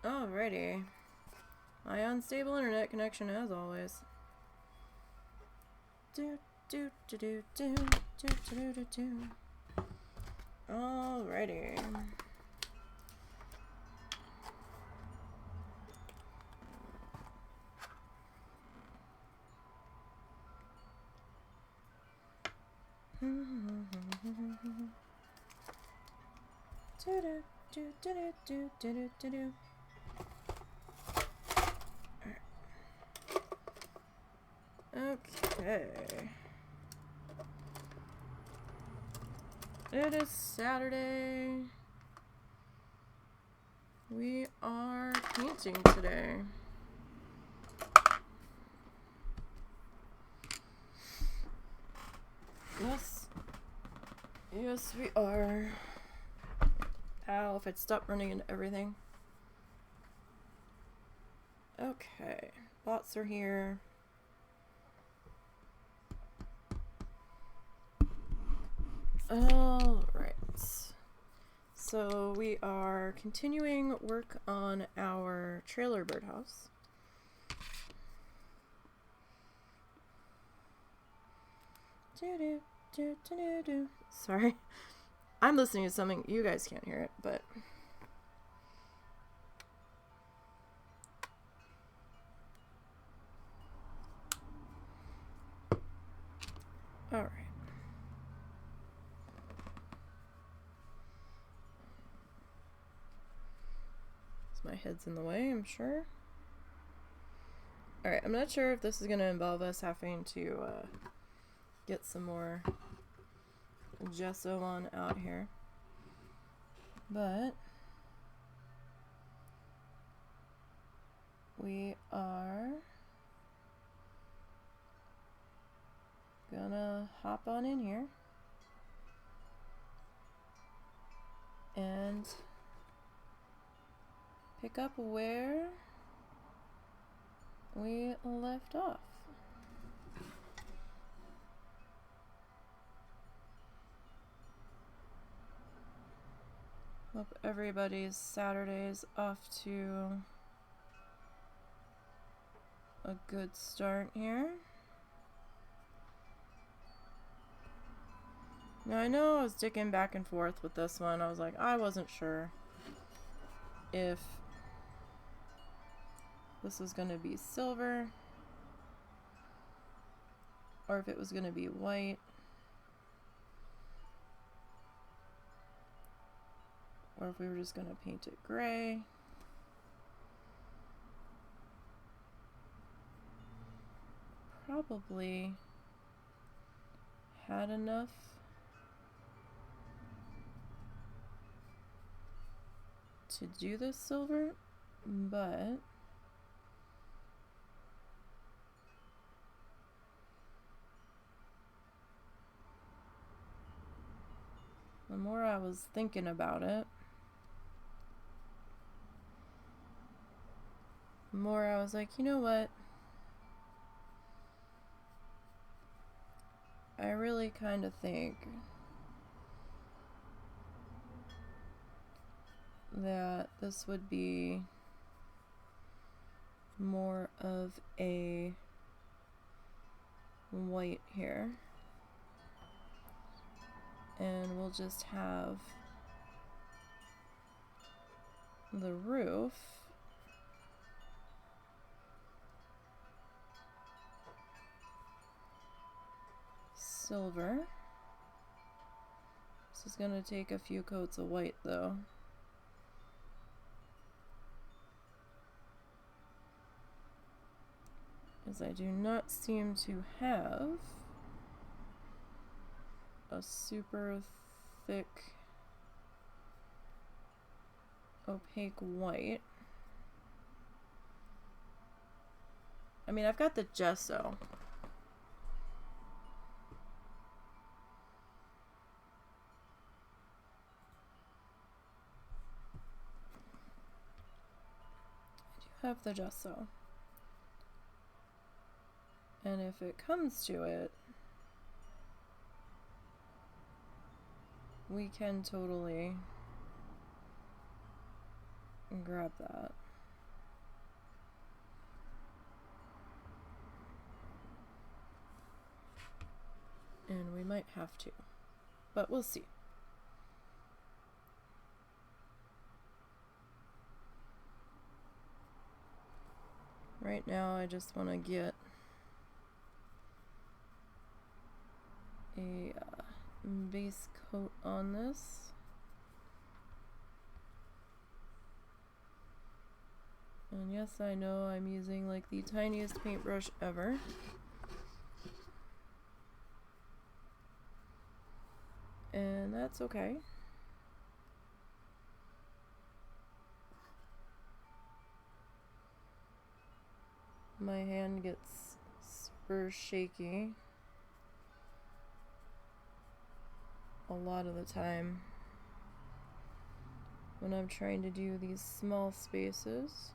Alrighty. My unstable internet connection as always. Alrighty. Okay. It is Saturday. We are painting today. Yes. Yes, we are. Ow, if I'd stop running into everything. Okay. Bots are here. Alright. So we are continuing work on our trailer birdhouse. Sorry. I'm listening to something. You guys can't hear it, but... Alright. My head's in the way, I'm sure. Alright, I'm not sure if this is going to involve us having to get some more gesso on out here. But we are gonna hop on in here and pick up where we left off. Hope everybody's Saturday's off to a good start here. Now I know I was dicking back and forth with this one. I was like, I wasn't sure if this was going to be silver or if it was going to be white. Or if we were just going to paint it gray. Probably had enough to do this silver, but the more I was thinking about it, the more I was like, you know what? I really kind of think that this would be more of a white here. And we'll just have the roof silver. This is going to take a few coats of white though. As I do not seem to have a super thick opaque white. I mean, I've got the gesso. have the gesso. And if it comes to it, we can totally grab that. And we might have to, but we'll see. Right now I just want to get a base coat on this. And yes, I know I'm using like the tiniest paintbrush ever. And that's okay. My hand gets super shaky a lot of the time when I'm trying to do these small spaces.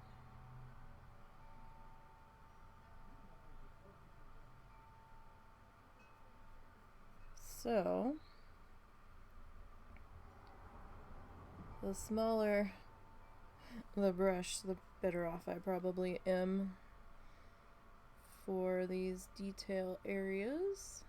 So the smaller the brush, the better off I probably am for these detail areas.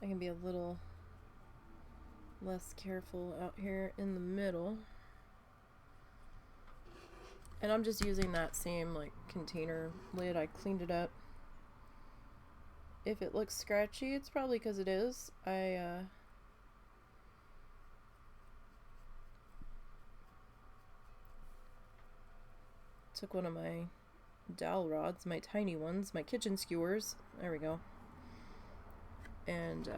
I can be a little less careful out here in the middle. And I'm just using that same like container lid. I cleaned it up. If it looks scratchy, it's probably because it is. I took one of my dowel rods, my tiny ones, my kitchen skewers. There we go. And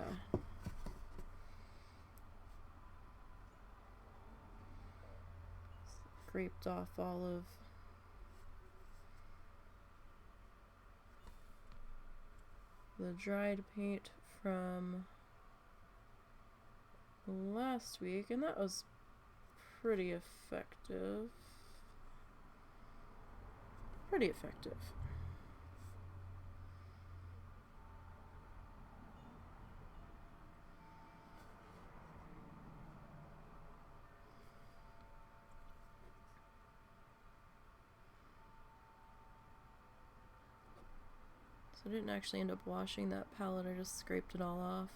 scraped off all of the dried paint from last week, and that was pretty effective. Pretty effective. So I didn't actually end up washing that palette, I just scraped it all off.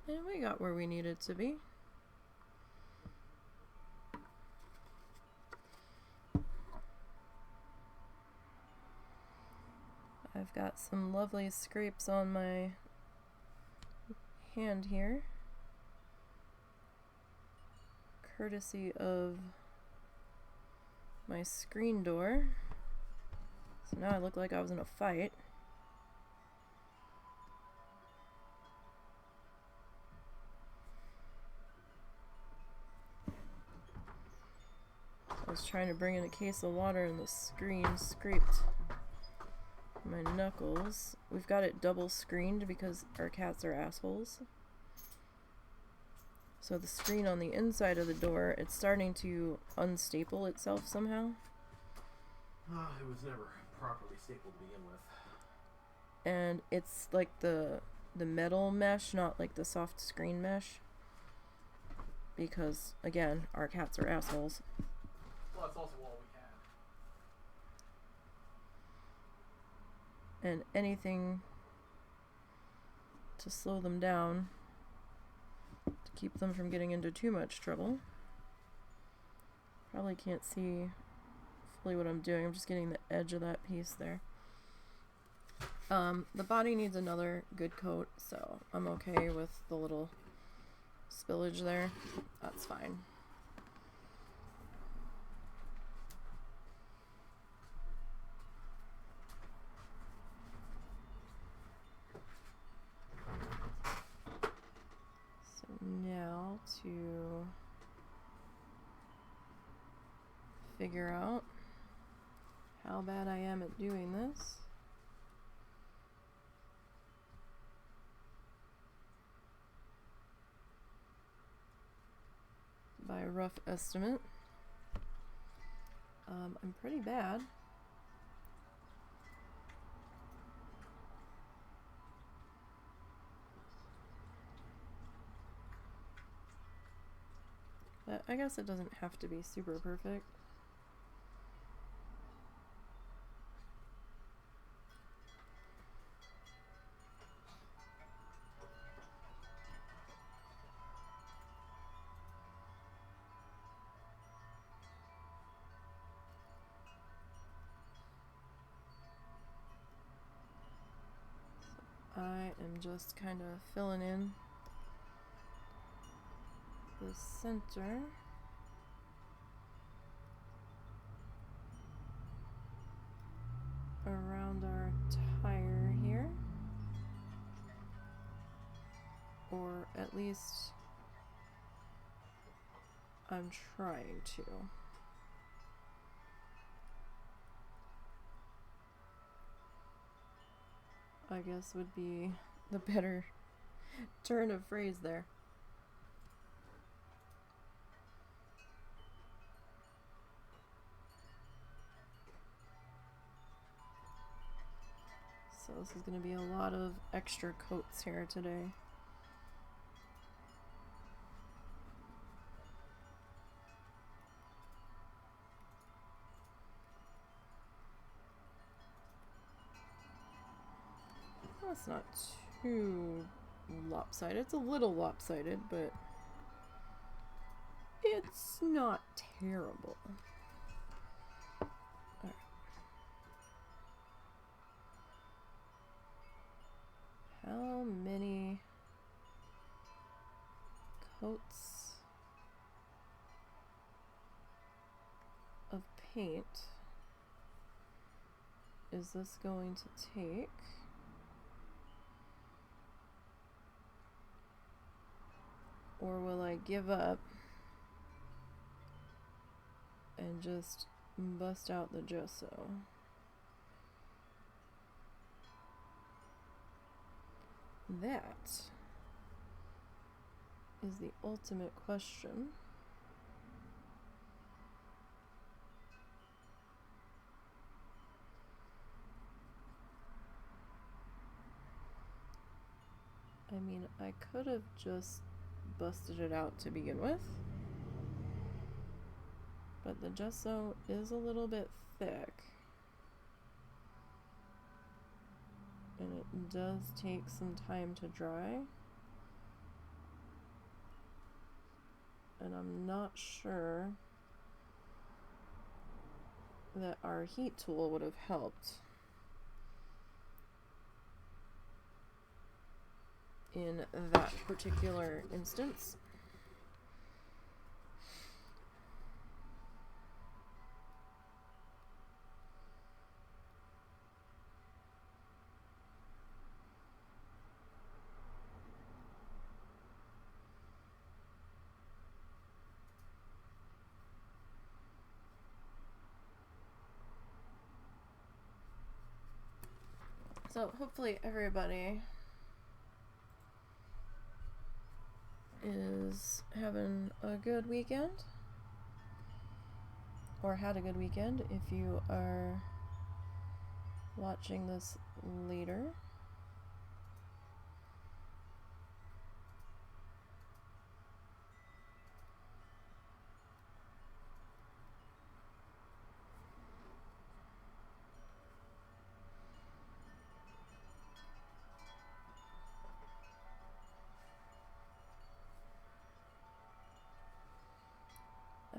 And we got where we needed to be. I've got some lovely scrapes on my hand here, courtesy of my screen door. So now I look like I was in a fight. I was trying to bring in a case of water and the screen scraped my knuckles. We've got it double screened because our cats are assholes. So the screen on the inside of the door, it's starting to unstaple itself somehow. It was never properly stapled to begin with. And it's like the metal mesh, not like the soft screen mesh. Because, again, our cats are assholes. Well, that's also all we had. And anything to slow them down, to keep them from getting into too much trouble. Probably can't see fully what I'm doing. I'm just getting the edge of that piece there. The body needs another good coat, so I'm okay with the little spillage there. That's fine. So now to figure out how bad I am at doing this. By a rough estimate, I'm pretty bad. But I guess it doesn't have to be super perfect. I am just kind of filling in the center. Around our tire here. Or at least I'm trying to. I guess would be the better turn of phrase there. So this is going to be a lot of extra coats here today. Well, it's not too lopsided. It's a little lopsided, but it's not terrible. All right. How many coats of paint is this going to take? Or will I give up and just bust out the gesso? That is the ultimate question. I mean, I could have just busted it out to begin with, but the gesso is a little bit thick, and it does take some time to dry, and I'm not sure that our heat tool would have helped in that particular instance. So hopefully everybody is having a good weekend, or had a good weekend if you are watching this later.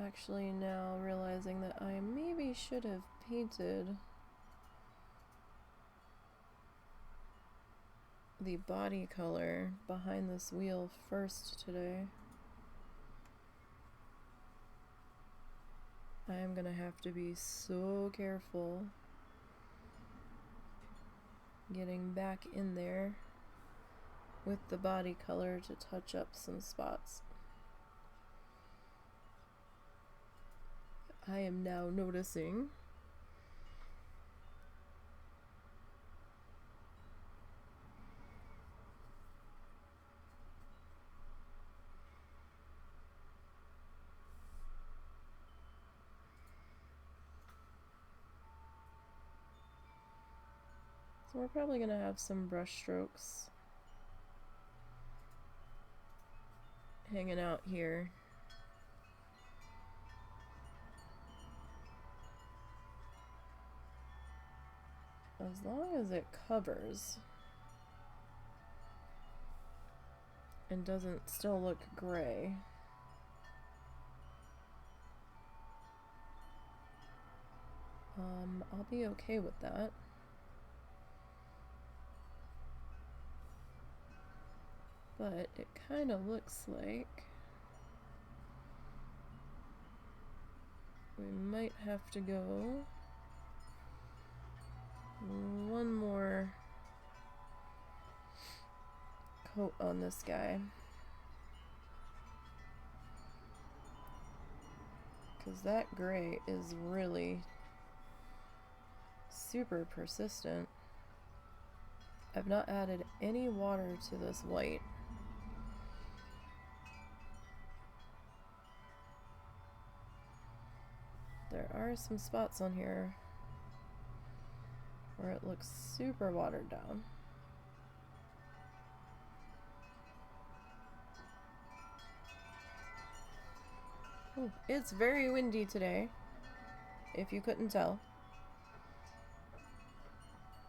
Actually, now realizing that I maybe should have painted the body color behind this wheel first today. I am gonna have to be so careful getting back in there with the body color to touch up some spots. I am now noticing So we're probably gonna have some brush strokes hanging out here. As long as it covers and doesn't still look gray. I'll be okay with that. But it kind of looks like we might have to go one more coat on this guy, because that gray is really super persistent. I've not added any water to this white. There are some spots on here where it looks super watered down. Ooh, it's very windy today, if you couldn't tell.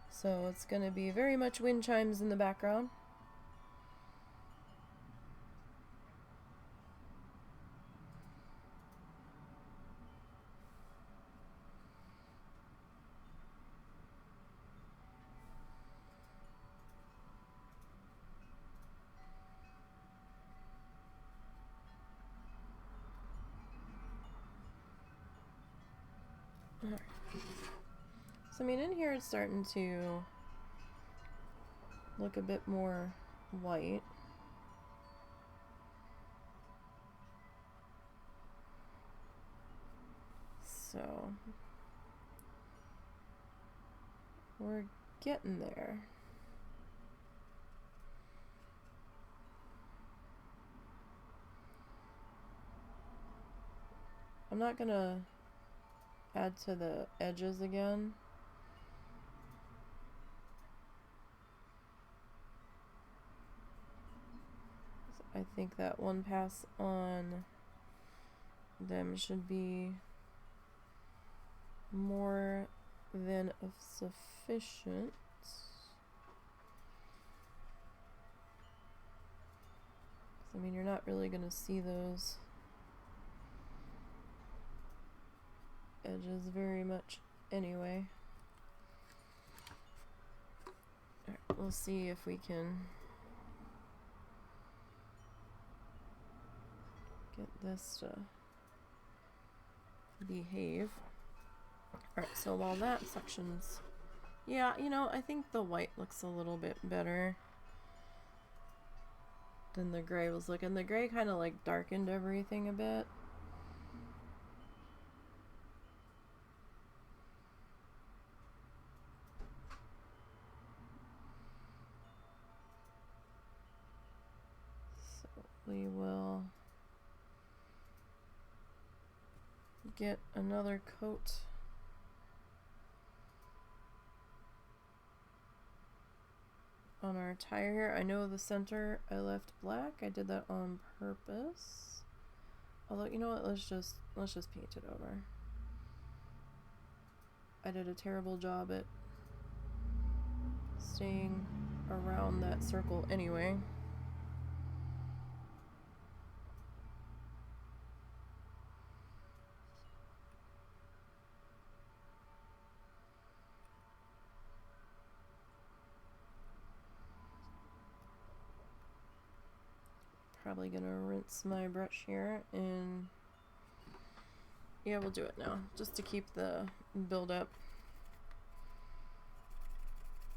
So it's going to be very much wind chimes in the background. Alright. So I mean, in here it's starting to look a bit more white. So we're getting there. I'm not gonna add to the edges again. I think that one pass on them should be more than sufficient. I mean, you're not really going to see those edges very much anyway. Alright, we'll see if we can get this to behave. Alright, so while that section's... Yeah, you know, I think the white looks a little bit better than the gray was looking. The gray kind of like darkened everything a bit. So we will get another coat on our tire here. I know the center I left black. I did that on purpose. Although, you know what? Let's just paint it over. I did a terrible job at staying around that circle anyway. Probably gonna rinse my brush here, and yeah, we'll do it now just to keep the buildup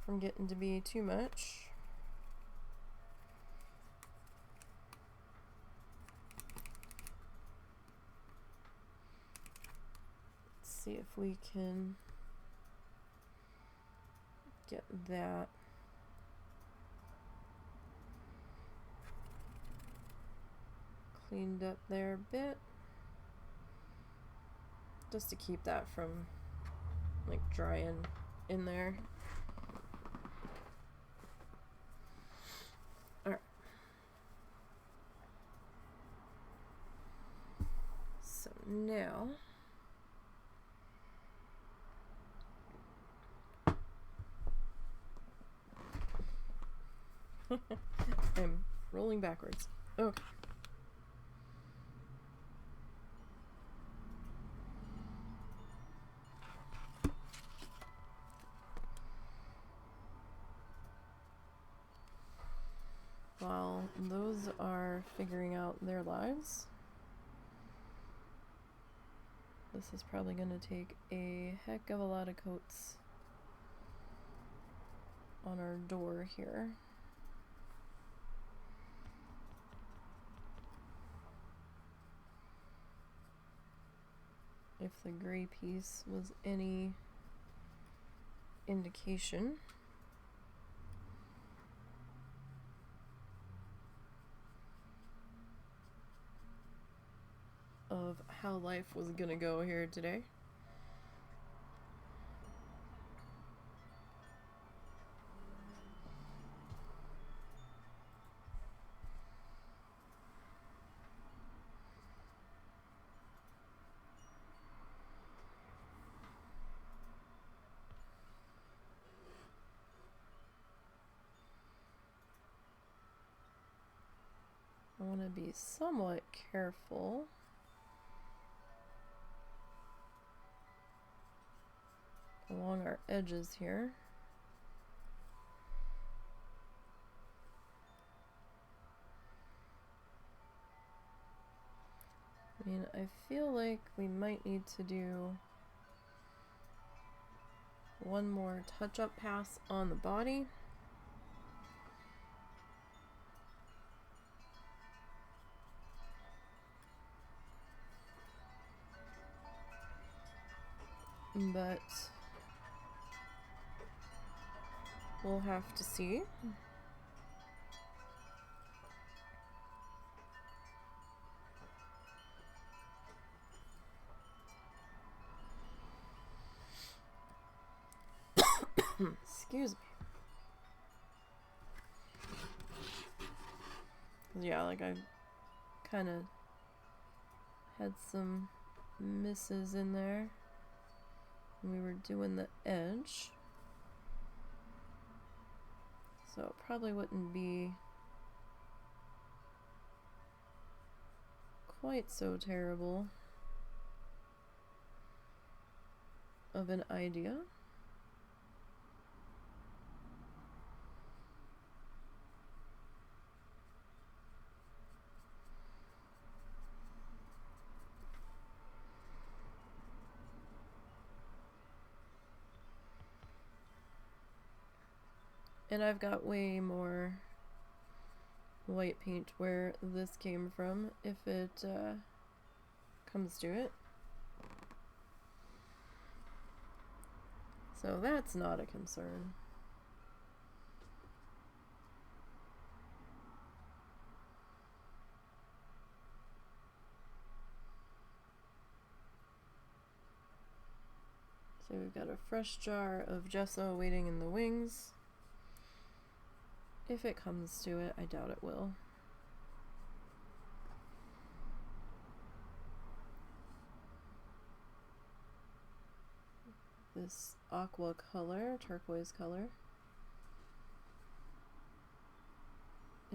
from getting to be too much. Let's see if we can get that cleaned up there a bit, just to keep that from like drying in there. now. I'm rolling backwards. Okay. While those are figuring out their lives, this is probably going to take a heck of a lot of coats on our door here. If the gray piece was any indication. Of how life was gonna go here today. I want to be somewhat careful. Along our edges here. I mean, I feel like we might need to do one more touch-up pass on the body. But we'll have to see. Excuse me. Yeah, like I kind of had some misses in there when we were doing the edge. So it probably wouldn't be quite so terrible of an idea. And I've got way more white paint where this came from, if it comes to it. So that's not a concern. So we've got a fresh jar of gesso waiting in the wings. If it comes to it, I doubt it will. This aqua color, turquoise color,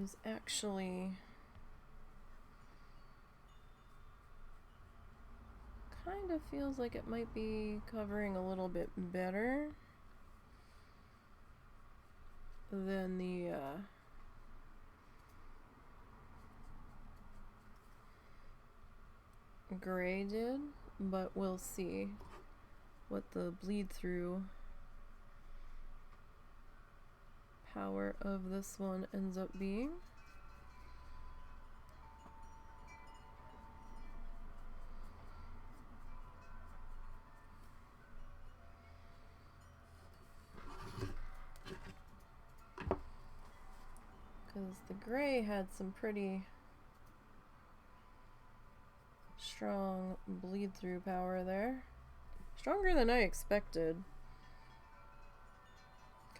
is actually kind of feels like it might be covering a little bit better than the gray did, but we'll see what the bleed through power of this one ends up being. Because the gray had some pretty strong bleed through power there. Stronger than I expected.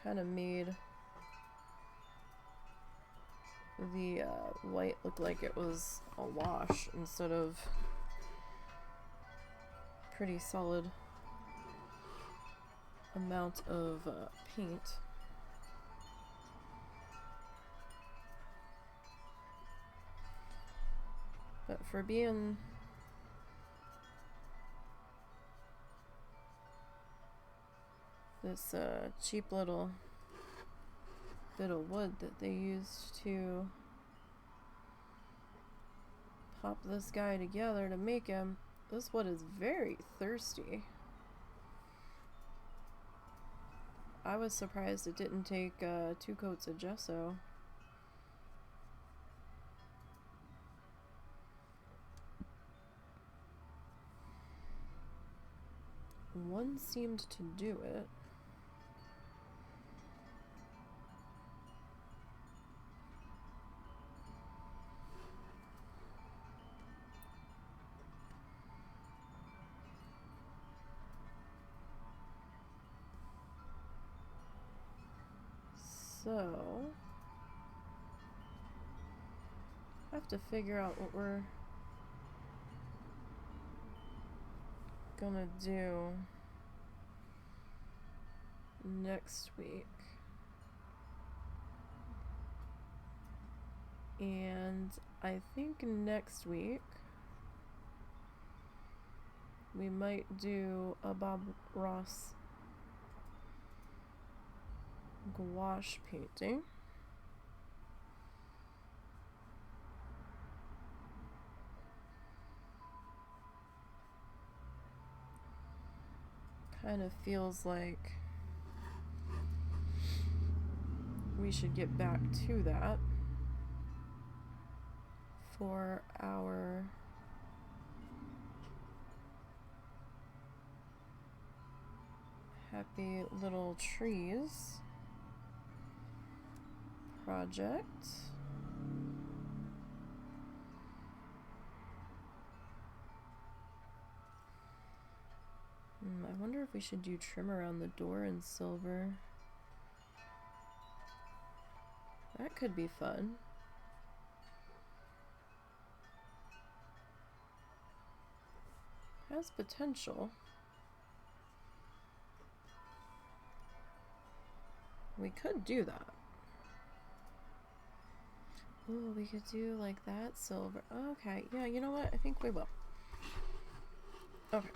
Kind of made the white look like it was a wash instead of pretty solid amount of paint. But for being this cheap little bit of wood that they used to pop this guy together to make him, this wood is very thirsty. I was surprised it didn't take 2 coats of gesso. One seemed to do it. So, I have to figure out what we're gonna do next week. And I think next week we might do a Bob Ross gouache painting. Kind of feels like we should get back to that for our Happy Little Trees project. I wonder if we should do trim around the door in silver. That could be fun. Has potential. We could do that. Ooh, we could do like that silver. Okay, yeah, you know what? I think we will. Okay.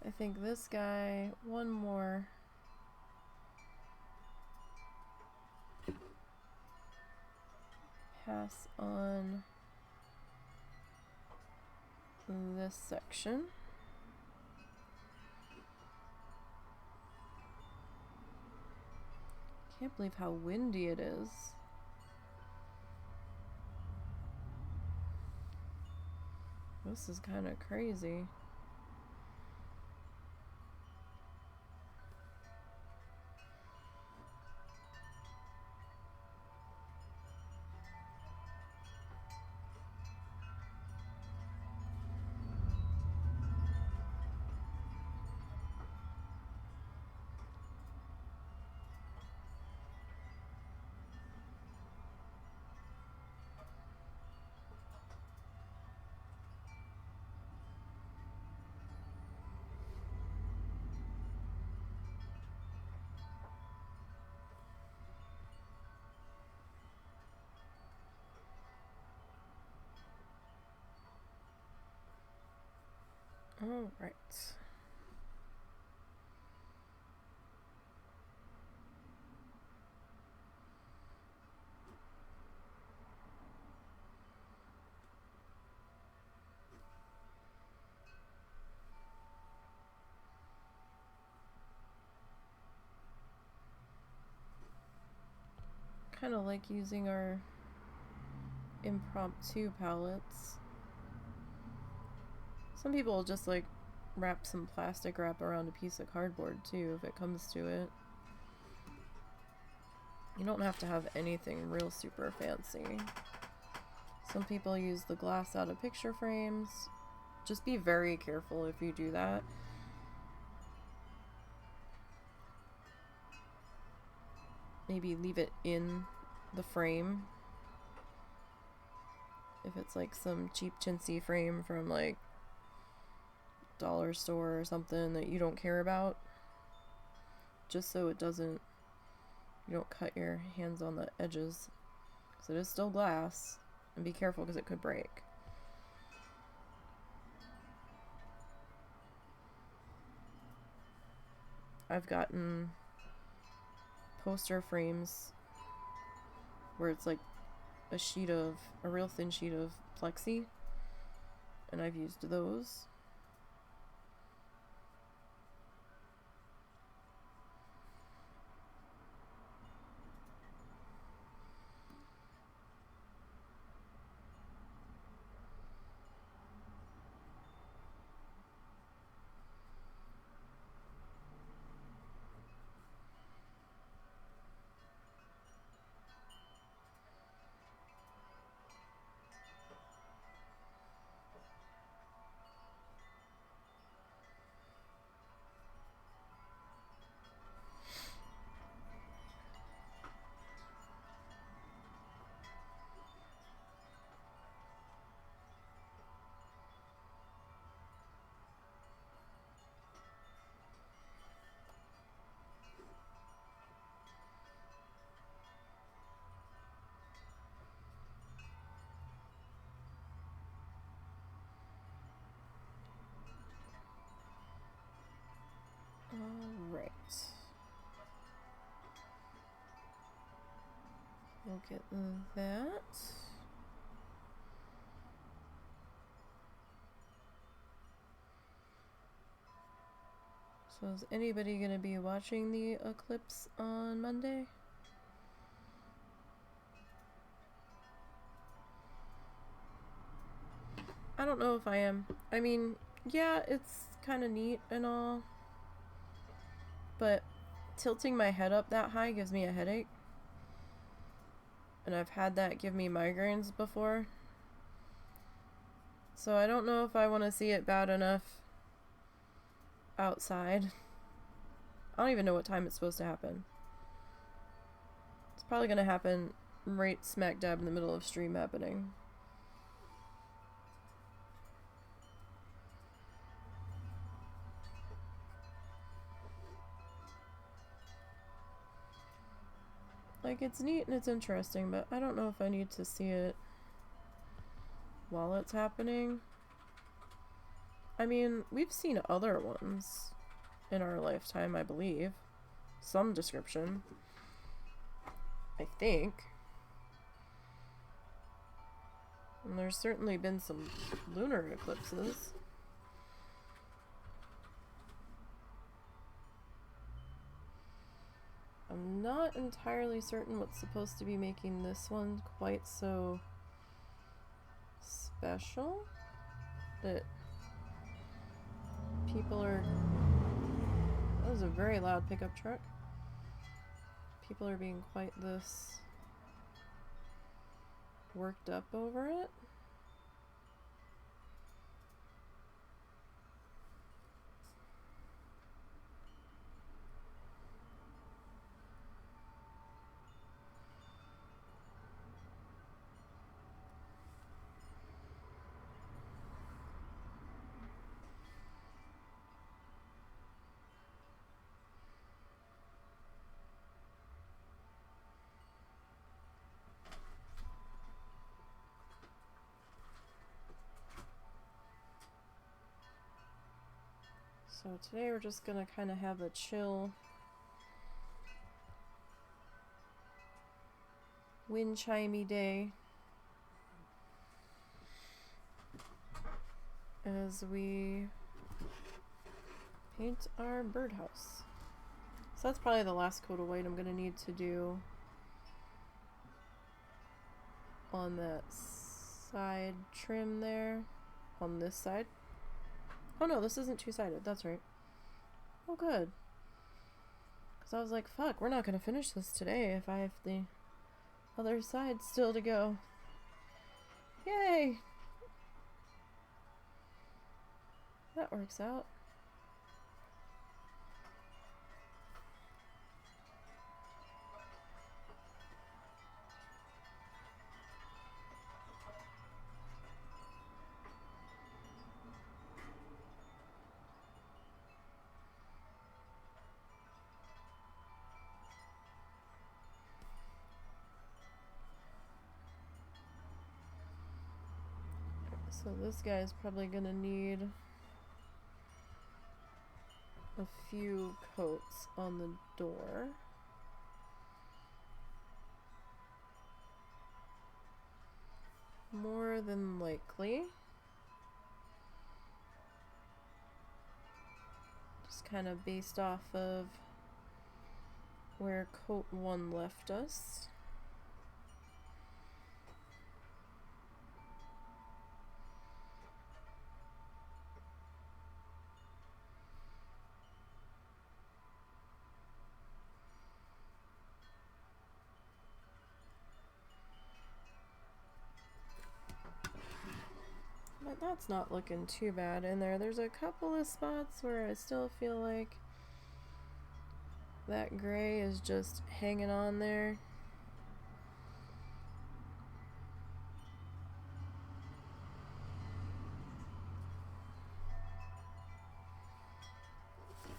I think this guy, one more. Pass on this section. Can't believe how windy it is. This is kind of crazy. All right. Kind of like using our impromptu palettes. Some people will just like wrap some plastic wrap around a piece of cardboard too if it comes to it. You don't have to have anything real super fancy. Some people use the glass out of picture frames. Just be very careful if you do that. Maybe leave it in the frame. If it's like some cheap chintzy frame from like dollar store or something that you don't care about, just so it doesn't, you don't cut your hands on the edges, because it is still glass, and be careful because it could break. I've gotten poster frames where it's like a real thin sheet of plexi, and I've used those. Alright. We'll get that. So is anybody going to be watching the eclipse on Monday? I don't know if I am. I mean, yeah, it's kind of neat and all, but tilting my head up that high gives me a headache. And I've had that give me migraines before. So I don't know if I want to see it bad enough outside. I don't even know what time it's supposed to happen. It's probably going to happen right smack dab in the middle of stream happening. Like, it's neat and it's interesting, but I don't know if I need to see it while it's happening. I mean, we've seen other ones in our lifetime, I believe. Some description. I think. And there's certainly been some lunar eclipses. I'm not entirely certain what's supposed to be making this one quite so special. That people are... That was a very loud pickup truck. People are being quite this worked up over it. So today we're just gonna kind of have a chill wind chimey day as we paint our birdhouse. So that's probably the last coat of white I'm gonna need to do on that side trim there, on this side. Oh no, this isn't two-sided, that's right. Oh good. Because I was like, fuck, we're not going to finish this today if I have the other side still to go. Yay! That works out. So this guy's probably gonna need a few coats on the door. More than likely. Just kind of based off of where coat 1 left us. But that's not looking too bad in there. There's a couple of spots where I still feel like that gray is just hanging on there.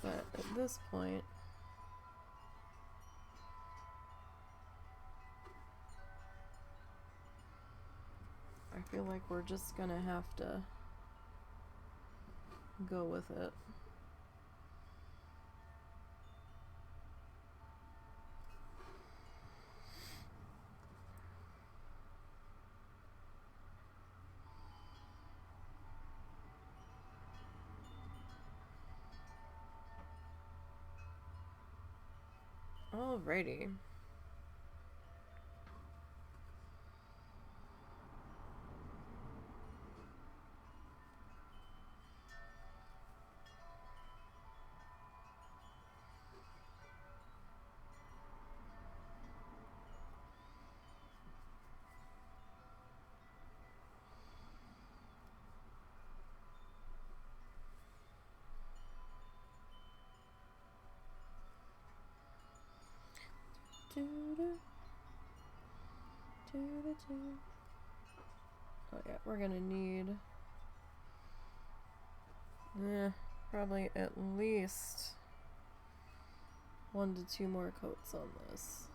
But at this point, I feel like we're just gonna have to go with it. Alrighty. Oh yeah, we're gonna need probably at least 1 to 2 more coats on this.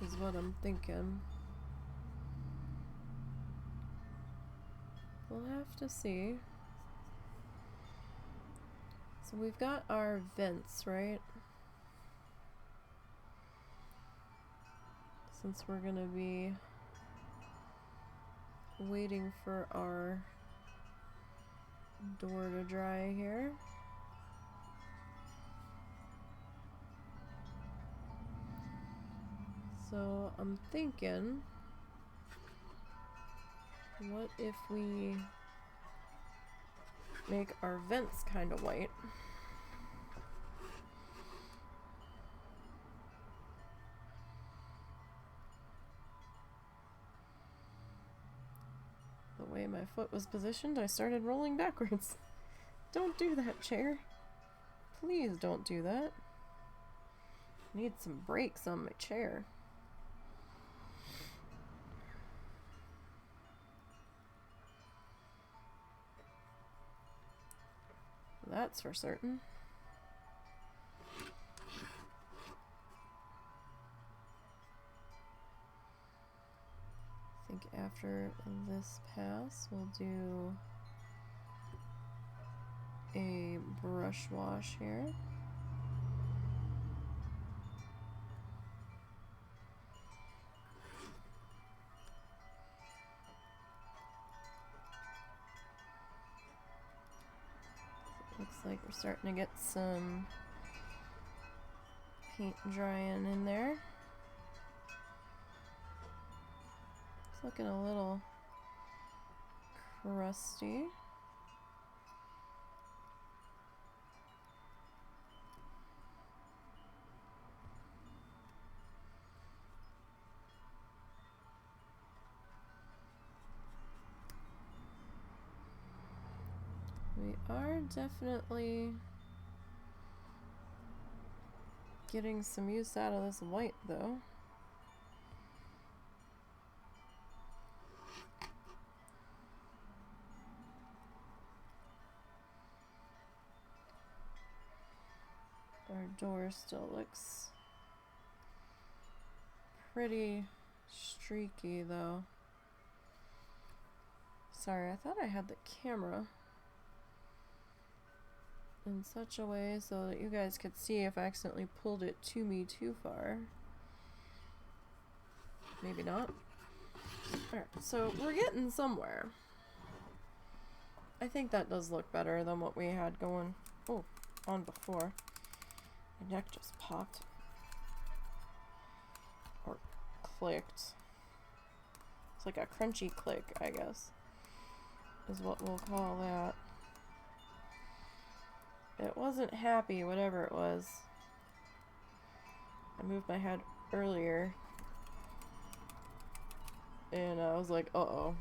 Is what I'm thinking. We'll have to see. So we've got our vents, right? Since we're gonna be waiting for our door to dry here. So I'm thinking, what if we make our vents kind of white? The way my foot was positioned, I started rolling backwards. Don't do that, chair. Please don't do that. I need some brakes on my chair. That's for certain. I think after this pass, we'll do a brush wash here. Looks like we're starting to get some paint drying in there. It's looking a little crusty. We are definitely getting some use out of this white, though. Our door still looks pretty streaky though. Sorry, I thought I had the camera in such a way so that you guys could see if I accidentally pulled it to me too far. Maybe not. Alright, so we're getting somewhere. I think that does look better than what we had going on before. My neck just popped. Or clicked. It's like a crunchy click, I guess, is what we'll call that. It wasn't happy, whatever it was. I moved my head earlier. And I was like, uh-oh.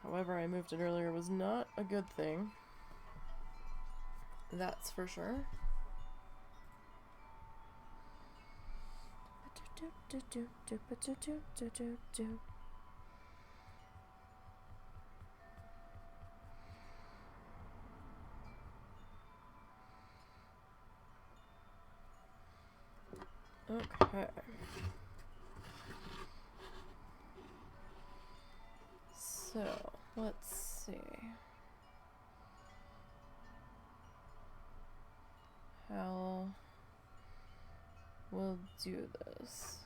However, I moved it earlier was not a good thing. That's for sure. Okay. So, let's see. How we'll do this.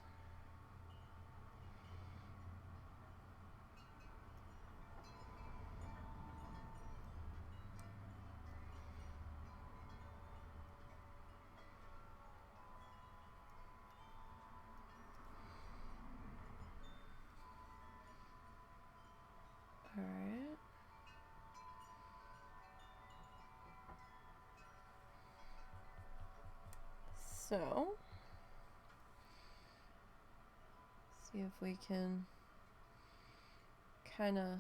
Alright. So, see if we can kind of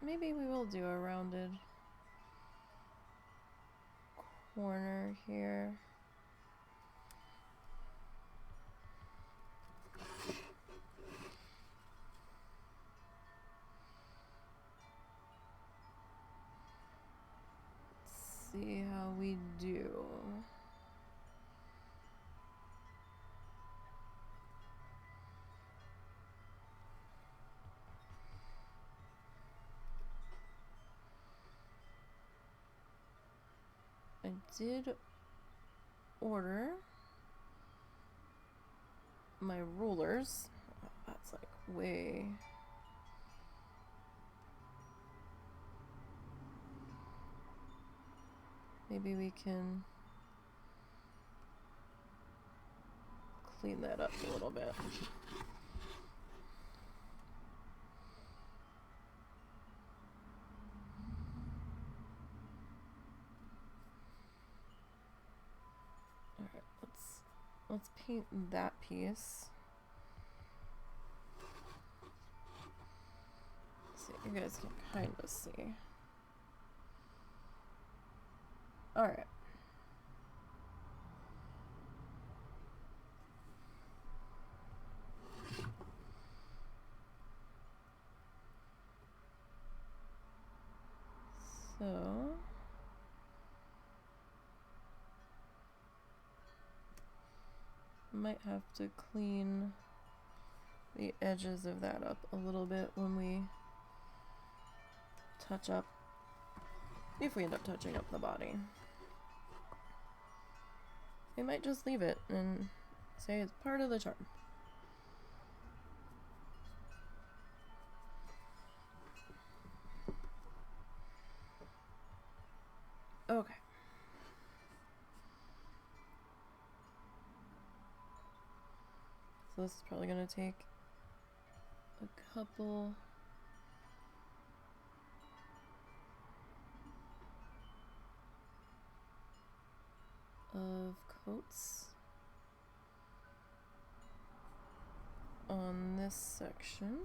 maybe we will do a rounded corner here. See how we do. I did order my rulers. Oh, that's like way. Maybe we can clean that up a little bit. Alright, let's paint that piece. So you guys can kind of see. Alright. So might have to clean the edges of that up a little bit when we touch up, if we end up touching up the body. We might just leave it and say it's part of the charm. Okay. So this is probably going to take a couple of coats on this section.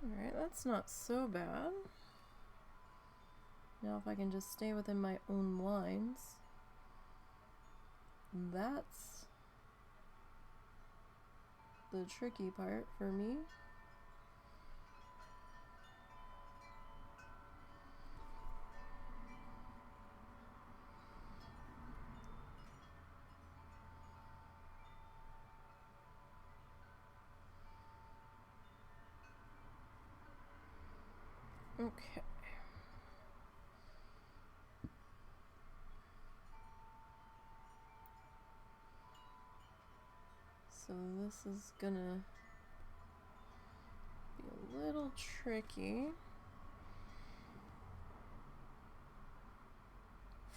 Alright, that's not so bad. Now if I can just stay within my own lines, that's the tricky part for me. Okay. So this is gonna be a little tricky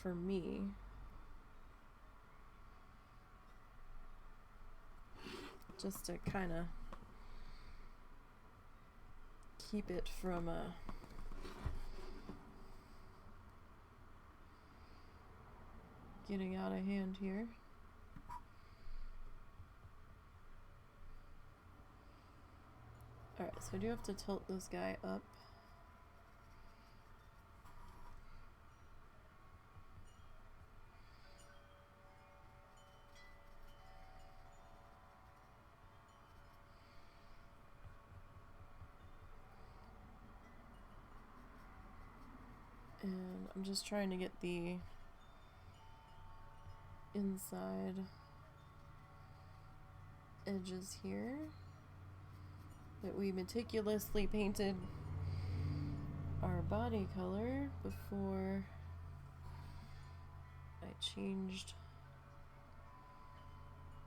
for me. Just to kind of keep it from getting out of hand here. Alright, so I do have to tilt this guy up. And I'm just trying to get the inside edges here that we meticulously painted our body color before I changed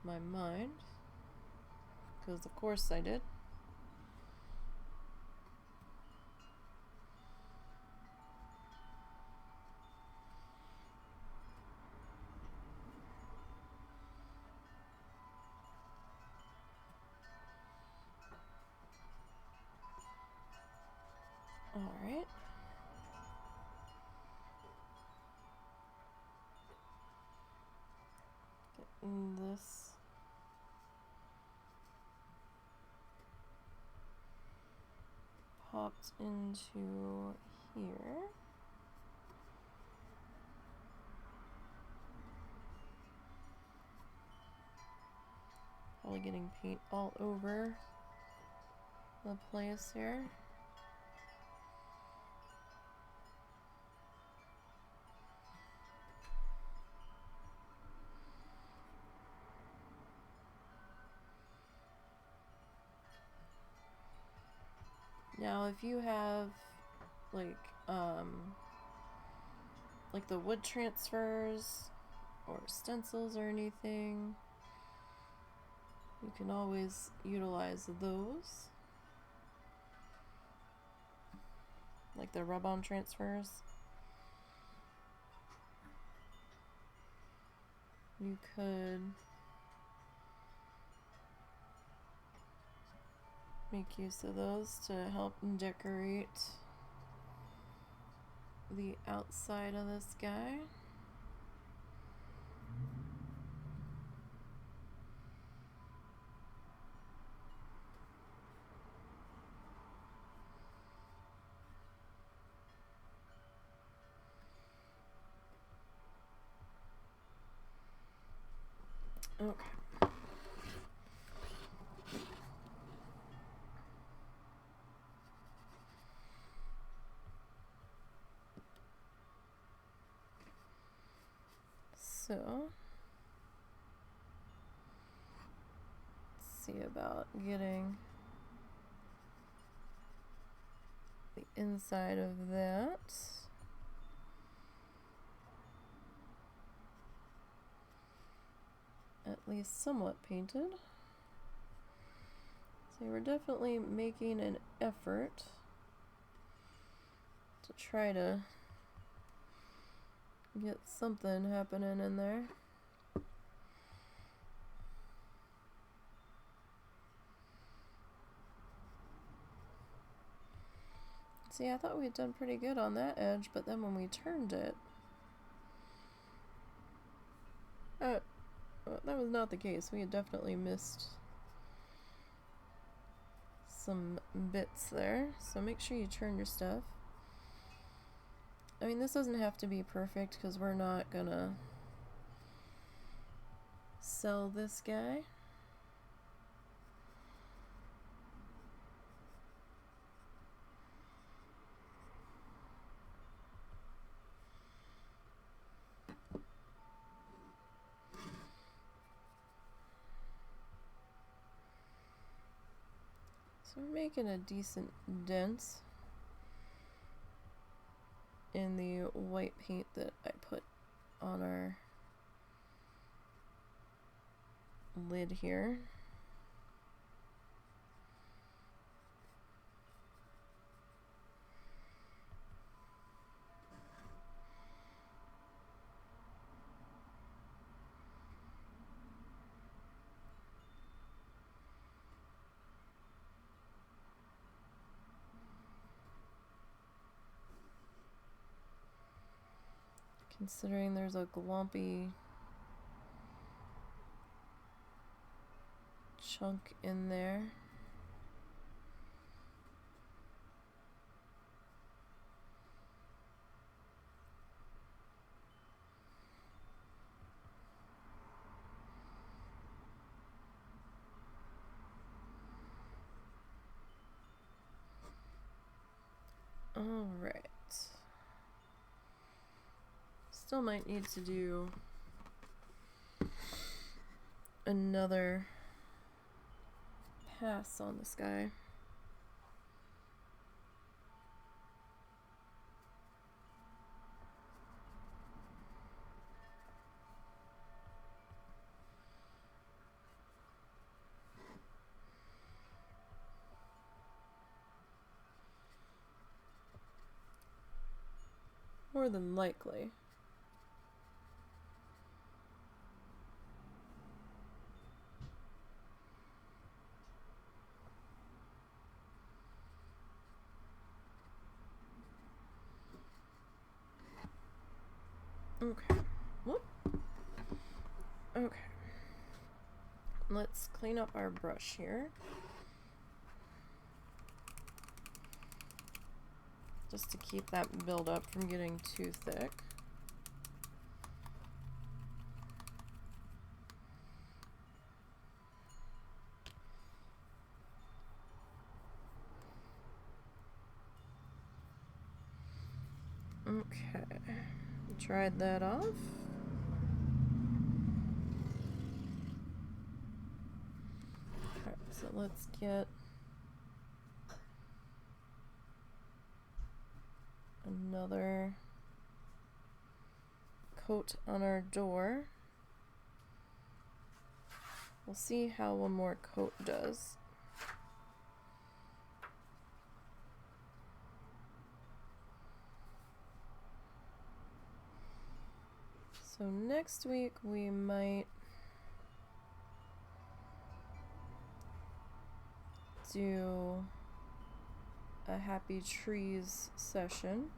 my mind, because of course I did. Alright. Getting this popped into here. Probably getting paint all over the place here. Now, if you have like the wood transfers or stencils or anything, you can always utilize those, like the rub-on transfers. You could make use of those to help decorate the outside of this guy. Okay. So, let's see about getting the inside of that. At least somewhat painted. So we're definitely making an effort to try to get something happening in there. See, I thought we had done pretty good on that edge, but then when we turned it, that was not the case. We had definitely missed some bits there. So make sure you turn your stuff. I mean, this doesn't have to be perfect because we're not gonna sell this guy. So we're making a decent dent in the white paint that I put on our lid here. Considering there's a glompy chunk in there. All right. Still might need to do another pass on this guy. More than likely. Okay. Whoop. Okay. Let's clean up our brush here. Just to keep that buildup from getting too thick. Okay. Dried that off. Alright, so let's get another coat on our door. We'll see how one more coat does. So next week we might do a Happy Trees session.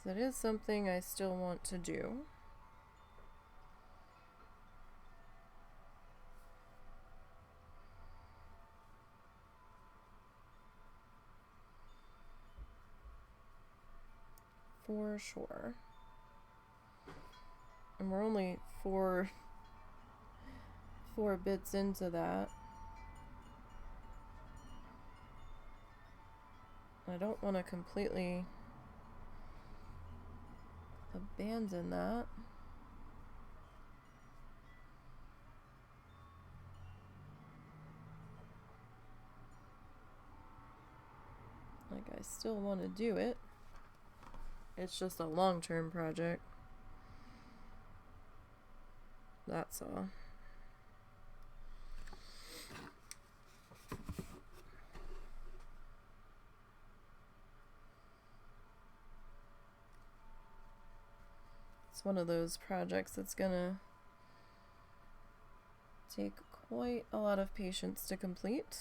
That is something I still want to do. For sure. And we're only four bits into that. I don't want to completely abandon that. Like, I still want to do it. It's just a long-term project. That's all. It's one of those projects that's gonna take quite a lot of patience to complete.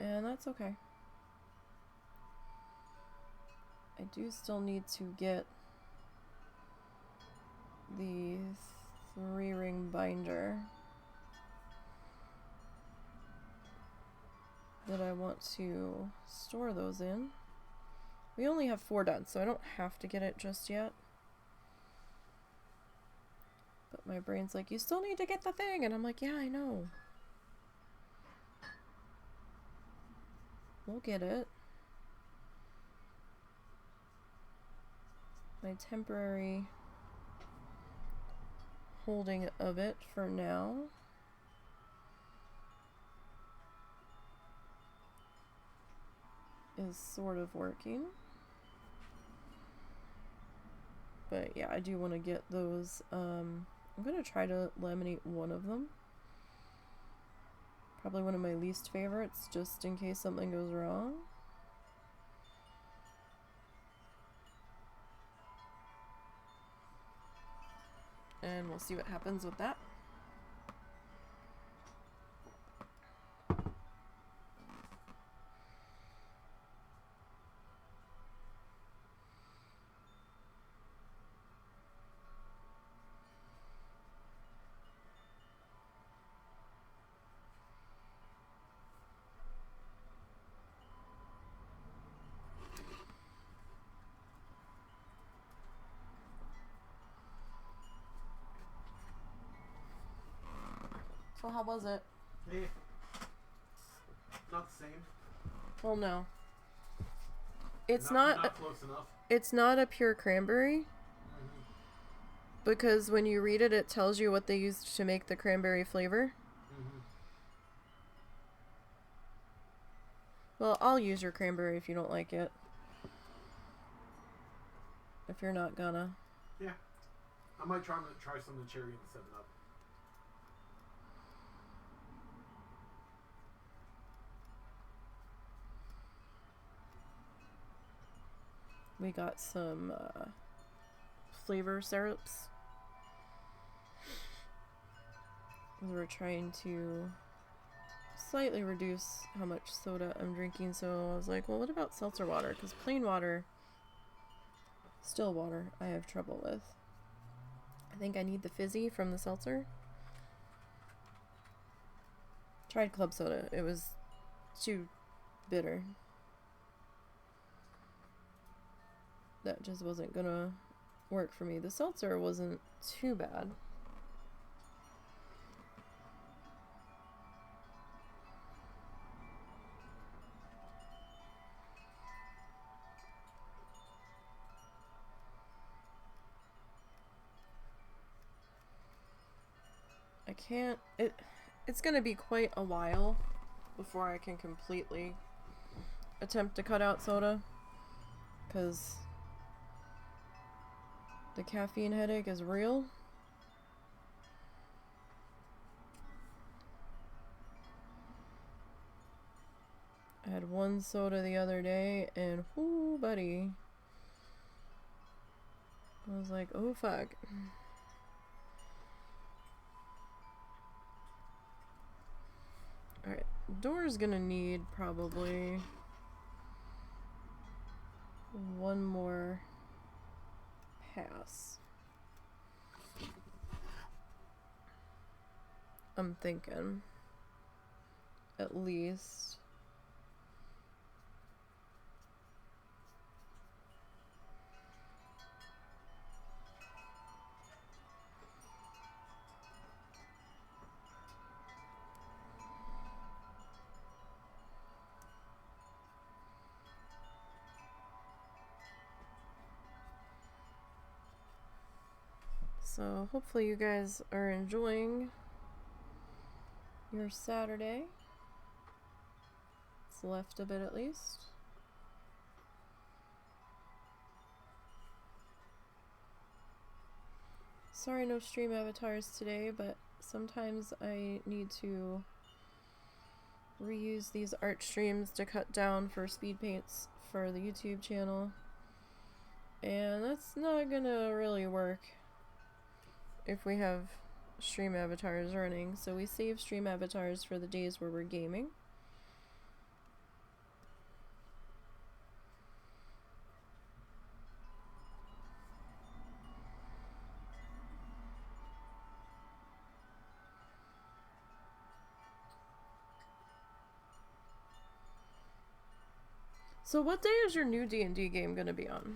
And that's okay. I do still need to get the 3-ring binder that I want to store those in. We only have 4 done, so I don't have to get it just yet. But my brain's like, you still need to get the thing, and I'm like, yeah, I know. We'll get it. My temporary holding of it for now is sort of working. But yeah, I do want to get those. I'm going to try to laminate one of them. Probably one of my least favorites, just in case something goes wrong. And we'll see what happens with that. So how was it? Hey. Not the same. Well, no. It's not close enough. It's not a pure cranberry. Mm-hmm. Because when you read it, it tells you what they used to make the cranberry flavor. Mm-hmm. Well, I'll use your cranberry if you don't like it. If you're not gonna. Yeah. I might try some of the cherry and the 7-Up. We got some flavor syrups. We're trying to slightly reduce how much soda I'm drinking, so I was like, well, what about seltzer water? Because plain water, still water, I have trouble with. I think I need the fizzy from the seltzer. Tried club soda. It was too bitter. That just wasn't gonna work for me. The seltzer wasn't too bad. I can't, it's gonna be quite a while before I can completely attempt to cut out soda, because the caffeine headache is real. I had one soda the other day, and whoo, buddy. I was like, oh fuck. Alright, door's gonna need probably one more pass. I'm thinking. At least. So hopefully you guys are enjoying your Saturday. It's left a bit at least. Sorry no stream avatars today, but sometimes I need to reuse these art streams to cut down for speed paints for the YouTube channel. And that's not gonna really work if we have stream avatars running, so we save stream avatars for the days where we're gaming. So what day is your new D&D game gonna be on?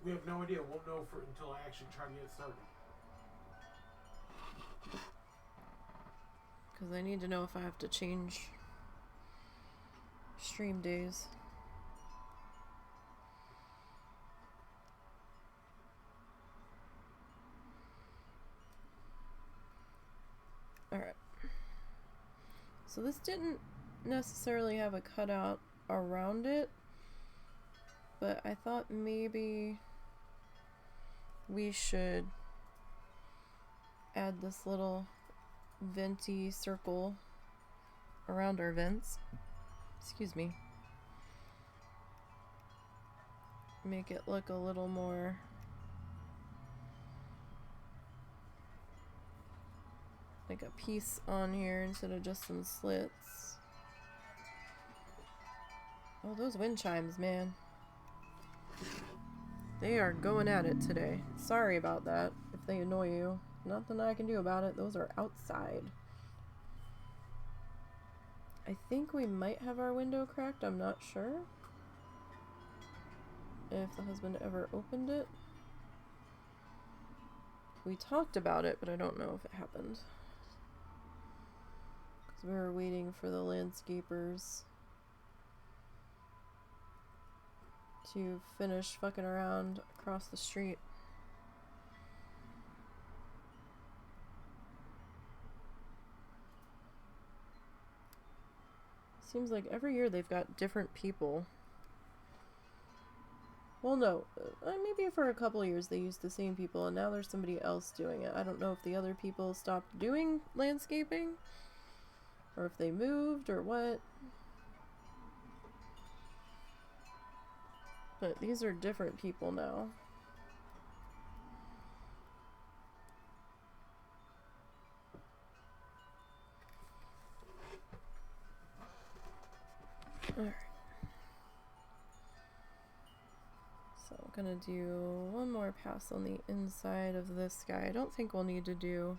We have no idea. Won't know until I actually try to get it started. Because I need to know if I have to change stream days. Alright. So this didn't necessarily have a cutout around it, but I thought maybe we should add this little venti circle around our vents. Excuse me. Make it look a little more like a piece on here instead of just some slits. Oh, those wind chimes, man. They are going at it today. Sorry about that if they annoy you. Nothing I can do about it. Those are outside. I think we might have our window cracked. I'm not sure if the husband ever opened it. We talked about it, but I don't know if it happened. Because we were waiting for the landscapers to finish fucking around across the street. Seems like every year they've got different people. Well, no. Maybe for a couple of years they used the same people and now there's somebody else doing it. I don't know if the other people stopped doing landscaping or if they moved or what. But these are different people now. Alright. So I'm gonna do one more pass on the inside of this guy. I don't think we'll need to do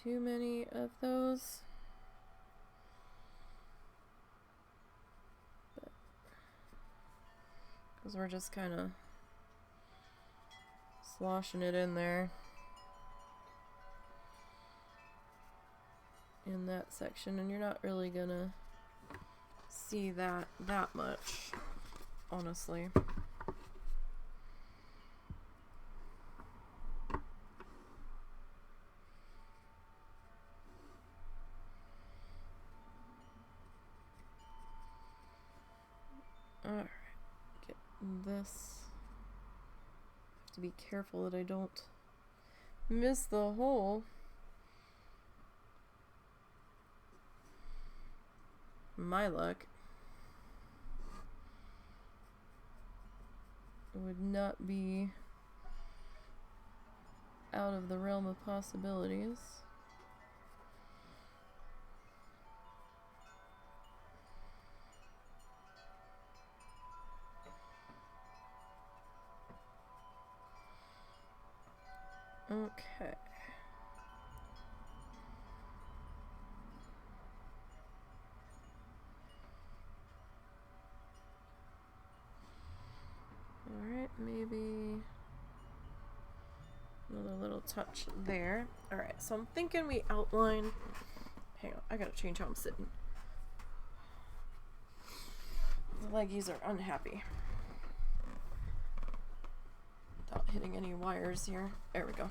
too many of those. Because we're just kind of sloshing it in there. In that section, and you're not really gonna see that much, honestly. Alright, get this. Have to be careful that I don't miss the hole. My luck, it would not be out of the realm of possibilities. Okay. Alright, maybe another little touch there. Alright, so I'm thinking we outline... Hang on, I gotta change how I'm sitting. The leggies are unhappy. Without hitting any wires here. There we go.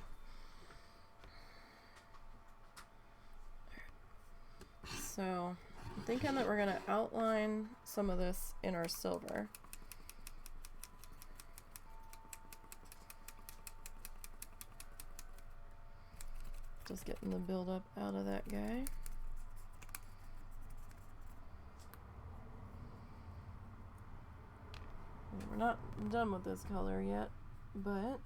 So, I'm thinking that we're gonna outline some of this in our silver. Just getting the buildup out of that guy. We're not done with this color yet, but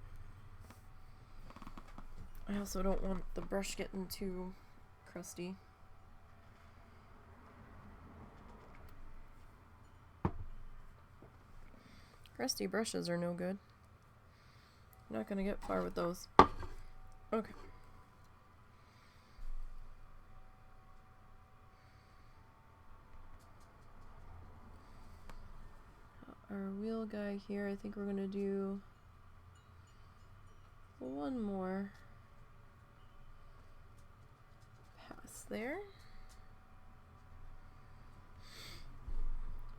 I also don't want the brush getting too crusty. Crusty brushes are no good. You're not gonna get far with those. Okay. wheel guy here. I think we're gonna do one more pass there.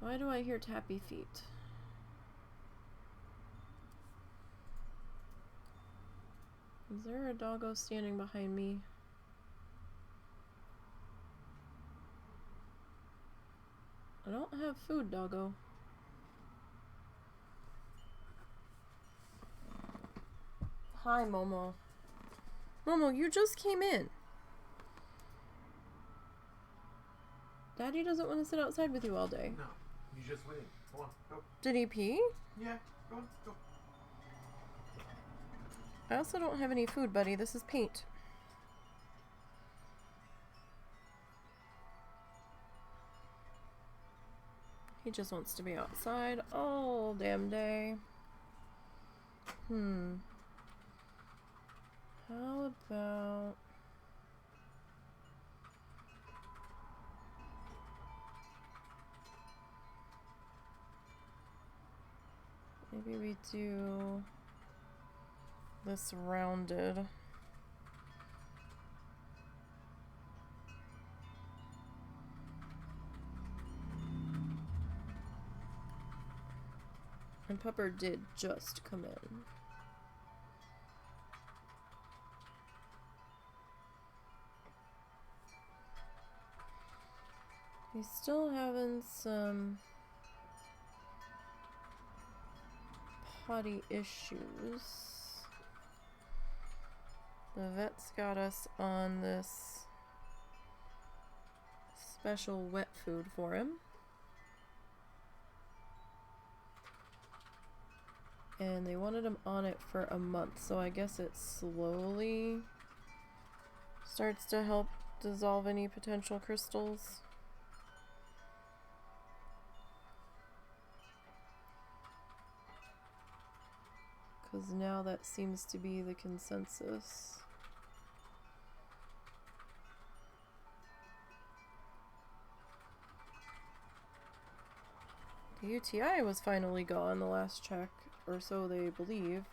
Why do I hear tappy feet? Is there a doggo standing behind me? I don't have food, doggo. Hi, Momo. Momo, you just came in. Daddy doesn't want to sit outside with you all day. No, he's just waiting. Come on, go. Did he pee? Yeah, go on, go. I also don't have any food, buddy. This is paint. He just wants to be outside all damn day. How about... maybe we do this rounded. And Pepper did just come in. He's still having some potty issues. The vet's got us on this special wet food for him. And they wanted him on it for a month, so I guess it slowly starts to help dissolve any potential crystals. Because now that seems to be the consensus. The UTI was finally gone the last check, or so they believe.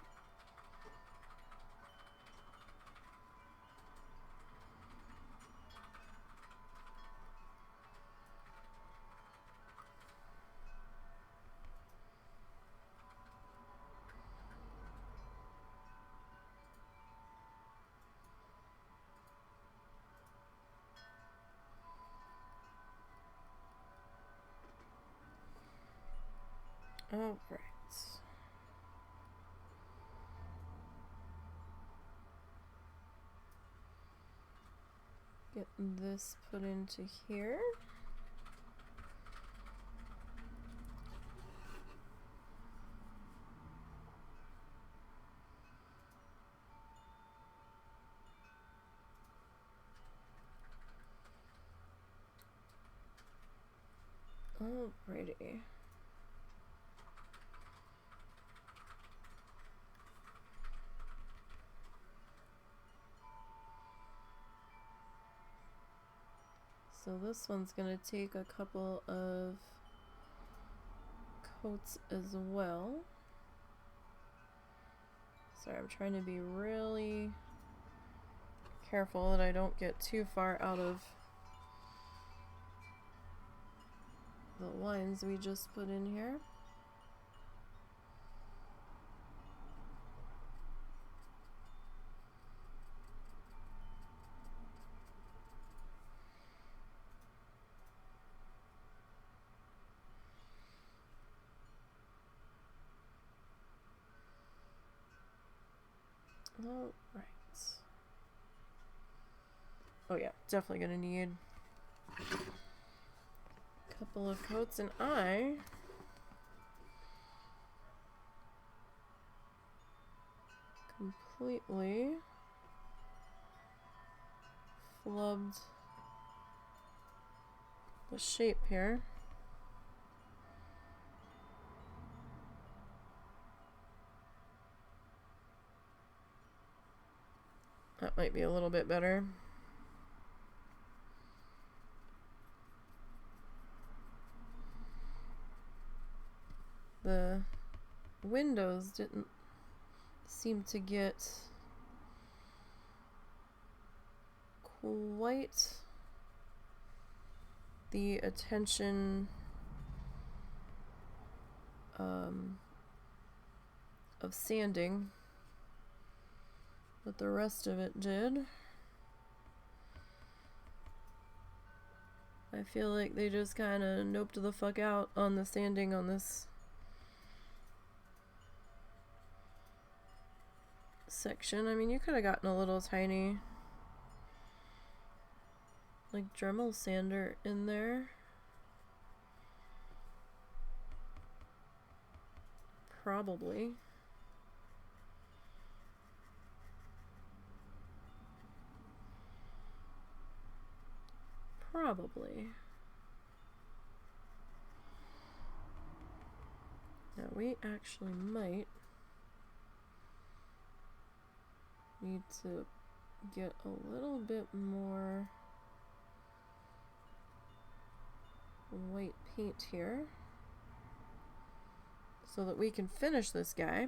All right. Get this put into here. Alrighty. So this one's gonna take a couple of coats as well. Sorry, I'm trying to be really careful that I don't get too far out of the lines we just put in here. All right. Oh yeah, definitely gonna need a couple of coats, and I completely flubbed the shape here. That might be a little bit better. the windows didn't seem to get quite the attention of sanding, but the rest of it did. I feel like they just kind of noped the fuck out on the sanding on this section. I mean, you could have gotten a little tiny like Dremel sander in there. Probably. Probably. Now we actually might need to get a little bit more white paint here so that we can finish this guy.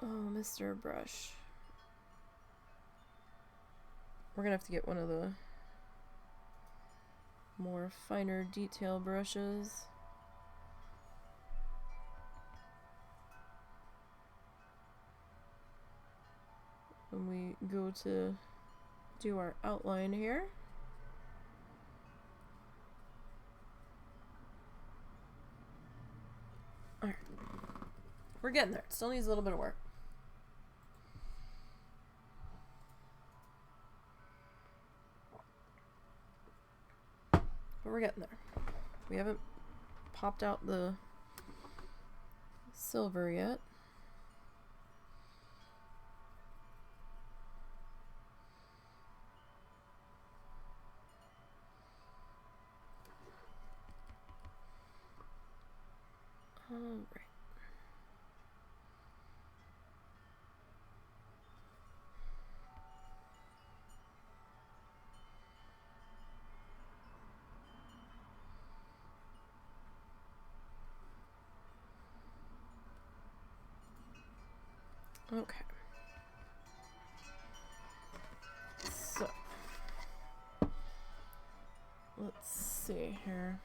Oh, Mr. Brush. We're gonna have to get one of the more finer detail brushes. When we go to do our outline here. Alright. We're getting there. It still needs a little bit of work. But we're getting there. We haven't popped out the silver yet. Alright. Okay. So, let's see here.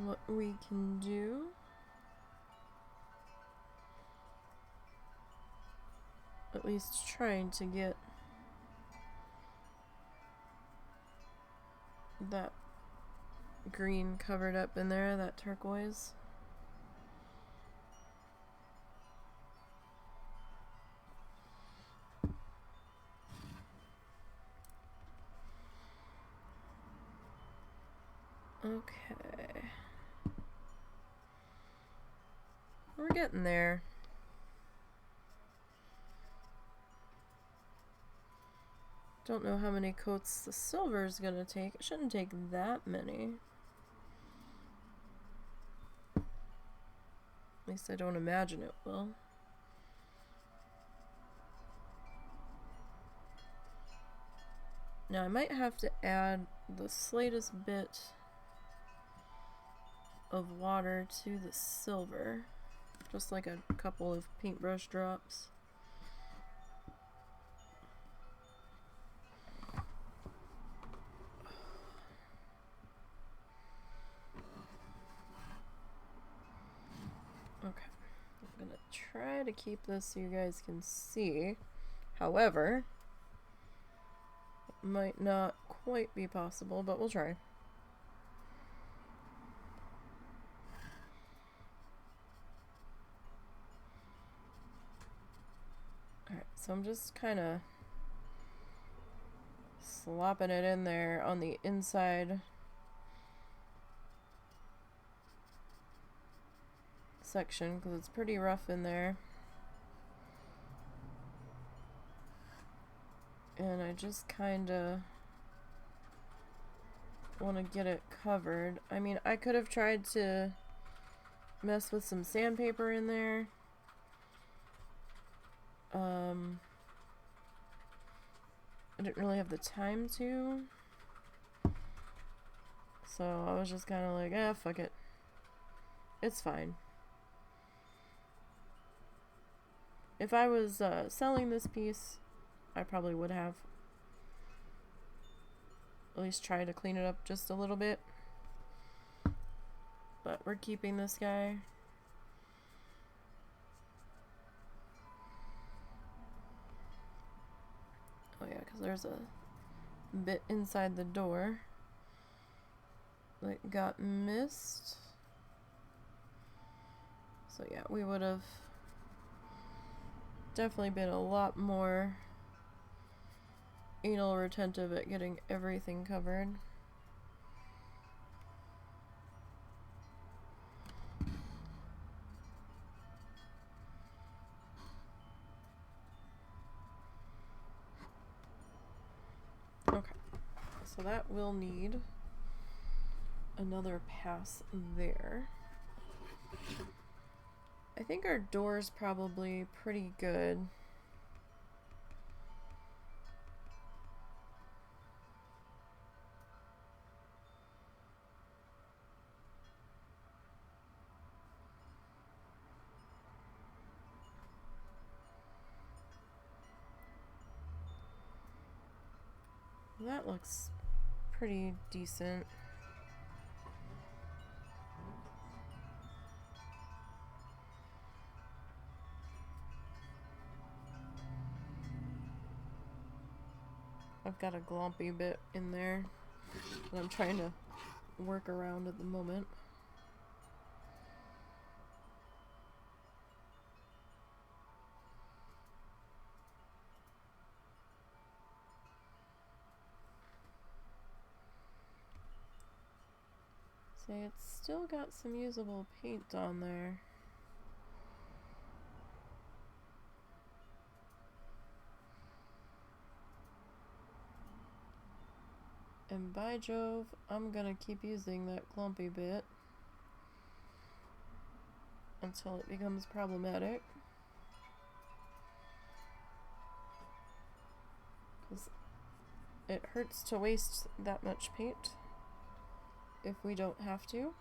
What we can do. At least trying to get that green covered up in there, that turquoise. Okay. We're getting there. Don't know how many coats the silver is gonna take. It shouldn't take that many. At least I don't imagine it will. Now I might have to add the slightest bit of water to the silver. Just like a couple of paintbrush drops. Okay, I'm gonna try to keep this so you guys can see. However, it might not quite be possible, but we'll try. Alright, so I'm just kind of slopping it in there on the inside section because it's pretty rough in there. And I just kind of want to get it covered. I mean, I could have tried to mess with some sandpaper in there, I didn't really have the time to. So I was just kind of like, fuck it. It's fine. If I was selling this piece, I probably would have at least tried to clean it up just a little bit. But we're keeping this guy. Oh yeah, because there's a bit inside the door that got missed. So yeah, we would have definitely been a lot more anal retentive at getting everything covered. Okay, so that will need another pass there. I think our door's probably pretty good. That looks pretty decent. I've got a glompy bit in there that I'm trying to work around at the moment. See, it's still got some usable paint on there. And by Jove, I'm gonna keep using that clumpy bit until it becomes problematic. Because it hurts to waste that much paint if we don't have to.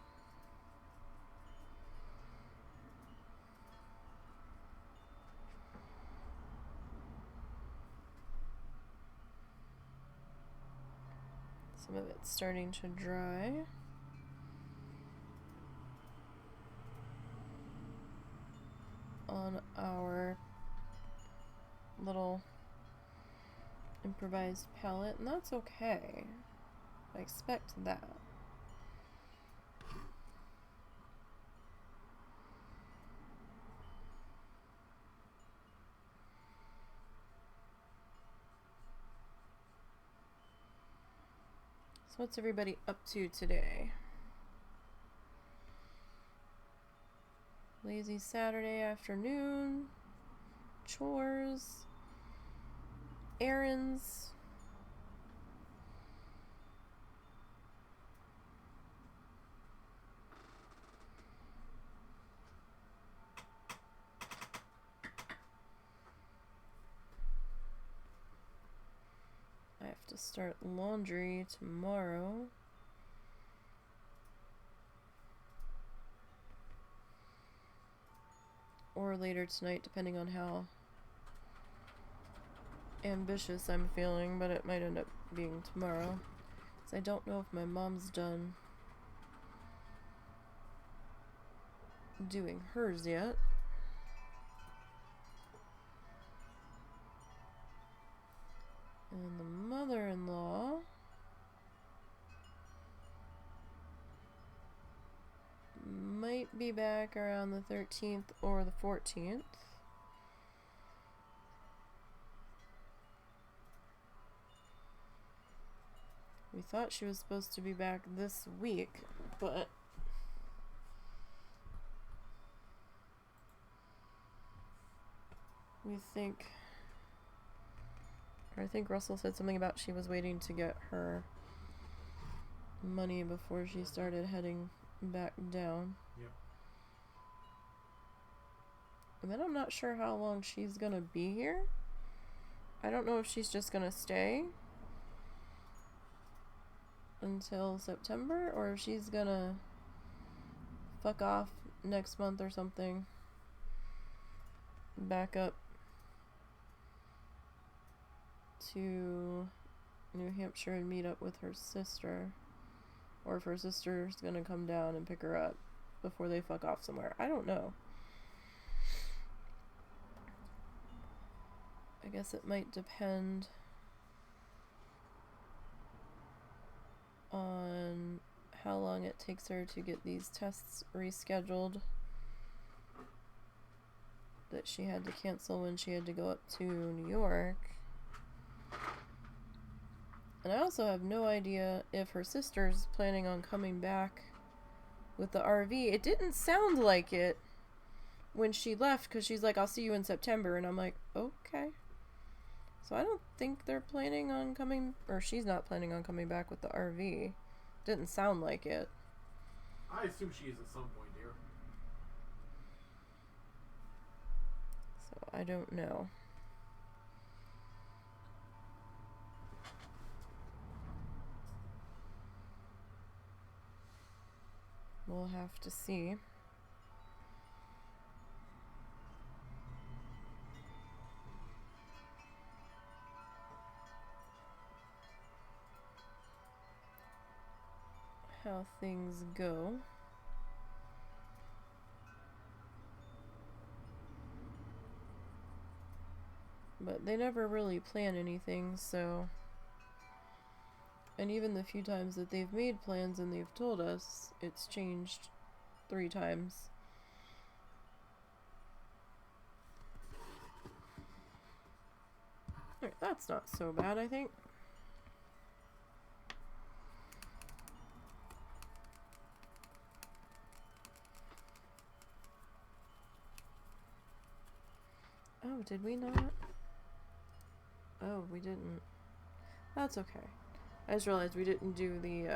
Some of it's starting to dry. On our little improvised palette, and that's okay. I expect that. So what's everybody up to today? Lazy Saturday afternoon, chores, errands. I have to start laundry tomorrow. Or later tonight, depending on how ambitious I'm feeling, but it might end up being tomorrow. Because I don't know if my mom's done doing hers yet. And the mother-in-law might be back around the 13th or the 14th. We thought she was supposed to be back this week, but I think Russell said something about she was waiting to get her money before she started heading back down. Yep. And then I'm not sure how long she's gonna be here. I don't know if she's just gonna stay until September or if she's gonna fuck off next month or something. Back up to New Hampshire and meet up with her sister. Or if her sister's gonna come down and pick her up before they fuck off somewhere. I don't know. I guess it might depend on how long it takes her to get these tests rescheduled that she had to cancel when she had to go up to New York. And I also have no idea if her sister's planning on coming back with the RV. It didn't sound like it when she left, because she's like, I'll see you in September. And I'm like, okay. So I don't think they're planning on coming, or she's not planning on coming back with the RV. Didn't sound like it. I assume she is at some point, dear. So I don't know. We'll have to see. How things go. But they never really plan anything, so... And even the few times that they've made plans and they've told us, it's changed 3 times. Alright, that's not so bad, I think. Oh, did we not? Oh, we didn't. That's okay. I just realized we didn't do the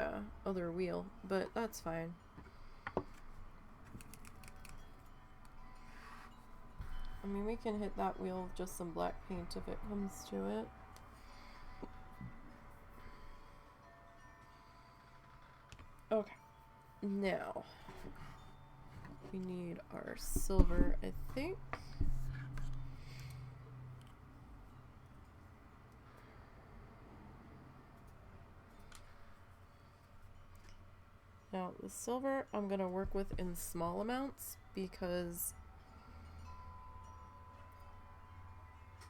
other wheel, but that's fine. I mean, we can hit that wheel with just some black paint if it comes to it. Okay. Now, we need our silver, I think. Now, the silver I'm going to work with in small amounts because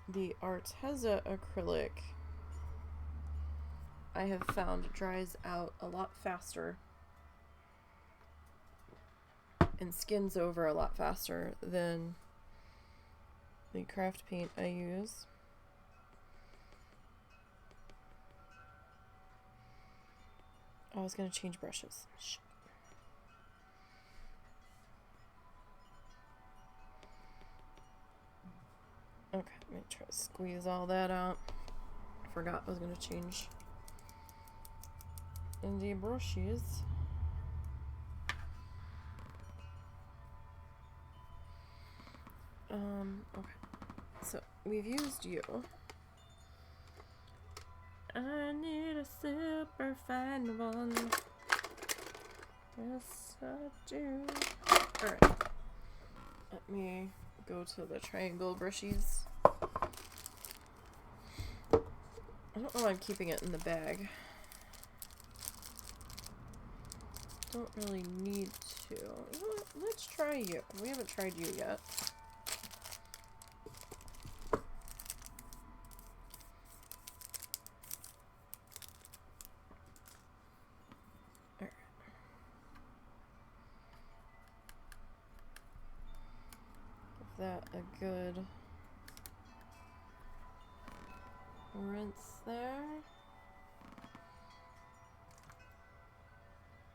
the Arteza acrylic I have found dries out a lot faster and skins over a lot faster than the craft paint I use. I was going to change brushes. Shh. Okay, let me try to squeeze all that out. Forgot I was going to change the brushes. Okay. So, we've used you. I need a super fine one. Yes, I do. Alright. Let me go to the triangle brushes. I don't know why I'm keeping it in the bag. Don't really need to. You know what? Let's try you. We haven't tried you yet. That a good rinse there.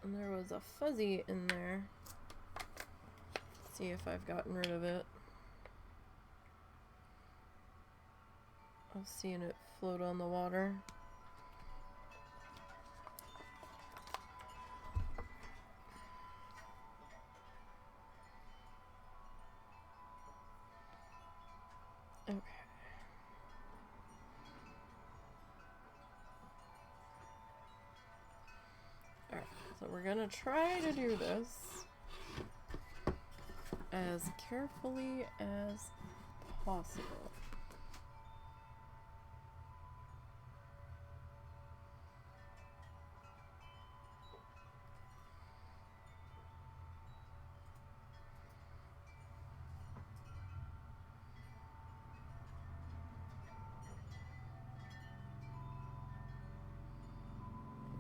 And there was a fuzzy in there. Let's see if I've gotten rid of it. I was seeing it float on the water. So we're gonna try to do this as carefully as possible.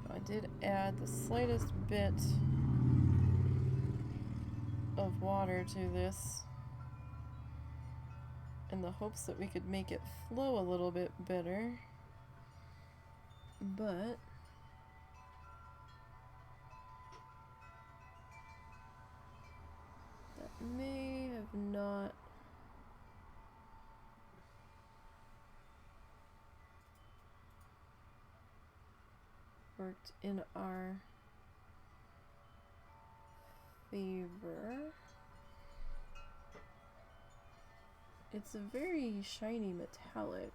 I did add the slightest bit of water to this in the hopes that we could make it flow a little bit better, but that may have not worked in our favor. It's a very shiny metallic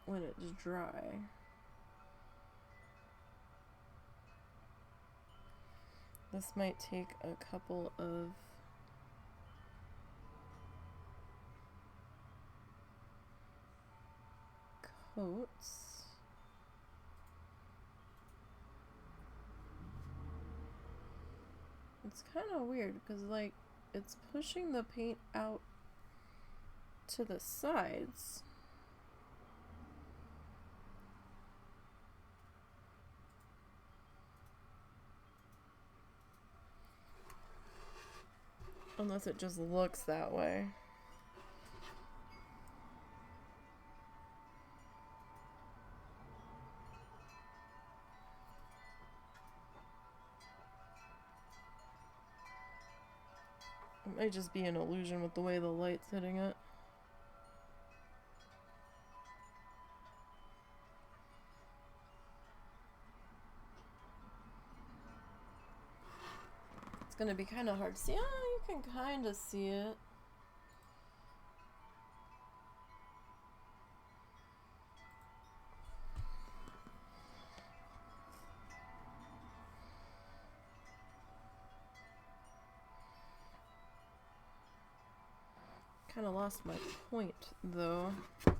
when it's dry. This might take a couple of coats. It's kind of weird because, like, it's pushing the paint out to the sides. Unless it just looks that way. It might just be an illusion with the way the light's hitting it. It's gonna be kind of hard to see. Oh, you can kind of see it. Kind of lost my point, though. I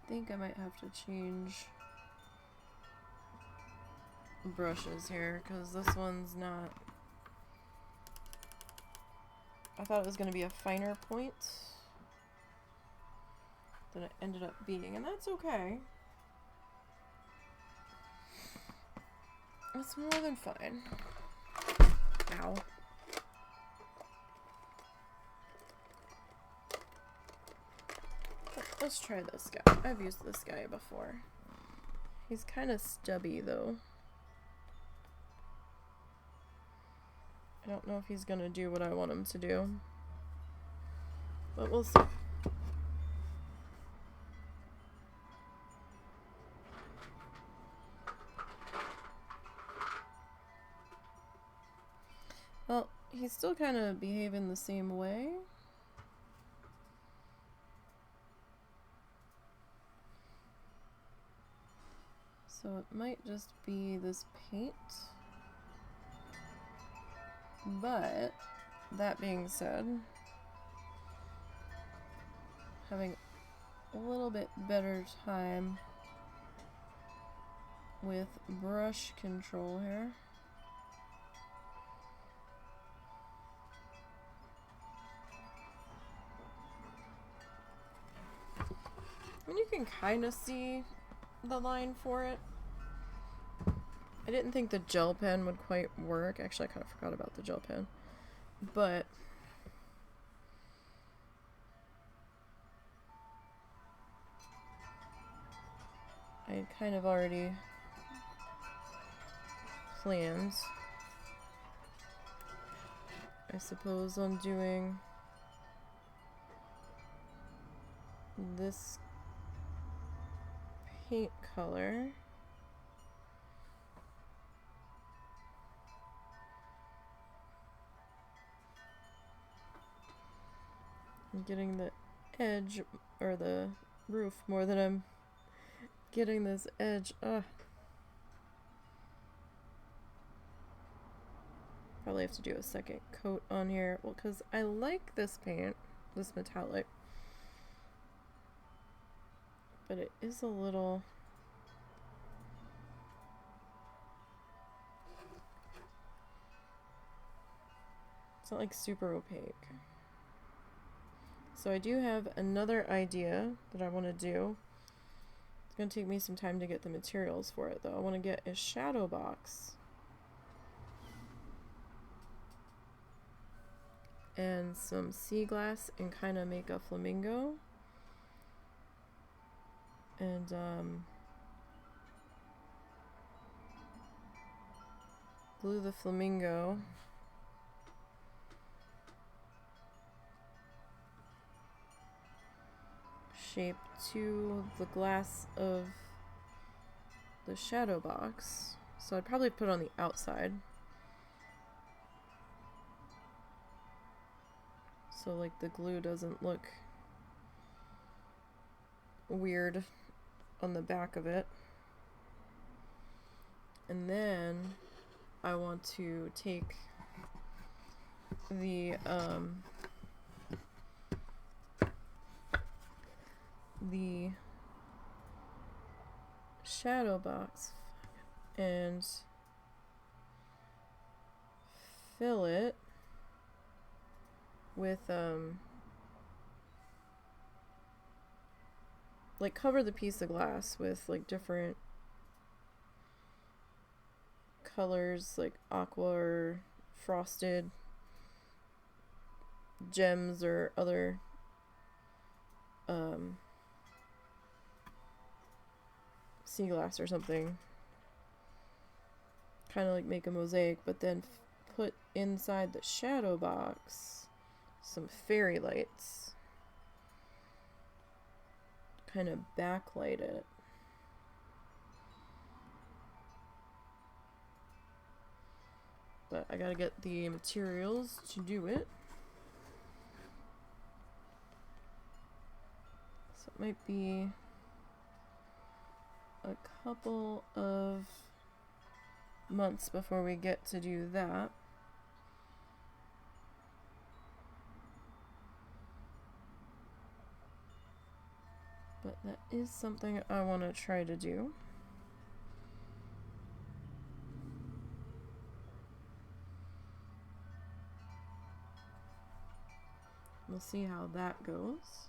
think I might have to change brushes here, because this one's not... I thought it was going to be a finer point than it ended up being, and that's okay. It's more than fine. Ow. Let's try this guy. I've used this guy before. He's kind of stubby, though. I don't know if he's gonna do what I want him to do, but we'll see. Well, he's still kind of behaving the same way. So it might just be this paint. But, that being said, having a little bit better time with brush control here. And you can kind of see the line for it. I didn't think the gel pen would quite work. Actually, I kind of forgot about the gel pen. But I had kind of already planned, I suppose, on doing this paint color. I'm getting the edge, or the roof, more than I'm getting this edge. Ugh. Probably have to do a second coat on here. Well, because I like this paint, this metallic. But it is a little... It's not like super opaque. So I do have another idea that I want to do. It's going to take me some time to get the materials for it, though. I want to get a shadow box. And some sea glass and kind of make a flamingo. And, glue the flamingo shape to the glass of the shadow box. So I'd probably put it on the outside. So like the glue doesn't look weird on the back of it. And then I want to take the shadow box and fill it with like cover the piece of glass with like different colors, like aqua or frosted gems or other sea glass or something. Kind of like make a mosaic, but then put inside the shadow box some fairy lights. Kind of backlight it. But I gotta get the materials to do it. So it might be a couple of months before we get to do that. But that is something I want to try to do. We'll see how that goes.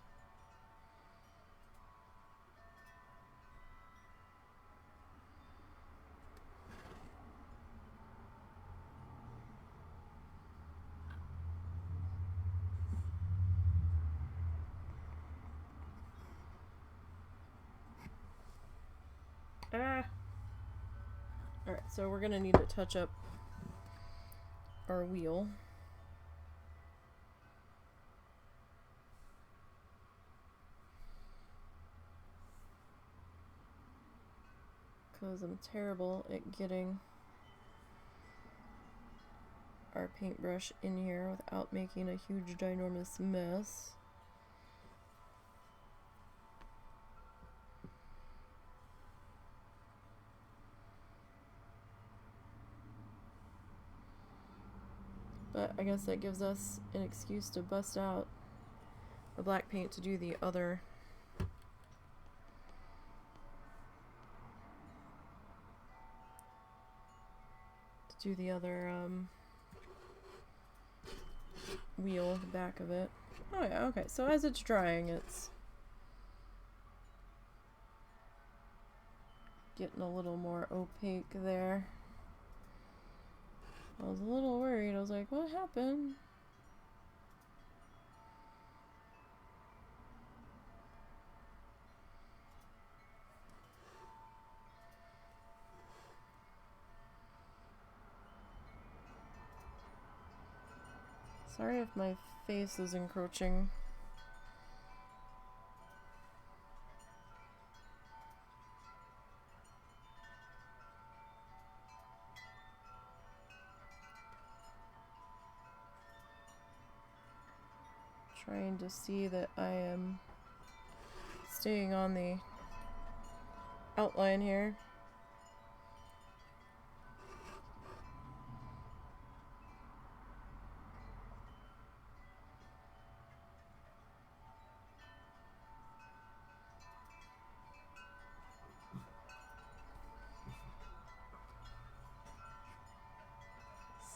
Alright, so we're gonna need to touch up our wheel. Because I'm terrible at getting our paintbrush in here without making a huge ginormous mess. But I guess that gives us an excuse to bust out the black paint to do the other wheel, the back of it. Oh yeah, okay, so as it's drying, it's getting a little more opaque there. I was a little worried. I was like, what happened? Sorry if my face is encroaching. Trying to see that I am staying on the outline here.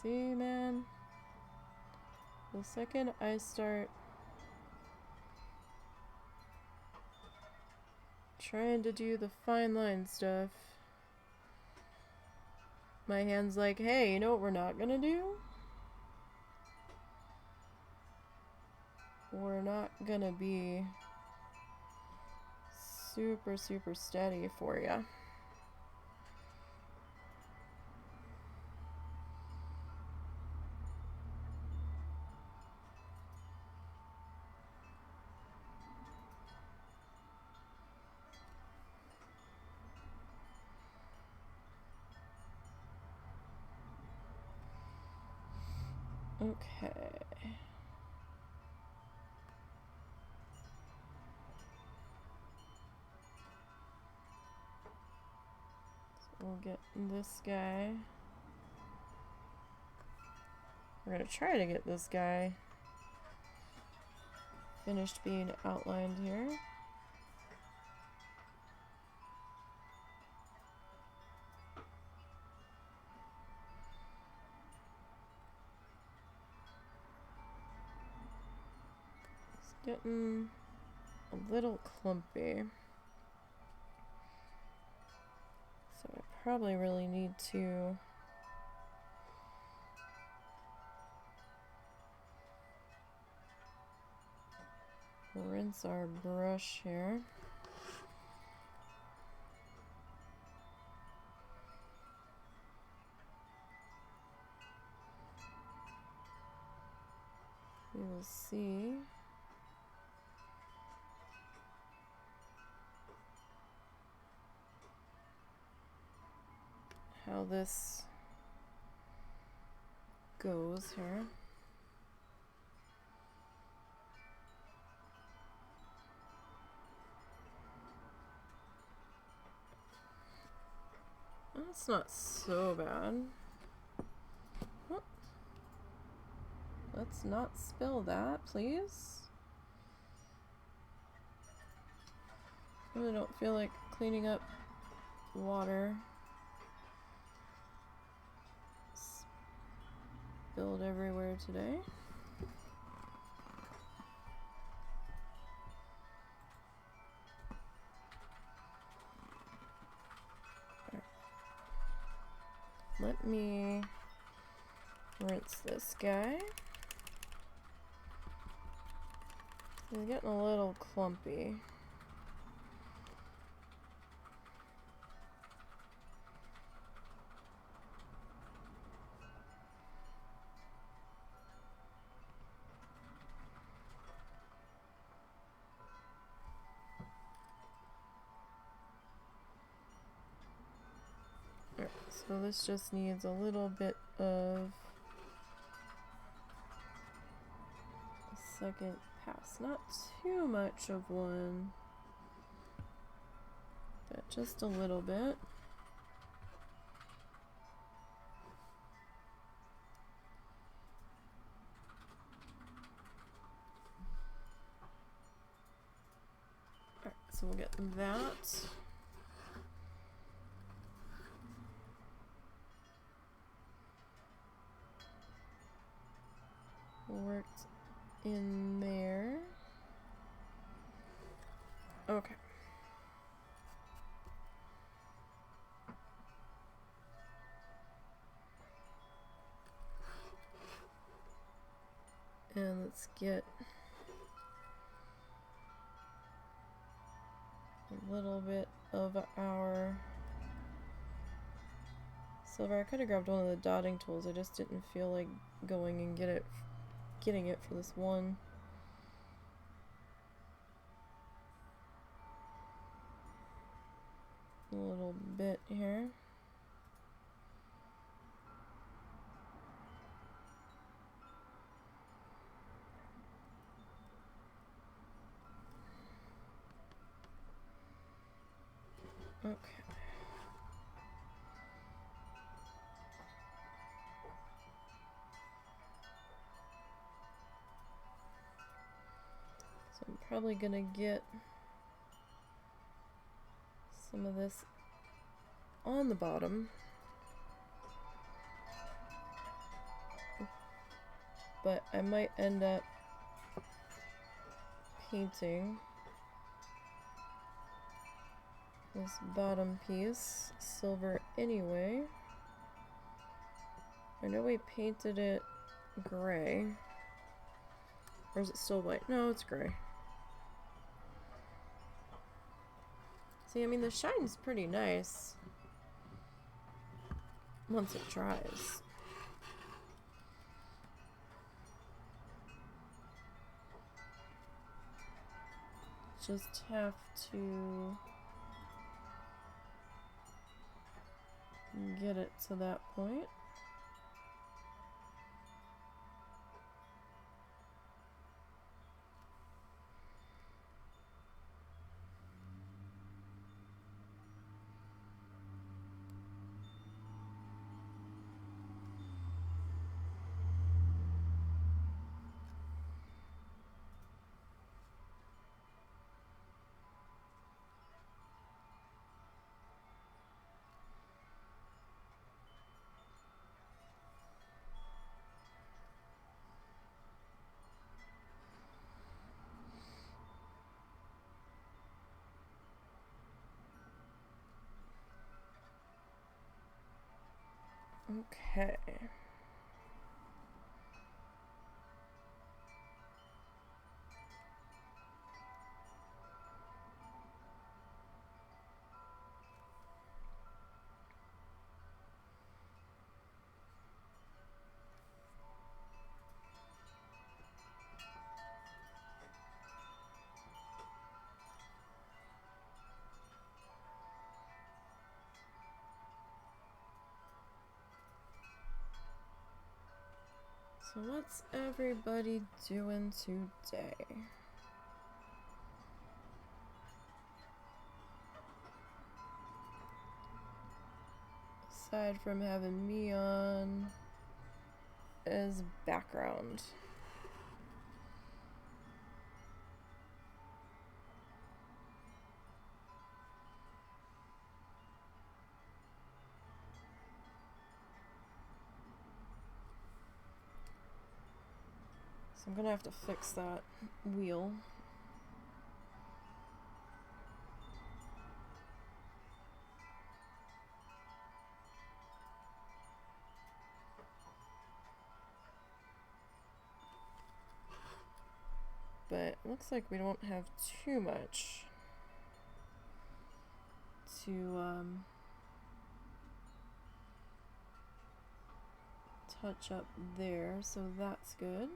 See, man, the second I start trying to do the fine line stuff, my hand's like, hey, you know what we're not gonna do? We're not gonna be super, super steady for you. Okay. So we'll get this guy. We're gonna try to get this guy finished being outlined here. Getting a little clumpy. So I probably really need to rinse our brush here. We will see. How this goes here. That's not so bad. Oh. Let's not spill that, please. Really don't feel like cleaning up water. Spilled everywhere today. Let me rinse this guy. He's getting a little clumpy. So this just needs a little bit of a second pass. Not too much of one, but just a little bit. Alright, so we'll get that. Worked in there. Okay. And let's get a little bit of our silver. I could have grabbed one of the dotting tools. I just didn't feel like going and getting it for this one. A little bit here. Okay. So I'm probably gonna get some of this on the bottom, but I might end up painting this bottom piece silver anyway. I know we painted it gray. Or is it still white? No, it's gray. See, I mean, the shine's pretty nice once it dries. Just have to get it to that point. Okay. So what's everybody doing today? Aside from having me on as background. So I'm gonna have to fix that wheel. But it looks like we don't have too much to touch up there, so that's good.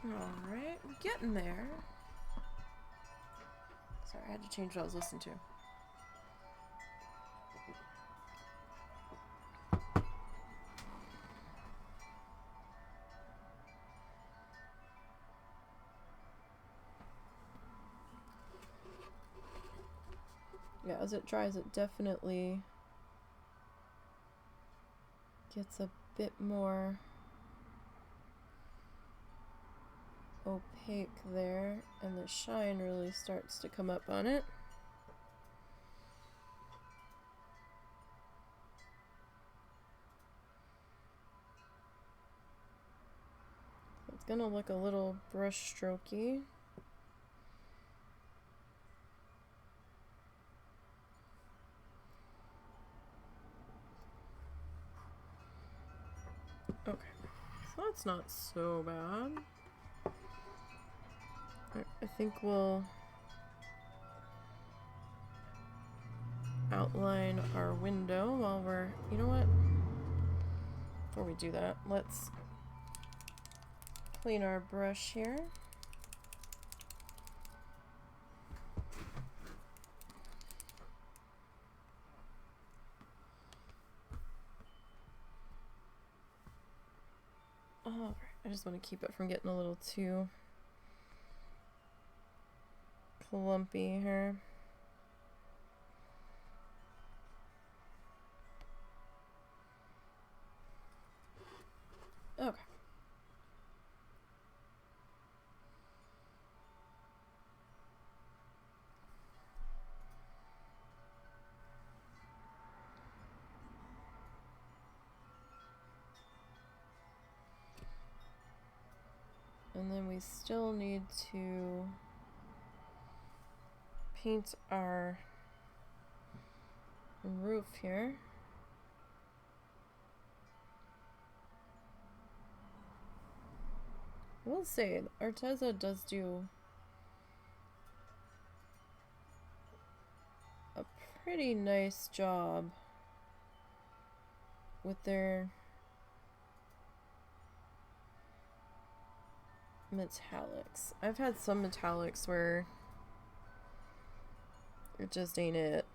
Alright, we're getting there. Sorry, I had to change what I was listening to. Yeah, as it dries, it definitely gets a bit more opaque there, and the shine really starts to come up on it. It's gonna look a little brush strokey. Okay, That's not so bad. I think we'll outline our window while we're... You know what? Before we do that, let's clean our brush here. Alright, I just want to keep it from getting a little too clumpy here. Okay. And then we still need to paint our roof here. I will say, Arteza does do a pretty nice job with their metallics. I've had some metallics where it just ain't it.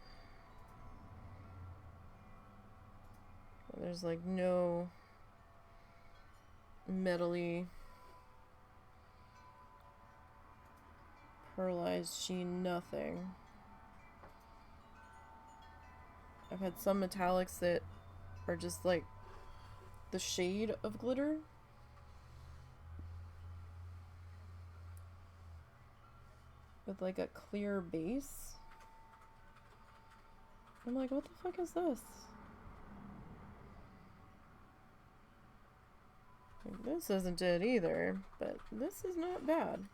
There's like no metally pearlized sheen, nothing. I've had some metallics that are just like the shade of glitter. With like a clear base. I'm like, what the fuck is this? Like, this isn't it either, but this is not bad.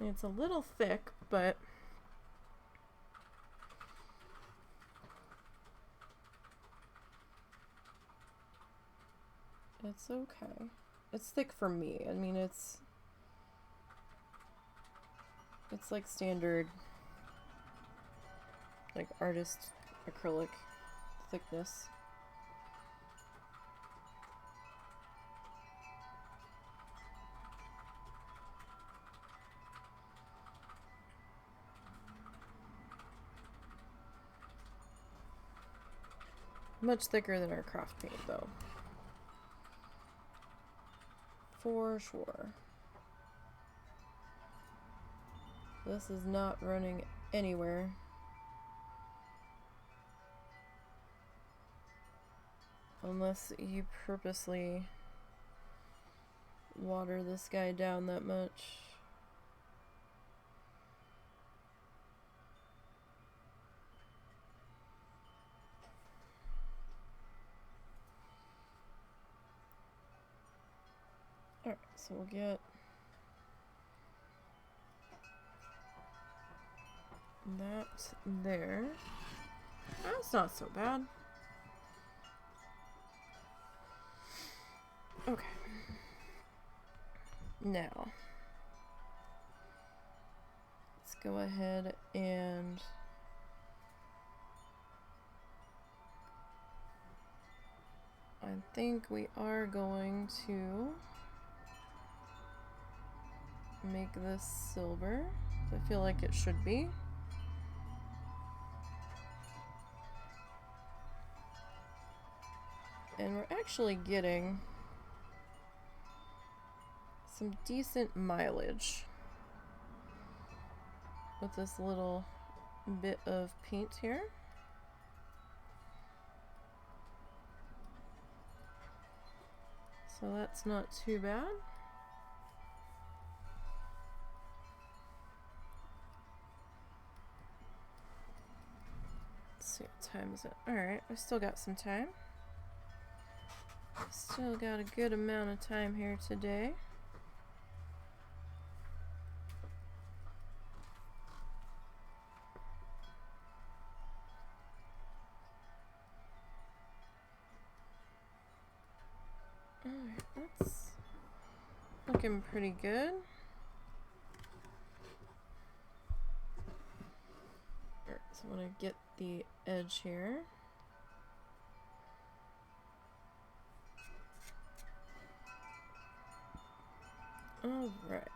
It's a little thick, but it's okay. It's thick for me. I mean, it's like standard, like artist acrylic thickness. Much thicker than our craft paint, though. For sure. This is not running anywhere. Unless you purposely water this guy down that much. Alright, so we'll get that there. That's not so bad. Okay. Now, let's go ahead and I think we are going to make this silver. I feel like it should be. And we're actually getting some decent mileage with this little bit of paint here. So that's not too bad. Let's see, what time is it? Alright, I still got some time. Still got a good amount of time here today. that's looking pretty good. Alright, so I'm gonna get the edge here. Alright.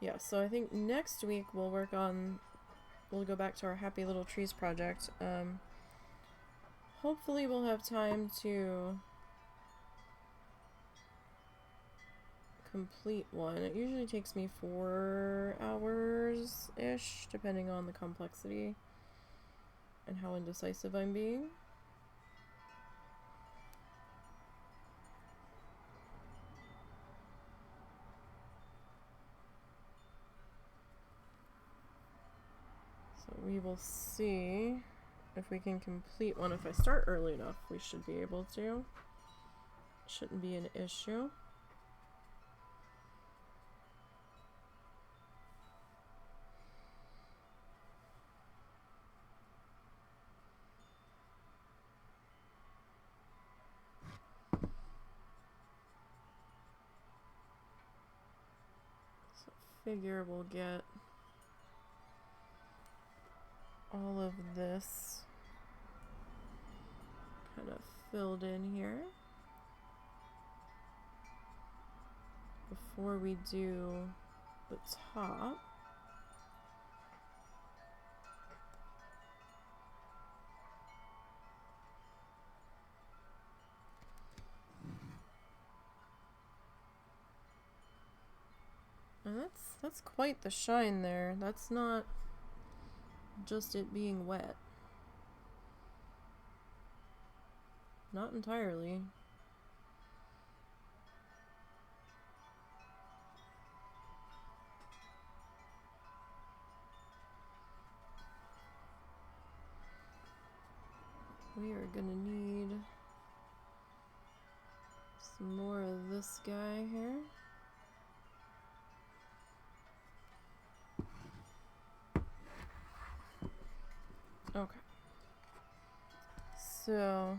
Yeah, so I think next week we'll go back to our Happy Little Trees project. Hopefully we'll have time to complete one. It usually takes me 4 hours-ish, depending on the complexity and how indecisive I'm being. So we will see if we can complete one. If I start early enough, we should be able to. Shouldn't be an issue. So figure we'll get all of this kind of filled in here before we do the top. And that's quite the shine there. That's not just it being wet. Not entirely. We are gonna need some more of this guy here. Okay. So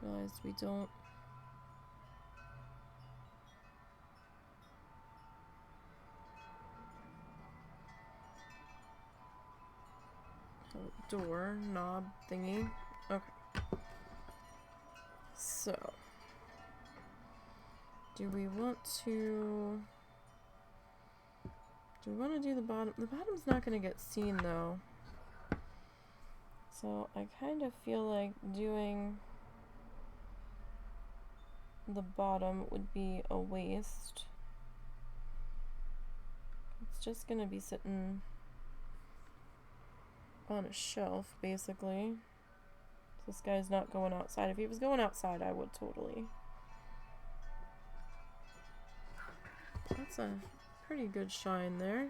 realize we don't have a door knob thingy. Okay. So do we want to do the bottom? The bottom's not going to get seen though. So I kind of feel like doing the bottom would be a waste. It's just going to be sitting on a shelf basically. This guy's not going outside. If he was going outside, I would totally. That's a pretty good shine there.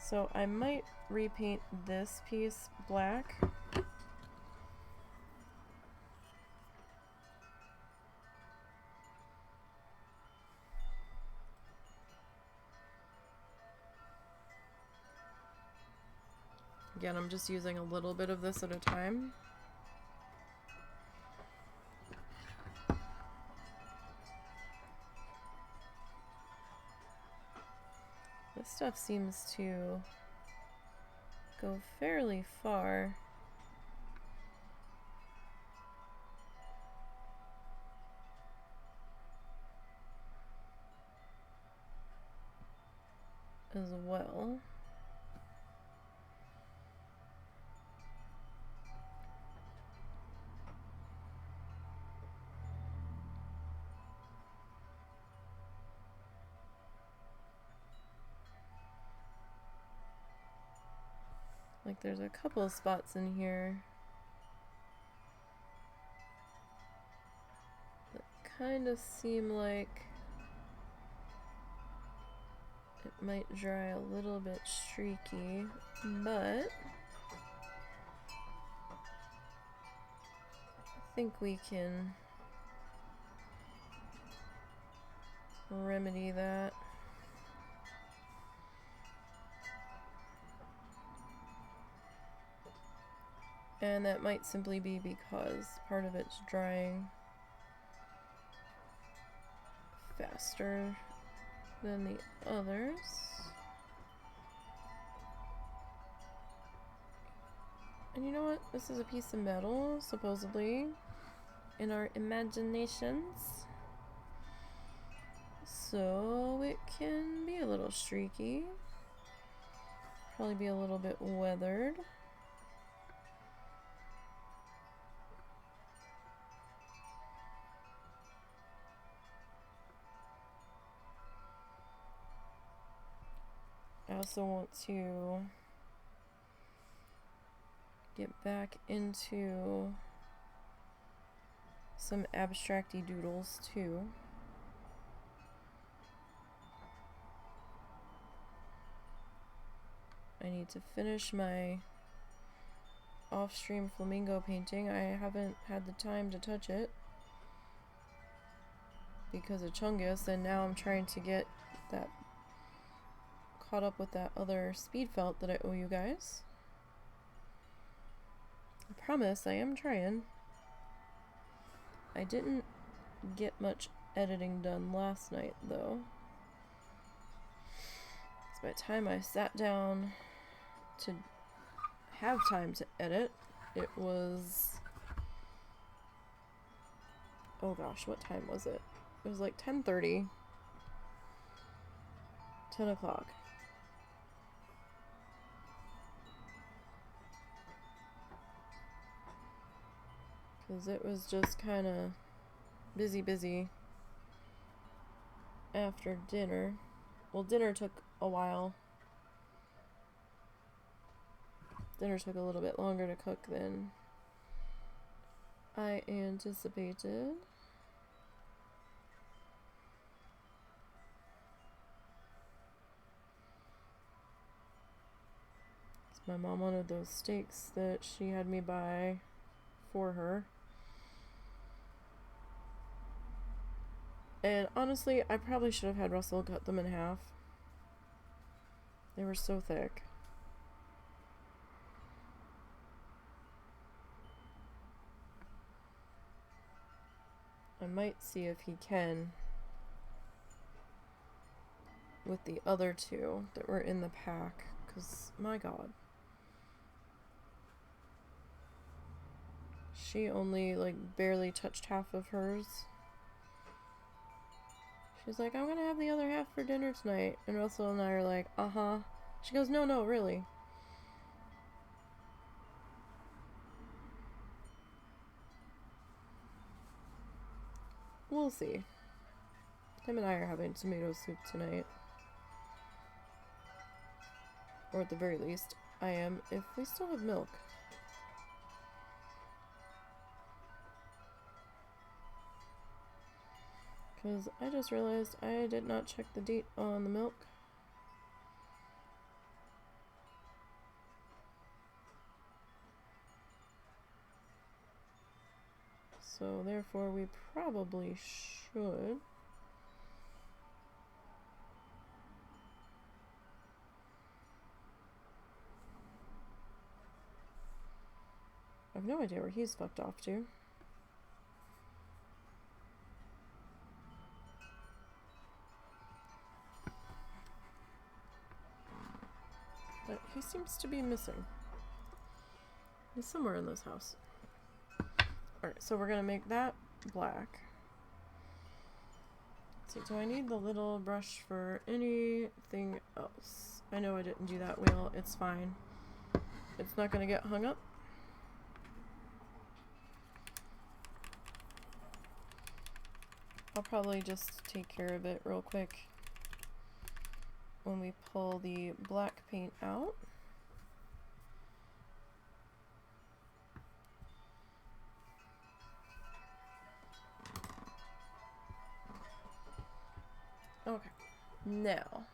So I might repaint this piece black. Again, I'm just using a little bit of this at a time. This stuff seems to go fairly far. As well. Like there's a couple of spots in here that kind of seem like It might dry a little bit streaky, but I think we can remedy that. And that might simply be because part of it's drying faster than the others. And you know what? This is a piece of metal, supposedly, in our imaginations. So it can be a little streaky. Probably be a little bit weathered. I also want to get back into some abstracty doodles too. I need to finish my off-stream flamingo painting. I haven't had the time to touch it because of Chungus, and now I'm trying to get that caught up with that other speed felt that I owe you guys. I promise I am trying. I didn't get much editing done last night though. So by the time I sat down to have time to edit, it was, oh gosh, what time was it? It was like 10:30, 10 o'clock. Because it was just kind of busy after dinner. Well, dinner took a while. Dinner took a little bit longer to cook than I anticipated. My mom wanted those steaks that she had me buy for her. And honestly, I probably should have had Russell cut them in half. They were so thick. I might see if he can with the other two that were in the pack, because my god. She only like barely touched half of hers. She's like, I'm gonna have the other half for dinner tonight. And Russell and I are like, uh-huh. She goes, no, really. We'll see. Him and I are having tomato soup tonight. Or at the very least, I am, if we still have milk. Because I just realized I did not check the date on the milk. So therefore we probably should. I have no idea where he's fucked off to. But he seems to be missing. He's somewhere in this house. Alright, so we're gonna make that black. Let's see, do I need the little brush for anything else? I know I didn't do that wheel, it's fine. It's not gonna get hung up. I'll probably just take care of it real quick when we pull the black paint out. Okay, now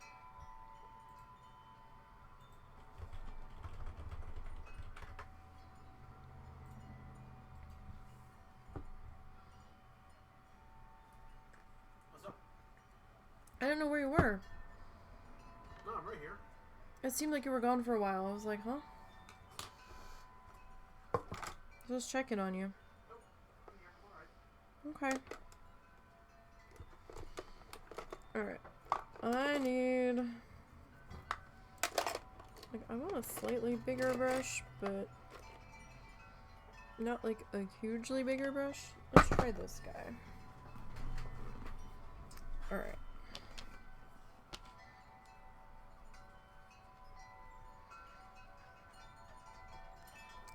I don't know where you were. No, I'm right here. It seemed like you were gone for a while. I was like, huh? Just checking on you. Nope. I'm here. All right. Alright. I need... Like, I want a slightly bigger brush, but... not like a hugely bigger brush. Let's try this guy. Alright.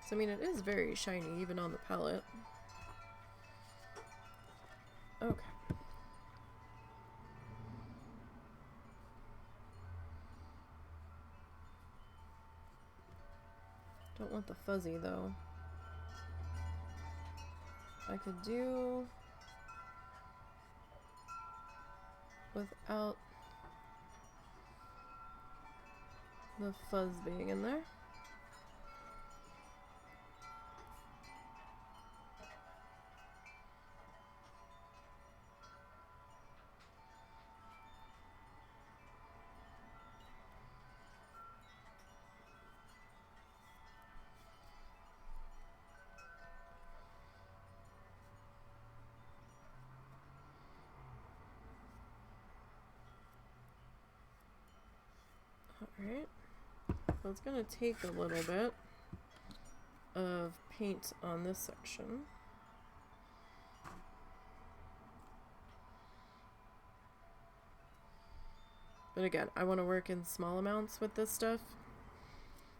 So, I mean, it is very shiny, even on the palette. Okay. Don't want the fuzzy, though. I could do... without the fuzz being in there. Alright. So it's gonna take a little bit of paint on this section. But again, I want to work in small amounts with this stuff,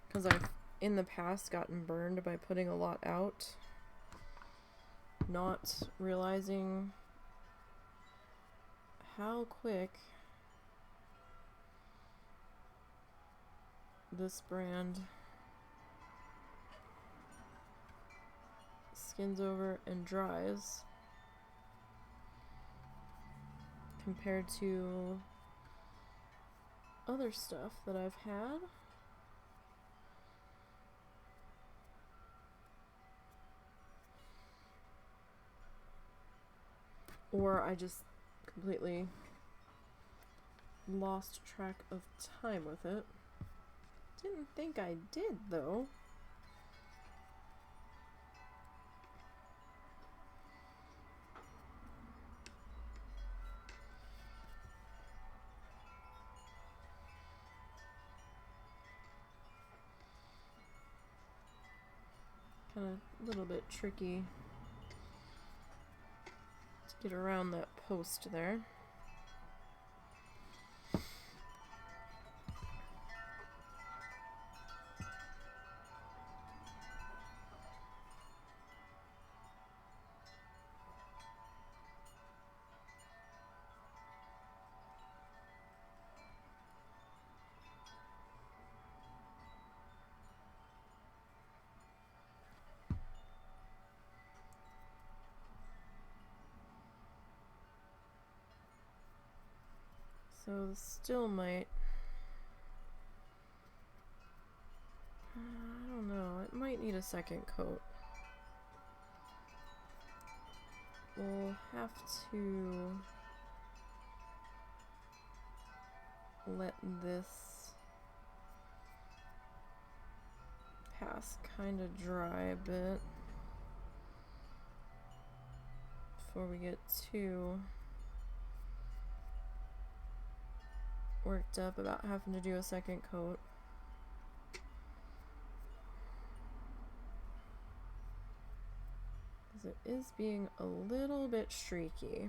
because I've in the past gotten burned by putting a lot out, not realizing how quick this brand skins over and dries compared to other stuff that I've had. Or I just completely lost track of time with it. Didn't think I did, though. Kind of a little bit tricky to get around that post there. So still might... I don't know, it might need a second coat. We'll have to let this pass kind of dry a bit before we get too worked up about having to do a second coat. Because it is being a little bit streaky.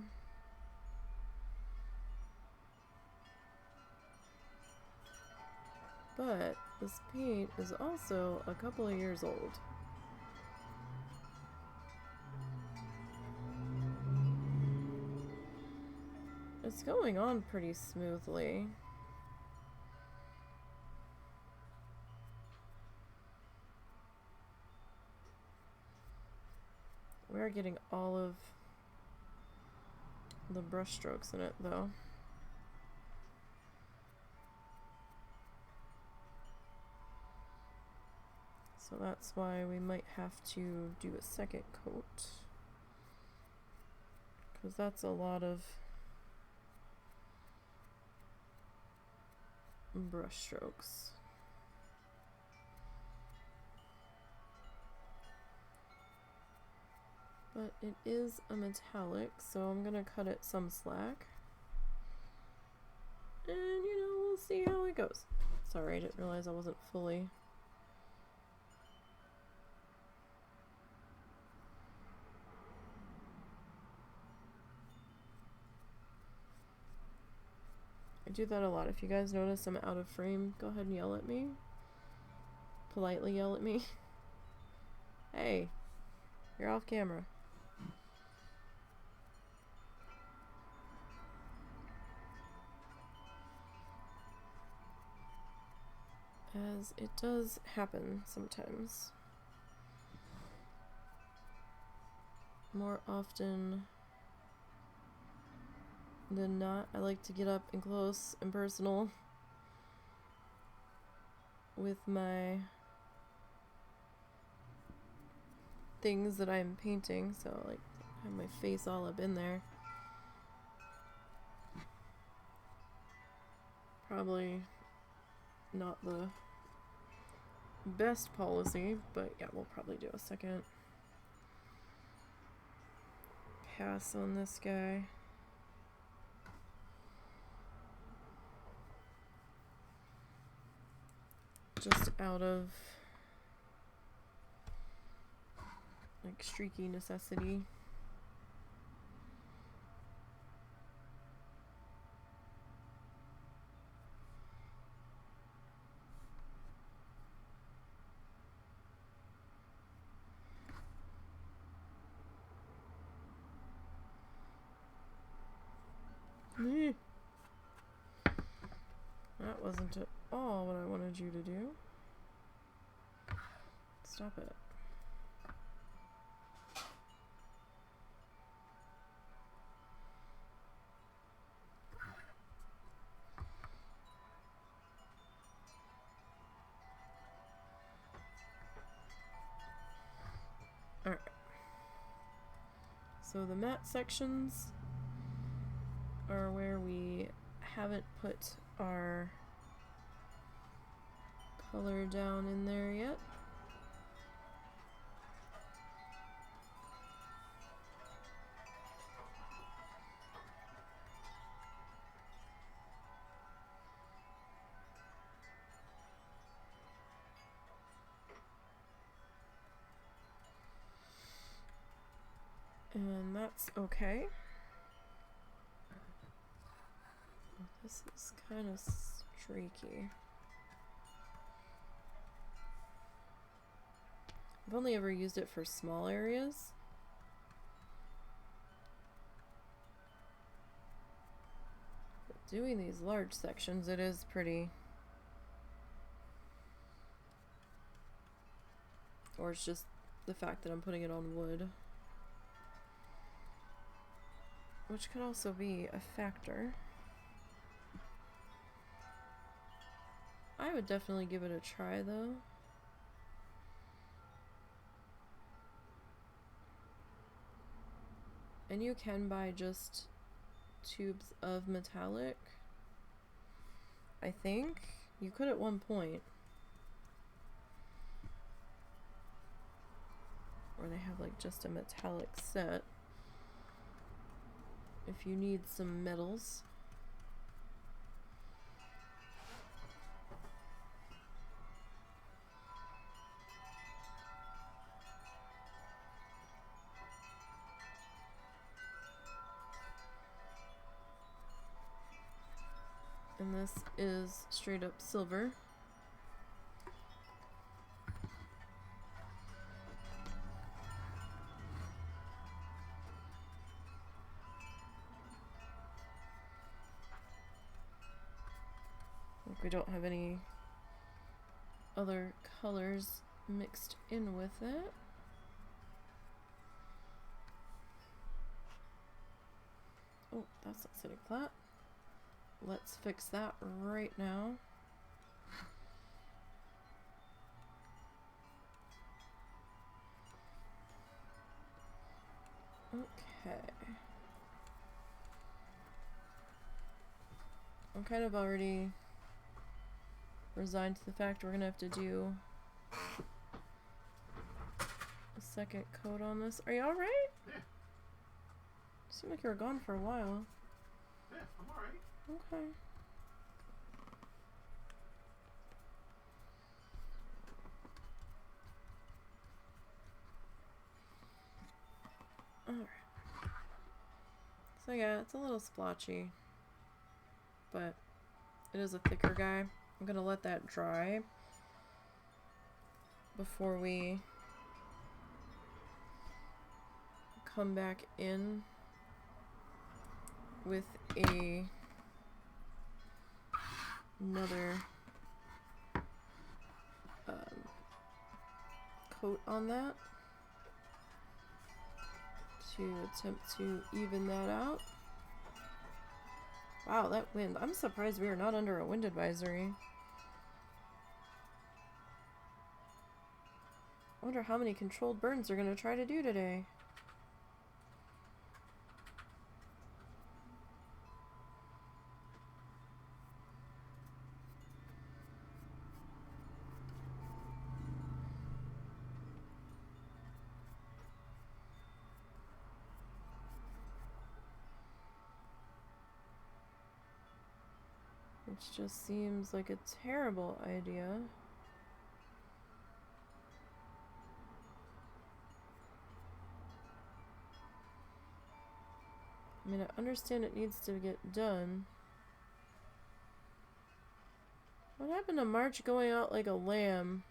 But this paint is also a couple of years old. It's going on pretty smoothly. We are getting all of the brush strokes in it, though. So that's why we might have to do a second coat, because that's a lot of brush strokes. But it is a metallic, so I'm gonna cut it some slack. And, you know, we'll see how it goes. Sorry, I didn't realize I wasn't fully... I do that a lot. If you guys notice I'm out of frame, go ahead and yell at me. Politely yell at me. Hey, you're off camera. As it does happen sometimes. More often than not, I like to get up and close and personal with my things that I'm painting, so like I have my face all up in there. Probably not the best policy, but yeah, we'll probably do a second pass on this guy. Just out of like streaky necessity. That wasn't at all what I wanted you to do. Stop it. Alright. So the matte sections are where we haven't put our color down in there yet. And that's okay. This is kind of streaky. I've only ever used it for small areas. But doing these large sections, it is pretty... Or it's just the fact that I'm putting it on wood. Which could also be a factor. I would definitely give it a try though. And you can buy just tubes of metallic. I think you could at one point. Or they have like just a metallic set. If you need some metals. And this is straight up silver. We don't have any other colors mixed in with it. Oh, that's not sitting flat. Let's fix that right now. Okay. I'm kind of already resigned to the fact we're gonna have to do a second coat on this. Are you alright? Yeah. Seemed like you were gone for a while. Yeah, I'm alright. Okay. Alright. So yeah, it's a little splotchy, but it is a thicker guy. I'm gonna let that dry before we come back in with another coat on that to attempt to even that out. Wow, that wind. I'm surprised we are not under a wind advisory. I wonder how many controlled burns they're going to try to do today. Which just seems like a terrible idea. I mean, I understand it needs to get done. What happened to March going out like a lamb?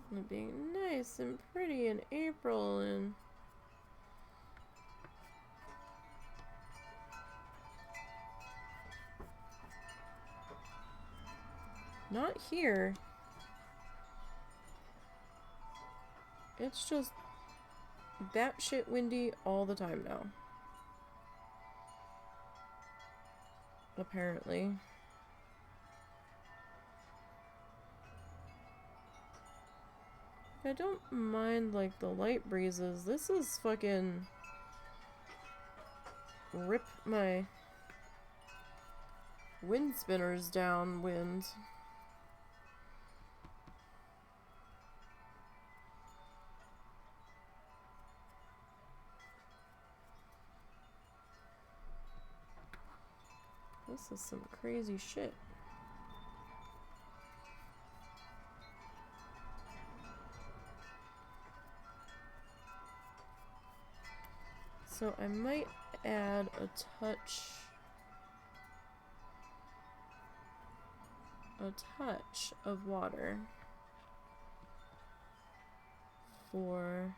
And it being nice and pretty in April and... Not here. It's just batshit windy all the time now. Apparently. I don't mind, like, the light breezes. This is fucking... rip my wind spinners down wind. This is some crazy shit. So I might add a touch of water for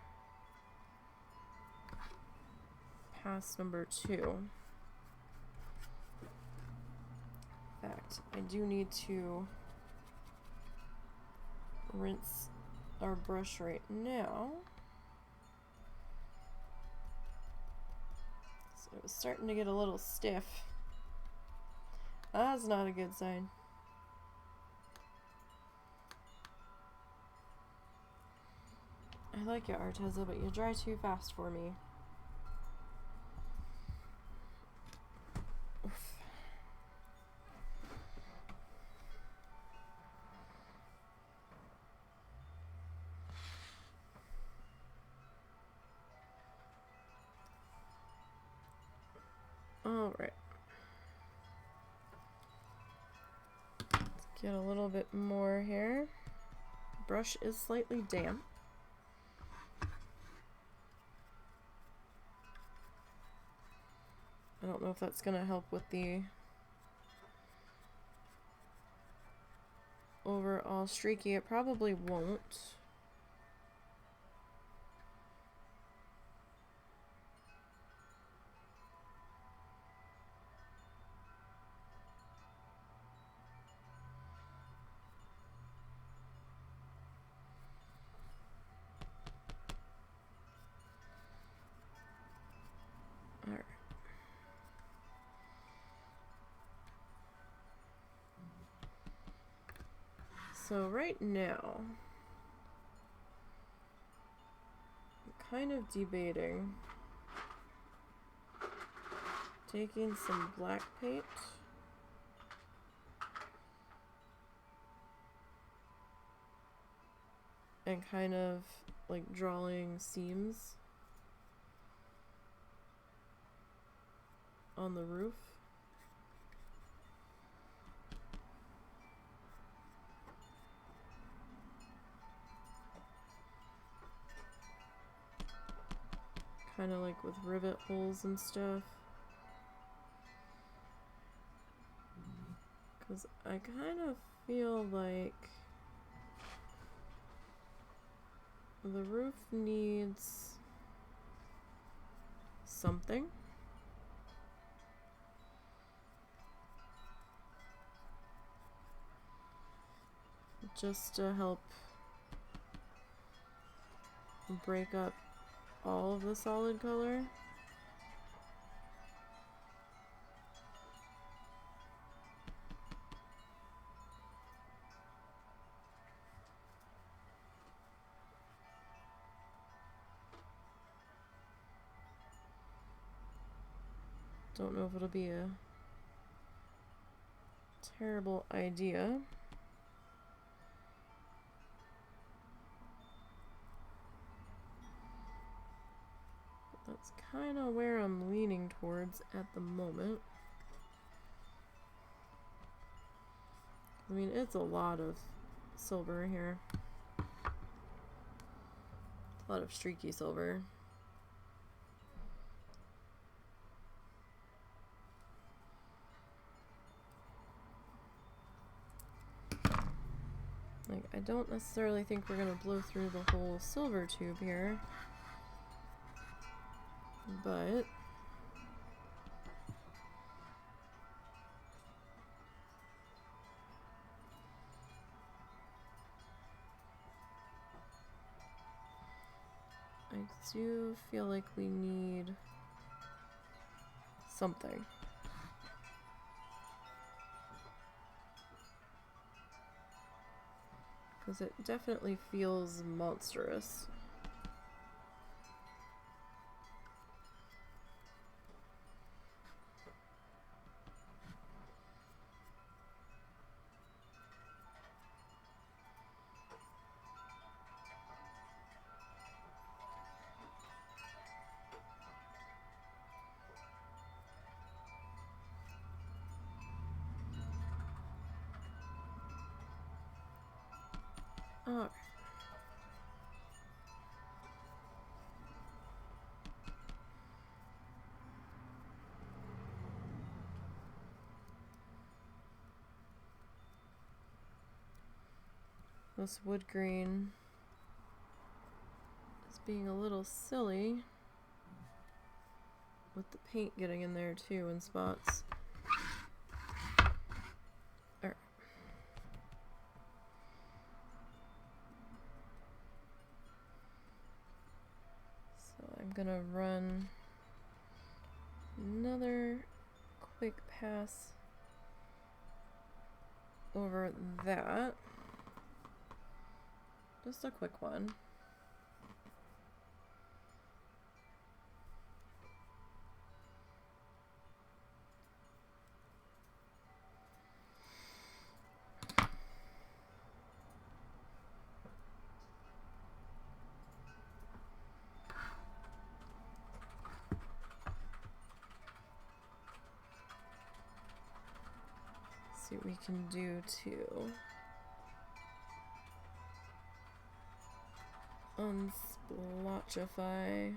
pass number 2. In fact, I do need to rinse our brush right now. So it was starting to get a little stiff. That's not a good sign. I like you, Arteza, but you dry too fast for me. Oof. All right. Let's get a little bit more here. Brush is slightly damp. I don't know if that's going to help with the overall streaky. It probably won't. All right. So right now, I'm kind of debating taking some black paint and kind of like drawing seams on the roof. Kind of like with rivet holes and stuff. Because I kind of feel like the roof needs something. Just to help break up all of the solid color. Don't know if it'll be a terrible idea. But that's kind of where I'm leaning towards at the moment. I mean, it's a lot of silver here. A lot of streaky silver. Like, I don't necessarily think we're gonna blow through the whole silver tube here, but I do feel like we need something. Because it definitely feels monstrous. Alright. This wood grain is being a little silly with the paint getting in there too in spots. Alright. So I'm gonna run another quick pass over that. Just a quick one. See what we can do to unsplotchify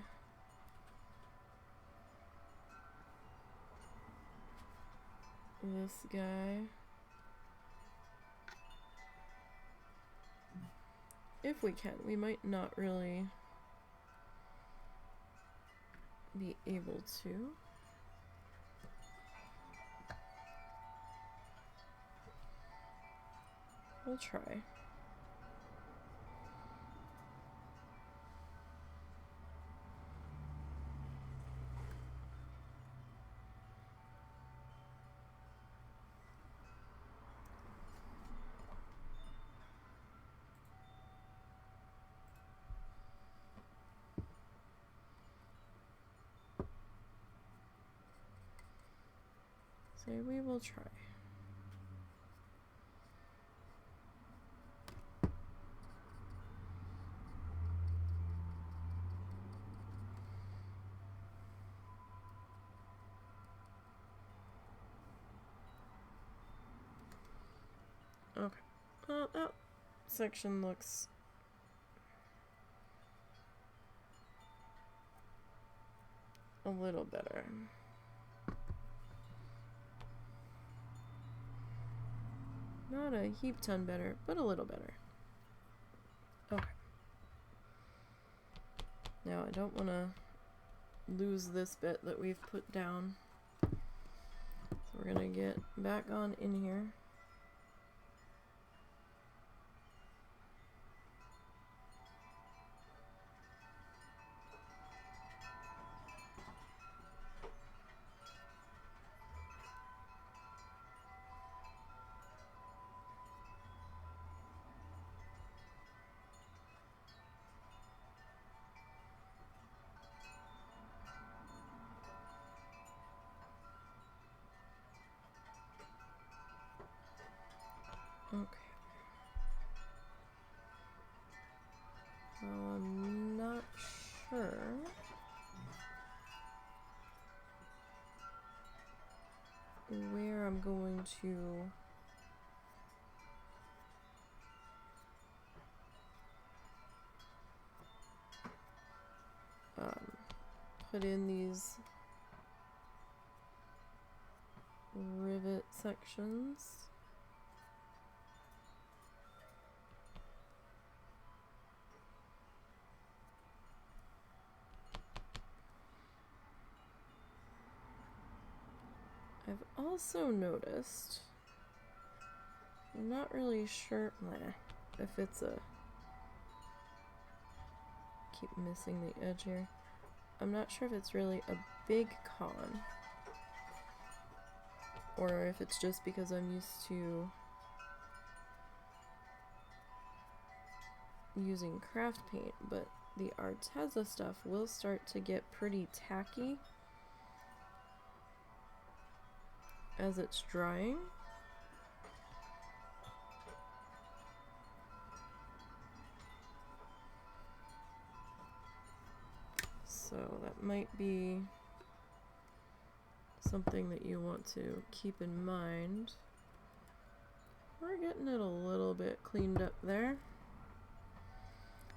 this guy. If we can, we might not really be able to. We'll try. So we will try. That section looks a little better. Not a heap ton better, but a little better. Okay. Now I don't want to lose this bit that we've put down. So we're going to get back on in here. Okay. Well, I'm not sure where I'm going to put in these rivet sections. I've also noticed, I'm not really sure if it's a, keep missing the edge here. I'm not sure if it's really a big con, or if it's just because I'm used to using craft paint, but the Arteza stuff will start to get pretty tacky as it's drying. So that might be something that you want to keep in mind. We're getting it a little bit cleaned up there.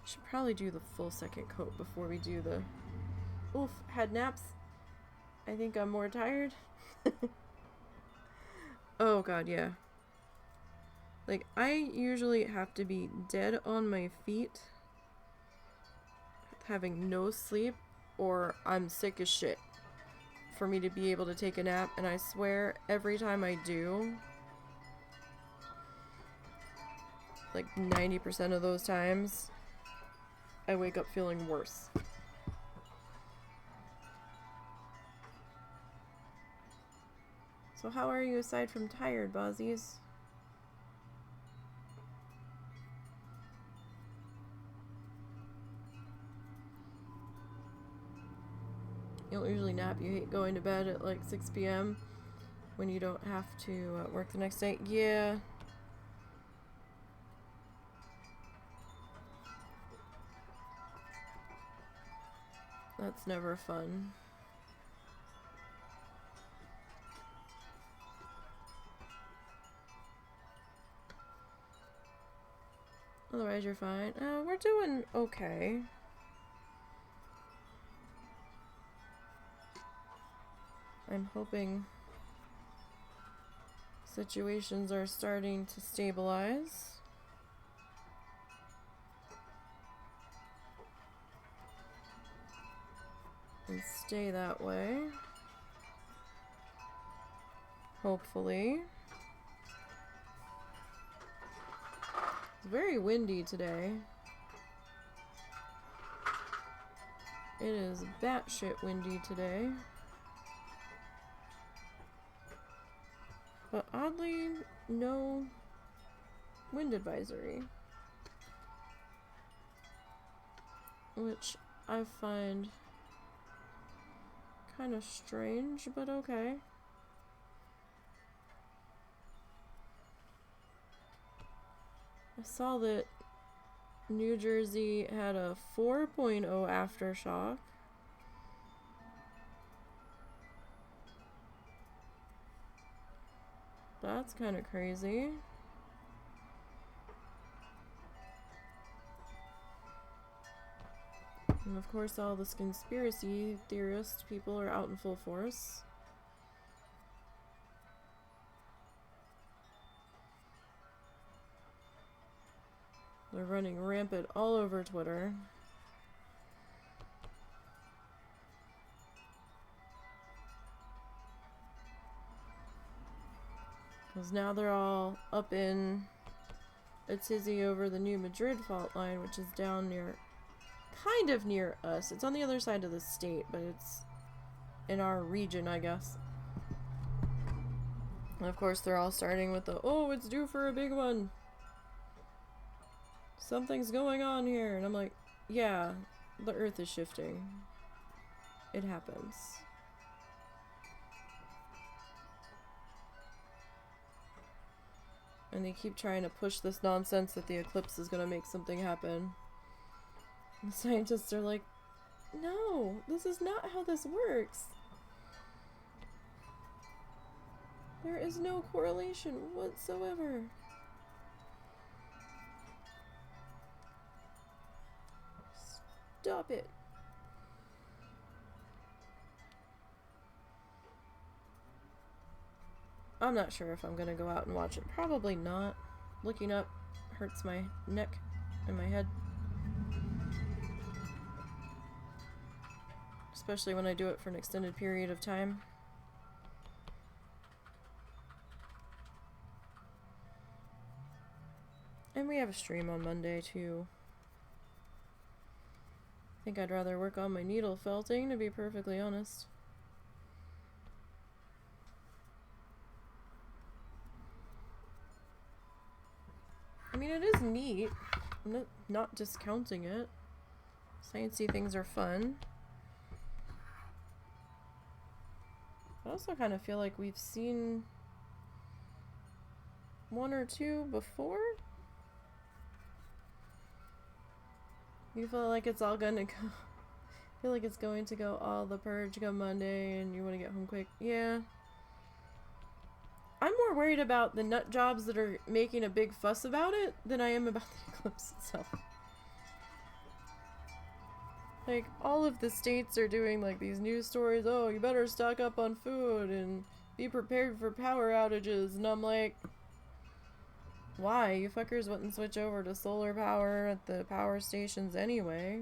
Should probably do the full second coat before we do the... Oof, had naps. I think I'm more tired. Oh god, yeah. Like, I usually have to be dead on my feet, having no sleep, or I'm sick as shit for me to be able to take a nap, and I swear every time I do, like 90% of those times, I wake up feeling worse. So how are you aside from tired, Bozzies? You don't usually nap. You hate going to bed at like 6 p.m. when you don't have to work the next day. Yeah. That's never fun. Otherwise, you're fine. We're doing okay. I'm hoping situations are starting to stabilize. And stay that way. Hopefully. It's very windy today. It is batshit windy today. But oddly, no wind advisory. Which I find kind of strange, but okay. I saw that New Jersey had a 4.0 aftershock. That's kind of crazy. And of course all this conspiracy theorist people are out in full force. They're running rampant all over Twitter. Because now they're all up in a tizzy over the new Madrid fault line, which is down near, kind of near us. It's on the other side of the state, but it's in our region, I guess. And of course, they're all starting with the, oh, it's due for a big one. Something's going on here. And I'm like, yeah, the earth is shifting. It happens. And they keep trying to push this nonsense that the eclipse is going to make something happen. And the scientists are like, no, this is not how this works. There is no correlation whatsoever. Stop it. I'm not sure if I'm gonna go out and watch it. Probably not. Looking up hurts my neck and my head. Especially when I do it for an extended period of time. And we have a stream on Monday too. I think I'd rather work on my needle felting, to be perfectly honest. I mean, it is neat. I'm not discounting it. Sciencey things are fun. I also kind of feel like we've seen one or two before. You feel like it's all gonna go. Feel like it's going to go all the purge come Monday and you want to get home quick. Yeah. I'm more worried about the nut jobs that are making a big fuss about it than I am about the eclipse itself. Like, all of the states are doing, like, these news stories, oh, you better stock up on food and be prepared for power outages, and I'm like, why? You fuckers wouldn't switch over to solar power at the power stations anyway.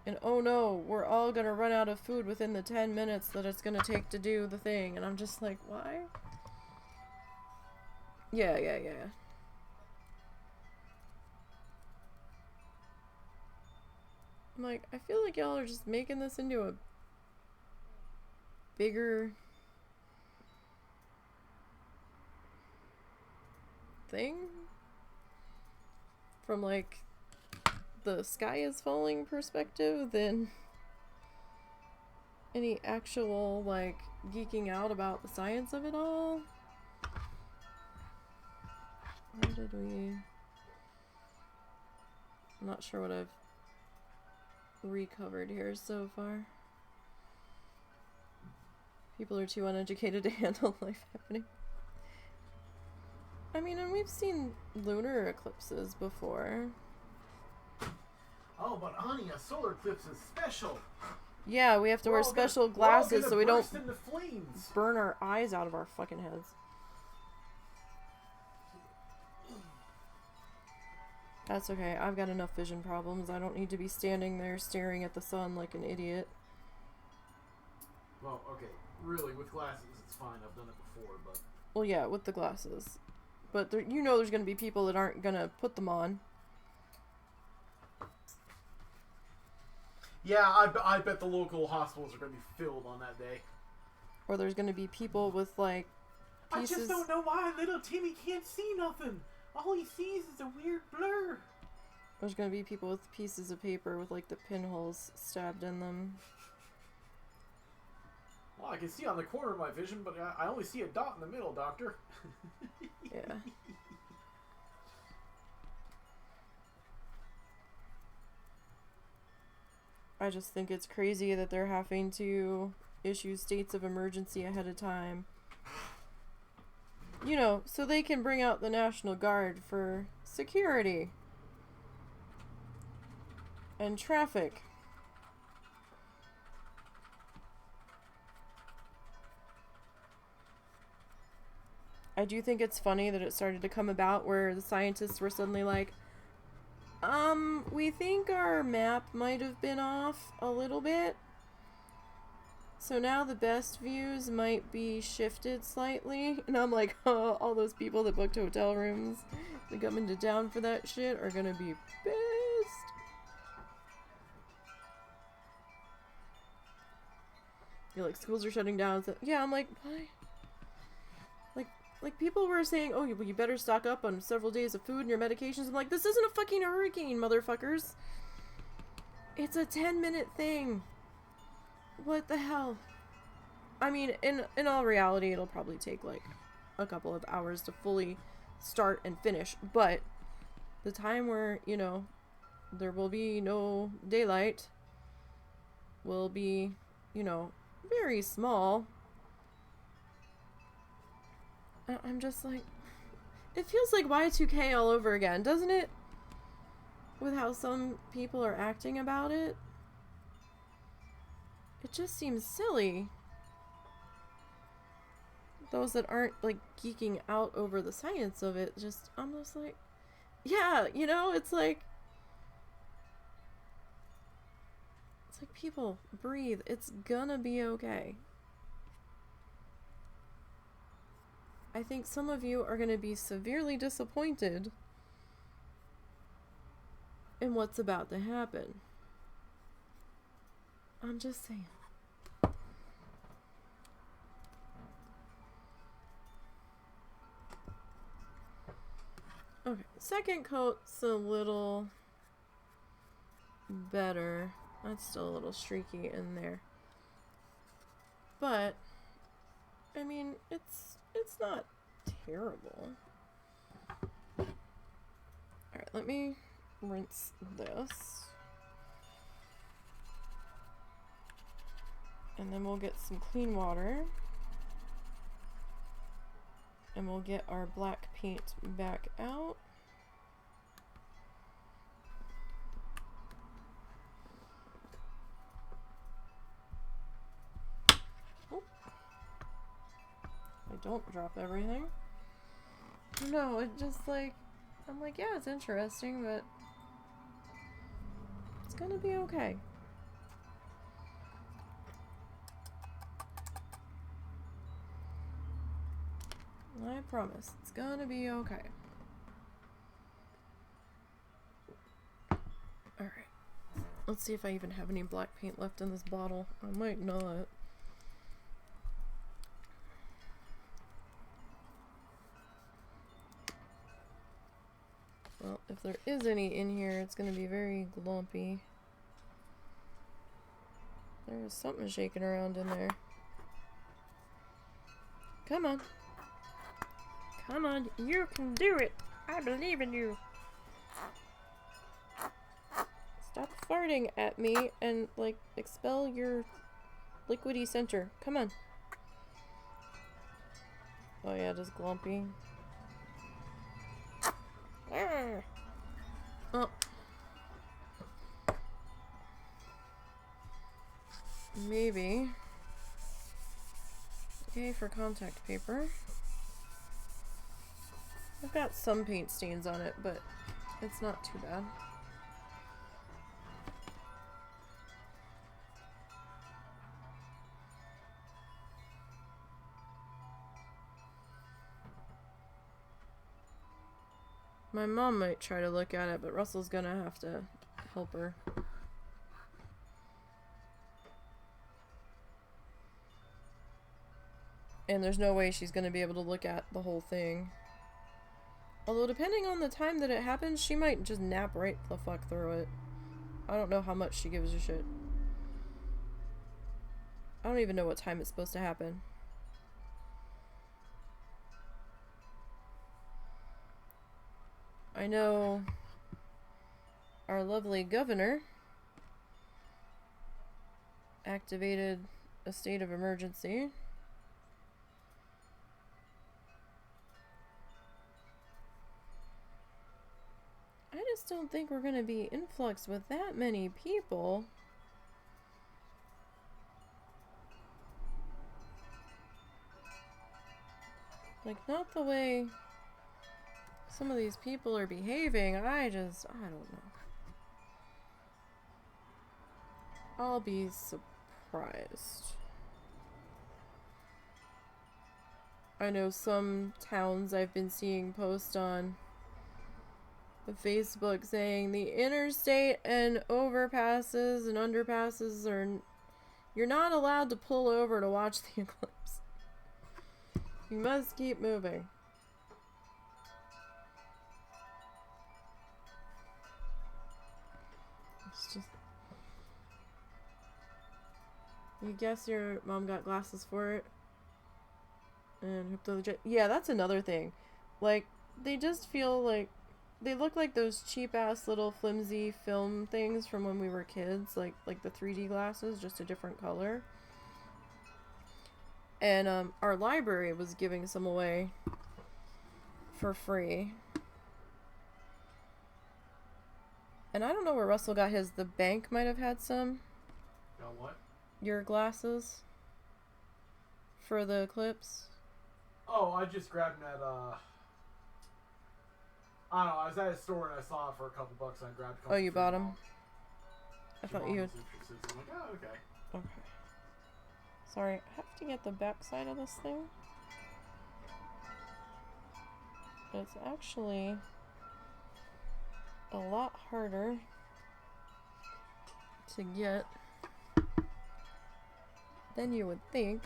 And oh no, we're all gonna run out of food within the 10 minutes that it's gonna take to do the thing. And I'm just like, why? Yeah. I'm like, I feel like y'all are just making this into a bigger thing. From like the sky is falling perspective than any actual like geeking out about the science of it all. Where did we... I'm not sure what I've recovered here so far. People are too uneducated to handle life happening. I mean, and we've seen lunar eclipses before. Oh, but honey, a solar eclipse is special. Yeah, we have to wear special glasses so we don't flames. burn our eyes out of our fucking heads. That's okay. I've got enough vision problems. I don't need to be standing there staring at the sun like an idiot. Well, okay. Really, with glasses, it's fine. I've done it before, but... Well, yeah, with the glasses. But there, you know there's going to be people that aren't going to put them on. Yeah, I bet the local hospitals are going to be filled on that day. Or there's going to be people with, like, pieces... I just don't know why little Timmy can't see nothing. All he sees is a weird blur. There's going to be people with pieces of paper with, like, the pinholes stabbed in them. Well, I can see on the corner of my vision, but I only see a dot in the middle, Doctor. Yeah. I just think it's crazy that they're having to issue states of emergency ahead of time. You know, so they can bring out the National Guard for security. and traffic. I do think it's funny that it started to come about where the scientists were suddenly like, we think our map might have been off a little bit. So now the best views might be shifted slightly. And I'm like, oh, all those people that booked hotel rooms that come into town for that shit are gonna be pissed. You're like, schools are shutting down. So, yeah, I'm like, why? Like, people were saying, oh, you better stock up on several days of food and your medications. I'm like, this isn't a fucking hurricane, motherfuckers. It's a 10-minute thing. What the hell? I mean, in all reality, it'll probably take, like, a couple of hours to fully start and finish. But the time where, you know, there will be no daylight will be, you know, very small. I'm just like, it feels like Y2K all over again, doesn't it? With how some people are acting about it. It just seems silly. Those that aren't, like, geeking out over the science of it, just, I'm just like, yeah, you know, it's like people, breathe. It's gonna be okay. I think some of you are going to be severely disappointed in what's about to happen. I'm just saying. Okay, second coat's a little better. That's still a little streaky in there. But, I mean, it's not terrible. Alright, let me rinse this. And then we'll get some clean water. And we'll get our black paint back out. Don't drop everything. No, it just like, I'm like, yeah, it's interesting, but it's gonna be okay. I promise, it's gonna be okay. Alright. Let's see if I even have any black paint left in this bottle. I might not. Well, if there is any in here, it's going to be very glumpy. There's something shaking around in there. Come on. Come on, you can do it. I believe in you. Stop farting at me and, like, expel your liquidy center. Come on. Oh yeah, just glumpy. Oh. Maybe. Okay, for contact paper. I've got some paint stains on it, but it's not too bad. My mom might try to look at it, but Russell's gonna have to help her. And there's no way she's gonna be able to look at the whole thing. Although, depending on the time that it happens, she might just nap right the fuck through it. I don't know how much she gives a shit. I don't even know what time it's supposed to happen. I know our lovely governor activated a state of emergency. I just don't think we're gonna be influxed with that many people. Like, not the way some of these people are behaving. I don't know. I'll be surprised. I know some towns I've been seeing post on Facebook saying the interstate and overpasses and underpasses are... You're not allowed to pull over to watch the eclipse. You must keep moving. It's just... You guess your mom got glasses for it? And hope they're legit. Yeah, that's another thing. Like, they just feel like... They look like those cheap-ass little flimsy film things from when we were kids. Like the 3D glasses, just a different color. And our library was giving some away for free. And I don't know where Russell got his. The bank might have had some. Got what? Your glasses. For the eclipse. Oh, I just grabbed them at, I don't know, I was at a store and I saw it for a couple bucks and I grabbed a couple. Oh, you bought them? I thought you... was interested, so I'm like, oh, okay. Okay. Sorry, I have to get the back side of this thing. It's actually a lot harder to get than you would think,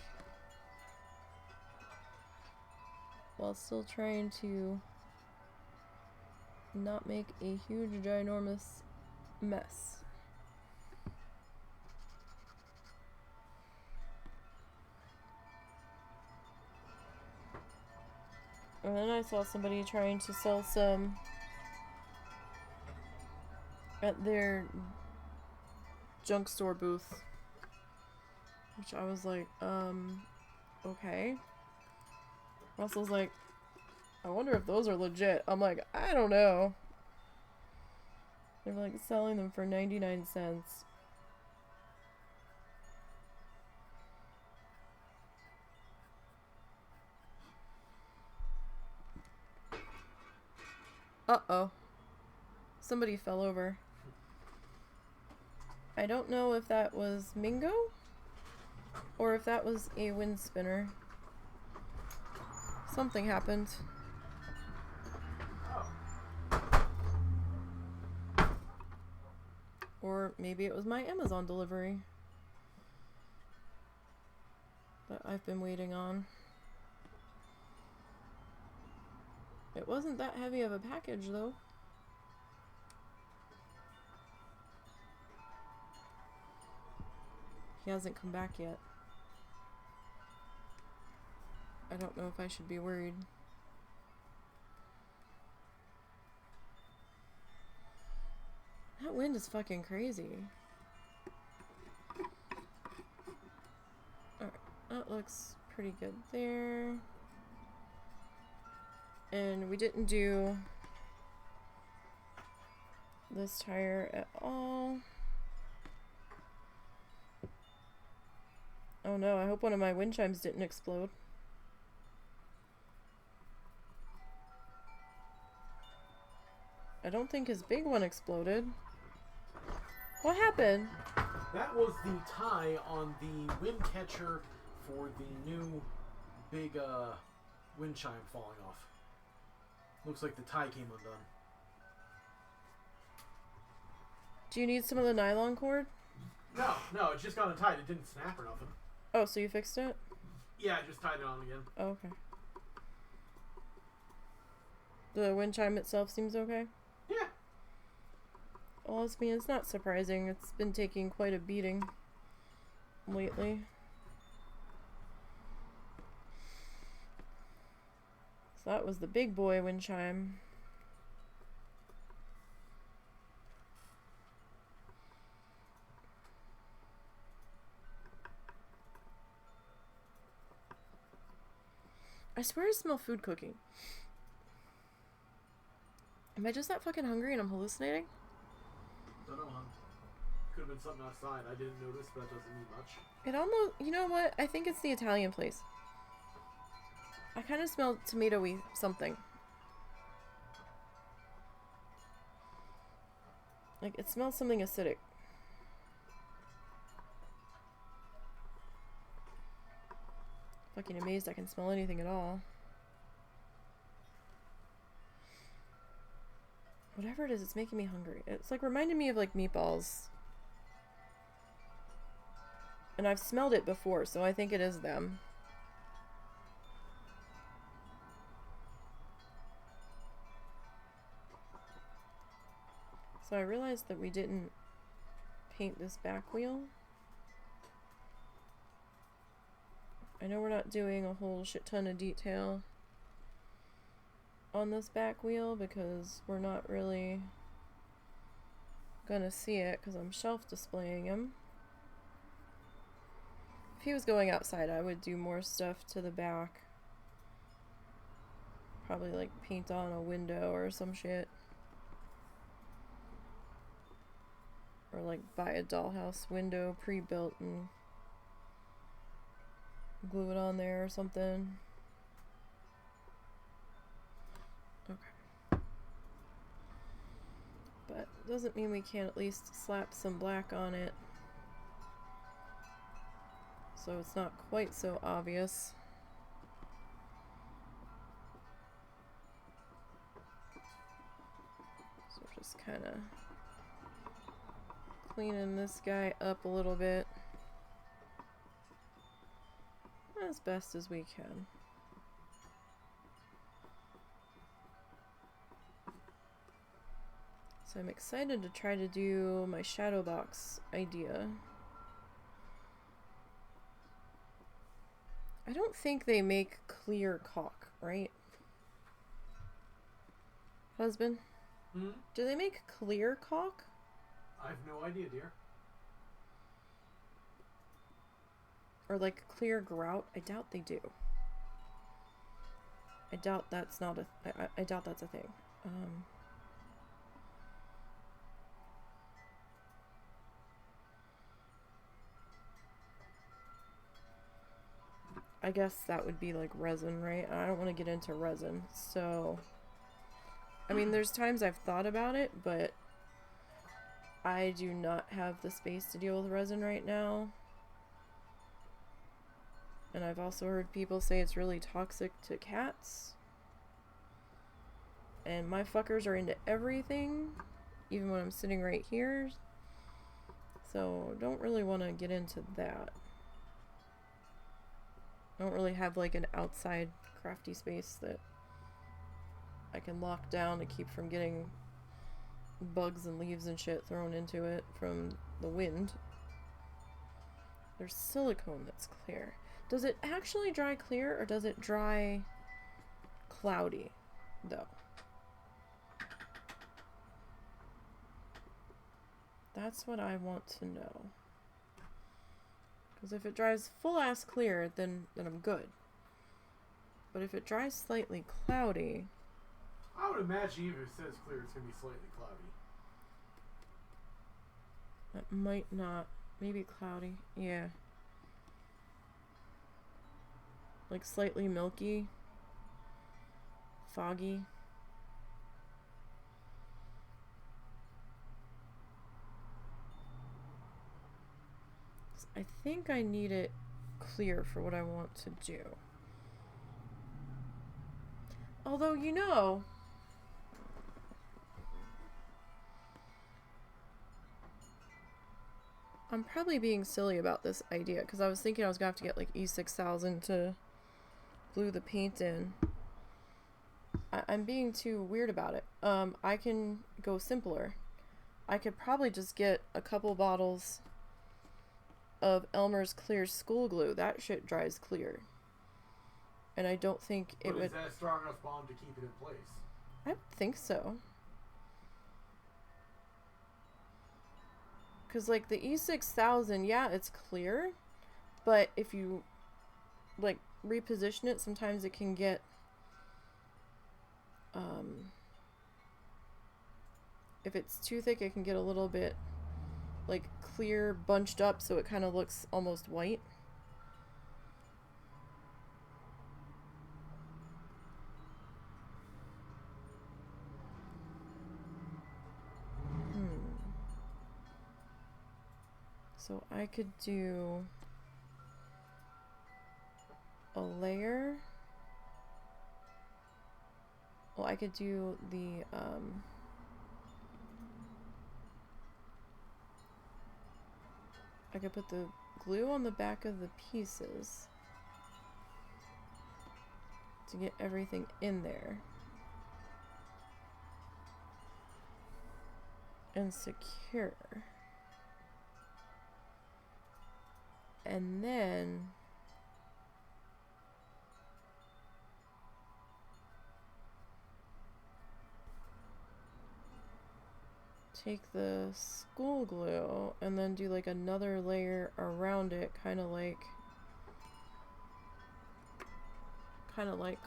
while still trying to not make a huge ginormous mess. And then I saw somebody trying to sell some at their junk store booth, which I was like, okay. Russell's like, I wonder if those are legit. I'm like, I don't know. They're like selling them for 99 cents. Uh-oh. Somebody fell over. I don't know if that was Mingo or if that was a wind spinner. Something happened. Or maybe it was my Amazon delivery that I've been waiting on. It wasn't that heavy of a package, though. He hasn't come back yet. I don't know if I should be worried. That wind is fucking crazy. Alright, that looks pretty good there. And we didn't do this tire at all. Oh no, I hope one of my wind chimes didn't explode. I don't think his big one exploded. What happened? That was the tie on the wind catcher for the new big wind chime falling off. Looks like the tie came undone. Do you need some of the nylon cord? No, it just got untied. It didn't snap or nothing. Oh, so you fixed it? Yeah, I just tied it on again. Oh, okay. The wind chime itself seems okay? Yeah. Well, it's not surprising. It's been taking quite a beating lately. So that was the big boy wind chime. I swear I smell food cooking. Am I just that fucking hungry and I'm hallucinating? Don't know, hon. Could have been something outside. I didn't notice, but that doesn't mean much. It almost, you know what? I think it's the Italian place. I kind of smell tomatoey something. Like, it smells something acidic. Fucking amazed I can smell anything at all. Whatever it is, it's making me hungry. It's like reminding me of like meatballs. And I've smelled it before, so I think it is them. So I realized that we didn't paint this back wheel. I know we're not doing a whole shit ton of detail on this back wheel because we're not really gonna see it because I'm shelf displaying him. If he was going outside, I would do more stuff to the back. Probably like paint on a window or some shit. Or like buy a dollhouse window pre-built and glue it on there or something. Okay. But doesn't mean we can't at least slap some black on it. So it's not quite so obvious. So we're just kind of cleaning this guy up a little bit as best as we can. So I'm excited to try to do my shadow box idea. I don't think they make clear caulk, right? Husband? Hmm? Do they make clear caulk? I have no idea, dear. Or like clear grout? I doubt they do. I doubt that's not a... I doubt that's a thing. I guess that would be like resin, right? I don't want to get into resin, so... I mean, there's times I've thought about it, but I do not have the space to deal with resin right now. And I've also heard people say it's really toxic to cats. And my fuckers are into everything, even when I'm sitting right here. So don't really want to get into that. I don't really have like an outside crafty space that I can lock down to keep from getting bugs and leaves and shit thrown into it from the wind. There's silicone that's clear. Does it actually dry clear or does it dry cloudy though? That's what I want to know. Because if it dries full ass clear, then I'm good. But if it dries slightly cloudy... I would imagine even if it says clear, it's going to be slightly cloudy. That might not... Maybe cloudy. Yeah. Like slightly milky. Foggy. I think I need it clear for what I want to do. Although, you know... I'm probably being silly about this idea, because I was thinking I was going to have to get like E6000 to glue the paint in. I'm being too weird about it. I can go simpler. I could probably just get a couple bottles of Elmer's clear school glue. That shit dries clear. And I don't think it would... Is that a strong enough bond to keep it in place? I don't think so. Because, like, the E6000, yeah, it's clear. But if you, like, reposition it, sometimes it can get, if it's too thick, it can get a little bit like clear, bunched up, so it kind of looks almost white. So I could do a layer. Well, I could do the I could put the glue on the back of the pieces to get everything in there and secure. And then take the school glue and then do like another layer around it, kind of like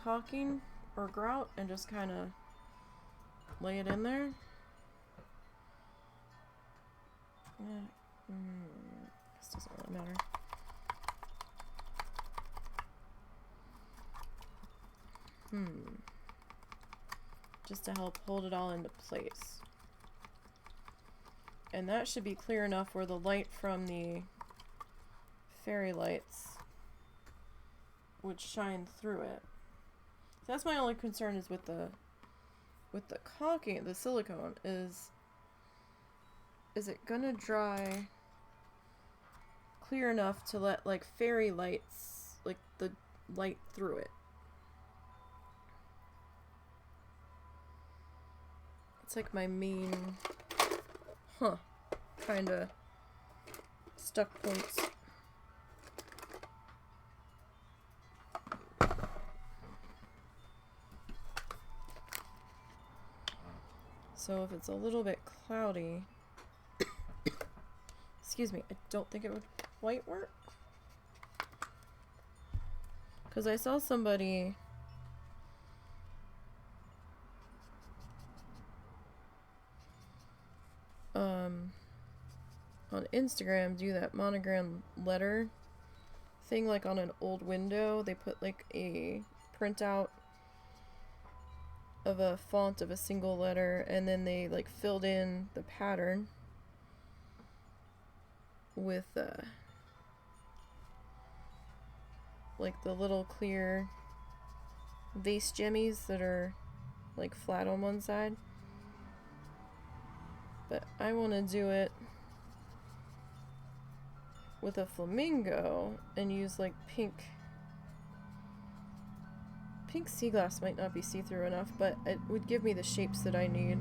caulking or grout, and just kind of lay it in there. This doesn't really matter. Just to help hold it all into place. And that should be clear enough where the light from the fairy lights would shine through it. So that's my only concern is with the caulking, the silicone, is it gonna dry clear enough to let like fairy lights, like the light through it? It's like my main kinda stuck points. So if it's a little bit cloudy, excuse me, I don't think it would quite work. Because I saw somebody on Instagram do that monogram letter thing, like on an old window. They put like a printout of a font of a single letter, and then they like filled in the pattern with like the little clear vase jemmies that are like flat on one side. But I want to do it with a flamingo and use like pink sea glass. Might not be see-through enough, but it would give me the shapes that I need.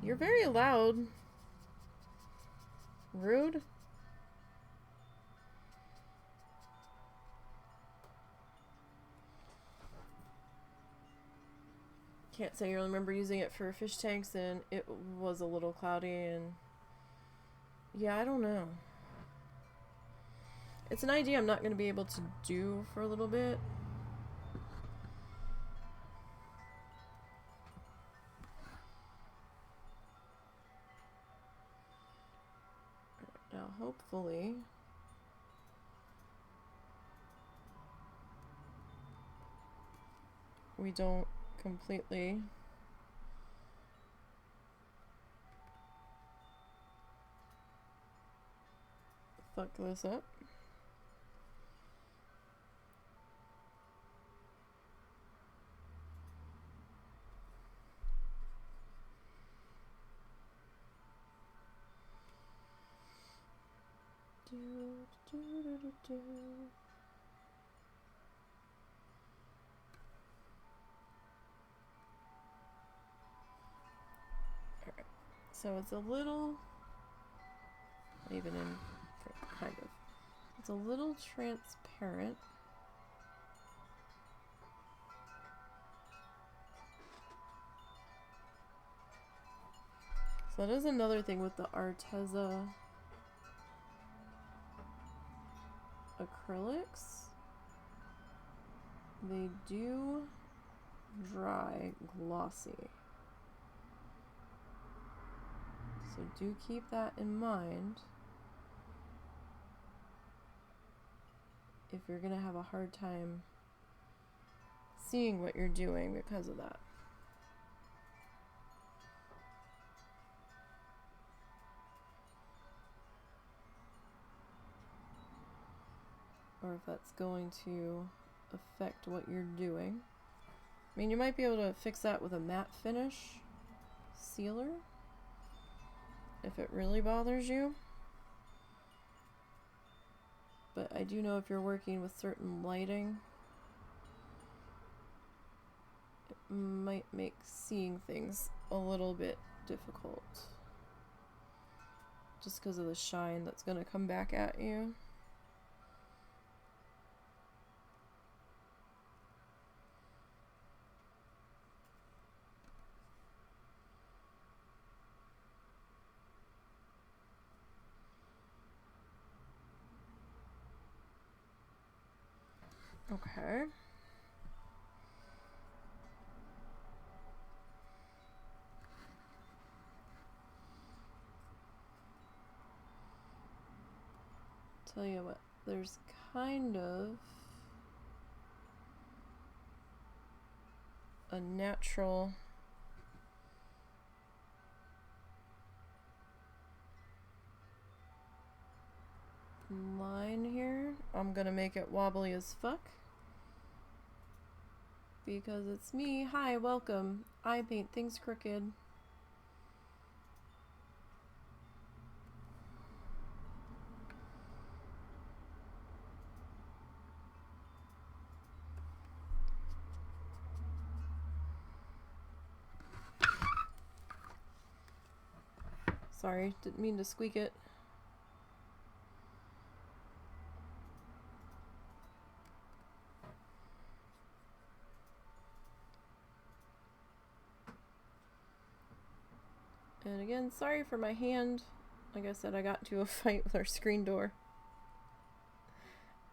You're very loud. Rude. Can't say you remember using it for fish tanks, and it was a little cloudy, and yeah, I don't know. It's an idea I'm not going to be able to do for a little bit. Now, hopefully, we don't completely fuck this up. Alright, so it's a little, even in, kind of, it's a little transparent. So that is another thing with the Arteza acrylics. They do dry glossy. So do keep that in mind if you're gonna have a hard time seeing what you're doing because of that. Or if that's going to affect what you're doing. I mean, you might be able to fix that with a matte finish sealer if it really bothers you. But I do know if you're working with certain lighting, it might make seeing things a little bit difficult. Just because of the shine that's going to come back at you. Okay. Tell you what, there's kind of a natural line here. I'm gonna make it wobbly as fuck because it's me. Hi, welcome. I paint things crooked. Sorry, didn't mean to squeak it. And again, sorry for my hand. Like I said, I got into a fight with our screen door.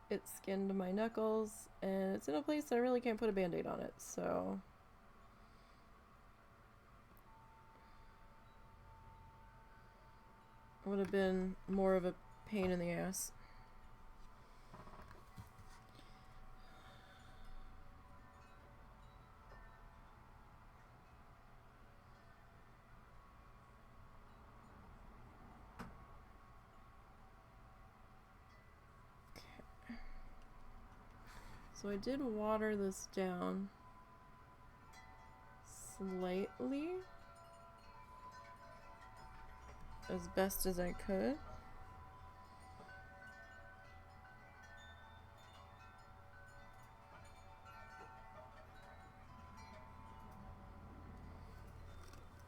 It skinned my knuckles, and it's in a place I really can't put a band-aid on it, so... it would have been more of a pain in the ass. So I did water this down slightly, as best as I could.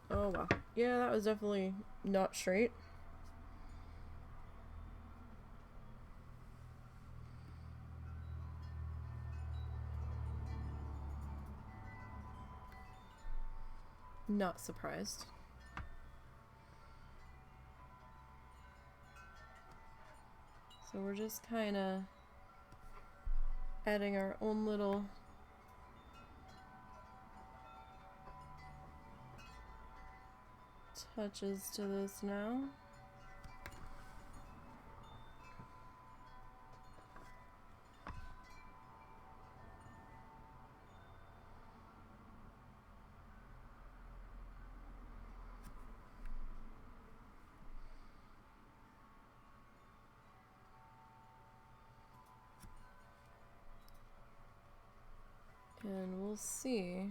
Oh wow. Yeah, that was definitely not straight. Not surprised. So we're just kind of adding our own little touches to this now. And we'll see.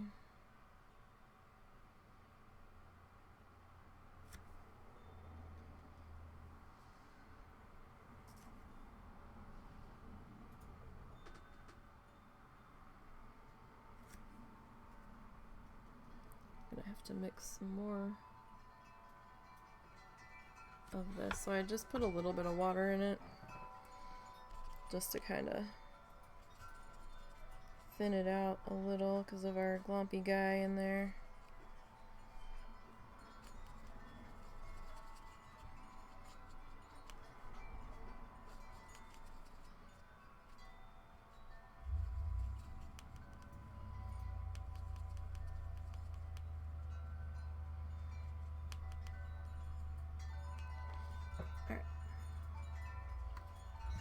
Gonna have to mix some more of this. So I just put a little bit of water in it just to kind of thin it out a little because of our glompy guy in there.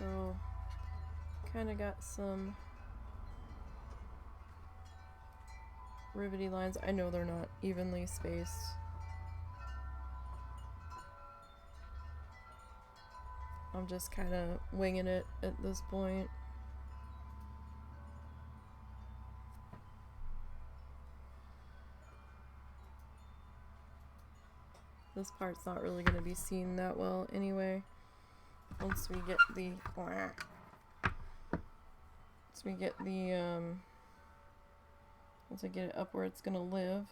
So, kind of got some rivety lines. I know they're not evenly spaced. I'm just kind of winging it at this point. This part's not really going to be seen that well anyway. Once we get the once I get it up where it's going to live.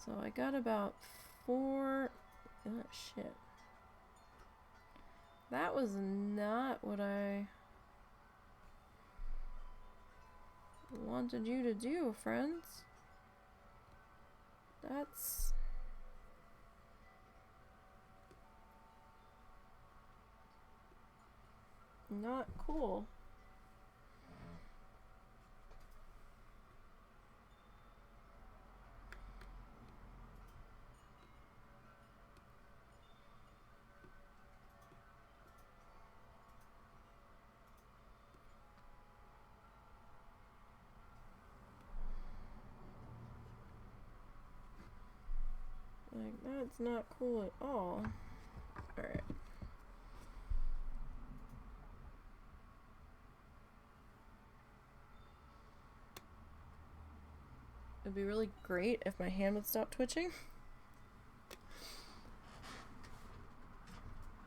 So I got about 4, shit. That was not what I wanted you to do, friends. That's not cool. Like, that's not cool at all. Alright. It'd be really great if my hand would stop twitching.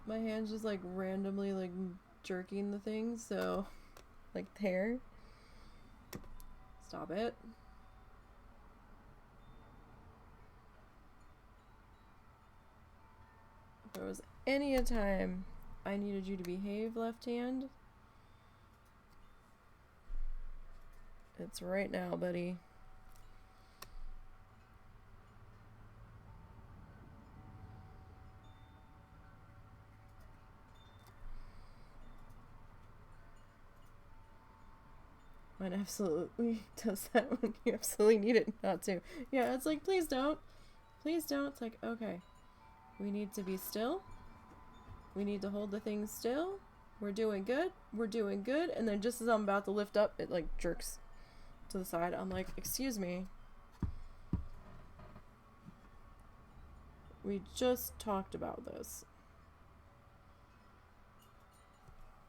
My hand's just like randomly like jerking the thing, so like there. Stop it. If there was any a time I needed you to behave, left hand, it's right now, buddy. Mine absolutely does that when you absolutely need it not to. Yeah, it's like, please don't. Please don't. It's like, okay. We need to be still. We need to hold the thing still. We're doing good. We're doing good. And then just as I'm about to lift up, it like jerks to the side. I'm like, excuse me. We just talked about this.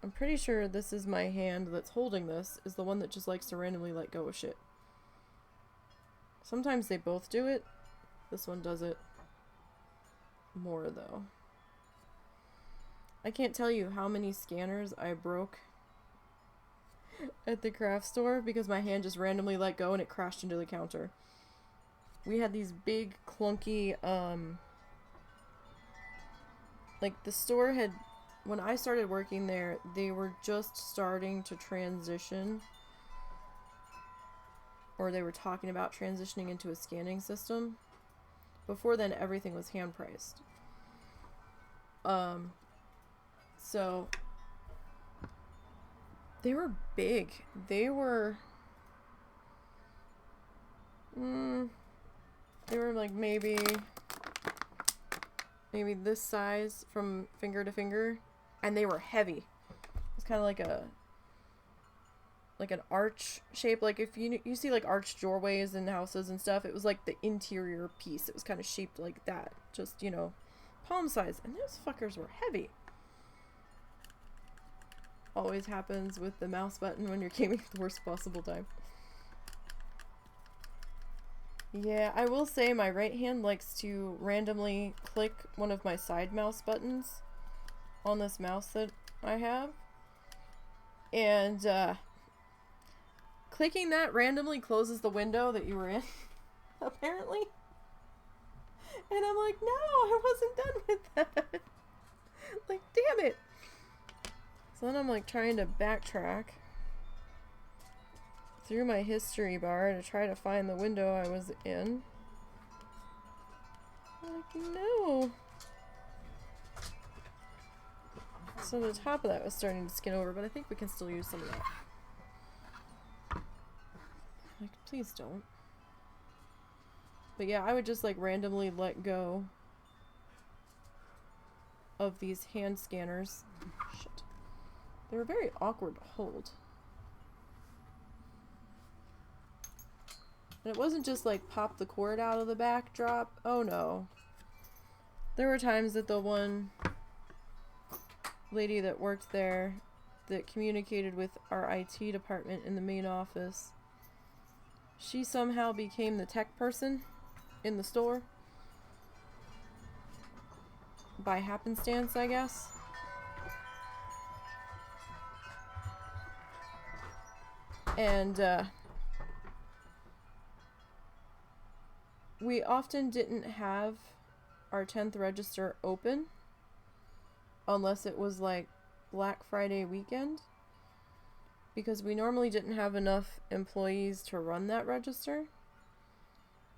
I'm pretty sure this is my hand that's holding this, is the one that just likes to randomly let go of shit. Sometimes they both do it. This one does it more, though. I can't tell you how many scanners I broke at the craft store because my hand just randomly let go and it crashed into the counter. We had these big, clunky, like the store had... When I started working there, they were just starting to transition, or they were talking about transitioning into a scanning system. Before then, everything was hand priced. So they were big. They were like maybe this size from finger to finger. And they were heavy. It's kind of like an arch shape. Like if you see like arched doorways in houses and stuff, it was like the interior piece. It was kind of shaped like that. Just, you know, palm size. And those fuckers were heavy. Always happens with the mouse button when you're gaming at the worst possible time. Yeah, I will say my right hand likes to randomly click one of my side mouse buttons on this mouse that I have, and clicking that randomly closes the window that you were in apparently, and I'm like, no, I wasn't done with that. Like, damn it. So then I'm like trying to backtrack through my history bar to try to find the window I was in. Like, no. So the top of that was starting to skin over, but I think we can still use some of that. Like, please don't. But yeah, I would just like randomly let go of these hand scanners. Shit. They were very awkward to hold. And it wasn't just like pop the cord out of the back, drop. Oh no. There were times that the one lady that worked there that communicated with our IT department in the main office, she somehow became the tech person in the store. By happenstance, I guess. And we often didn't have our 10th register open unless it was like Black Friday weekend, because we normally didn't have enough employees to run that register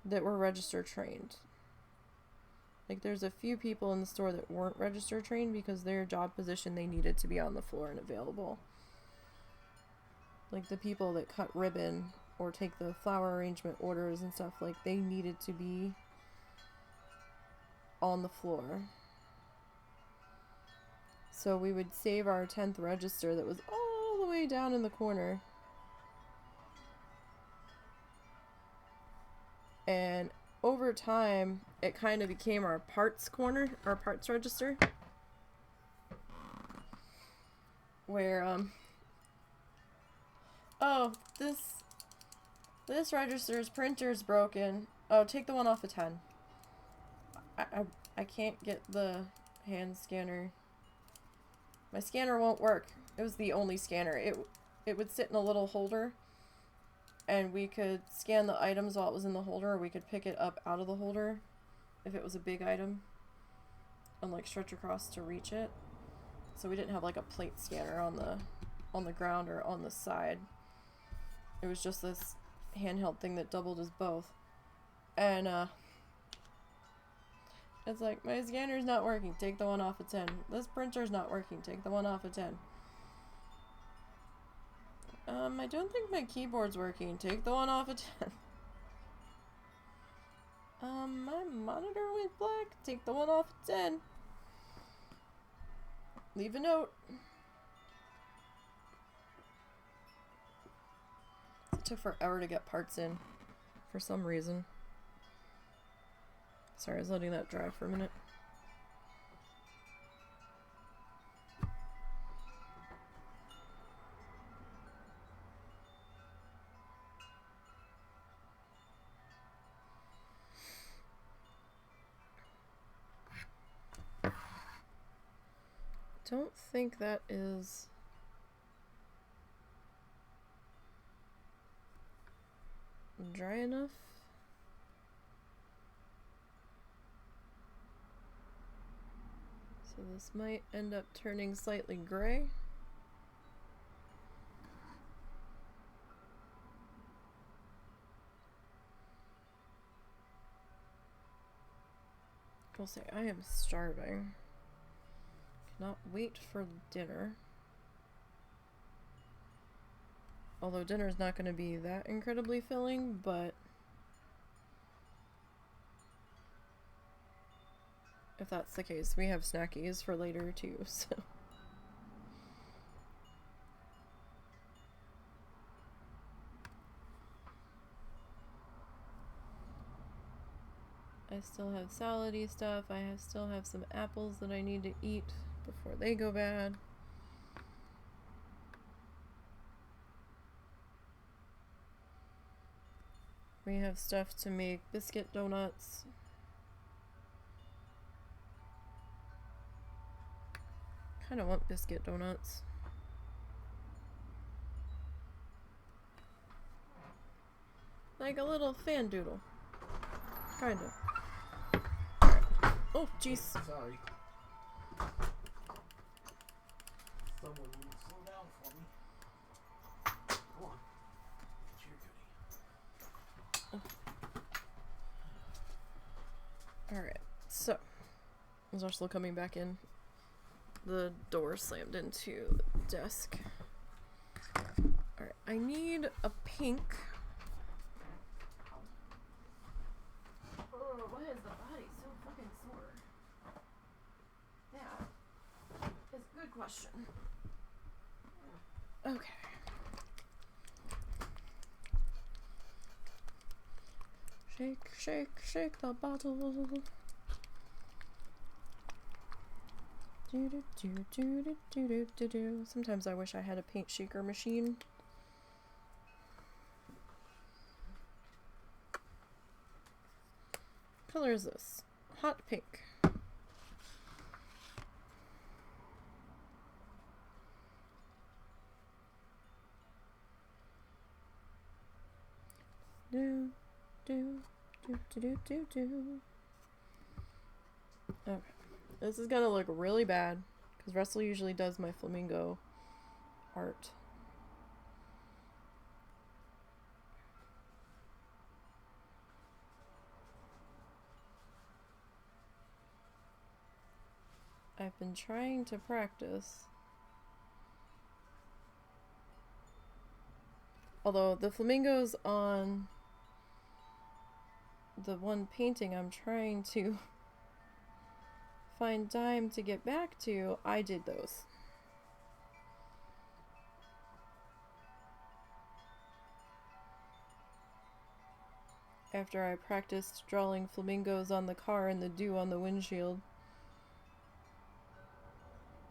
that were register trained. Like, there's a few people in the store that weren't register trained because their job position, they needed to be on the floor and available. Like, the people that cut ribbon or take the flower arrangement orders and stuff, like, they needed to be on the floor. So we would save our 10th register that was all the way down in the corner. And over time, it kind of became our parts corner, our parts register. Where, oh, this register's printer's broken. Oh, take the one off of 10. I can't get the hand scanner. My scanner won't work. It was the only scanner. It would sit in a little holder, and we could scan the items while it was in the holder, or we could pick it up out of the holder if it was a big item and like stretch across to reach it. So we didn't have like a plate scanner on the ground or on the side. It was just this handheld thing that doubled as both. And it's like, my scanner's not working, take the one off of 10. This printer's not working, take the one off of 10. I don't think my keyboard's working, take the one off of 10. My monitor went black, take the one off of 10. Leave a note. It took forever to get parts in, for some reason. Sorry, I was letting that dry for a minute. Don't think that is dry enough. So this might end up turning slightly gray. I'll say I am starving. Cannot wait for dinner. Although dinner's not going to be that incredibly filling, but if that's the case, we have snackies for later too, so. I still have salady stuff. I still have some apples that I need to eat before they go bad. We have stuff to make biscuit donuts. Kind of want biscuit donuts. Like a little fan doodle. Kind of. Oh, jeez. Sorry. Someone will slow down for me. Come on. Get your goodie. Alright. So, is Ursula coming back in? The door slammed into the desk. Alright, I need a pink. Oh, why is the body so fucking sore? That is a good question. Okay. Shake, shake, shake the bottle. Do do do do do do do do. Sometimes I wish I had a paint shaker machine. What color is this? Hot pink. Do do do do do do. Okay. This is gonna look really bad because Russell usually does my flamingo art. I've been trying to practice. Although the flamingos on the one painting I'm trying to find time to get back to, I did those. After I practiced drawing flamingos on the car and the dew on the windshield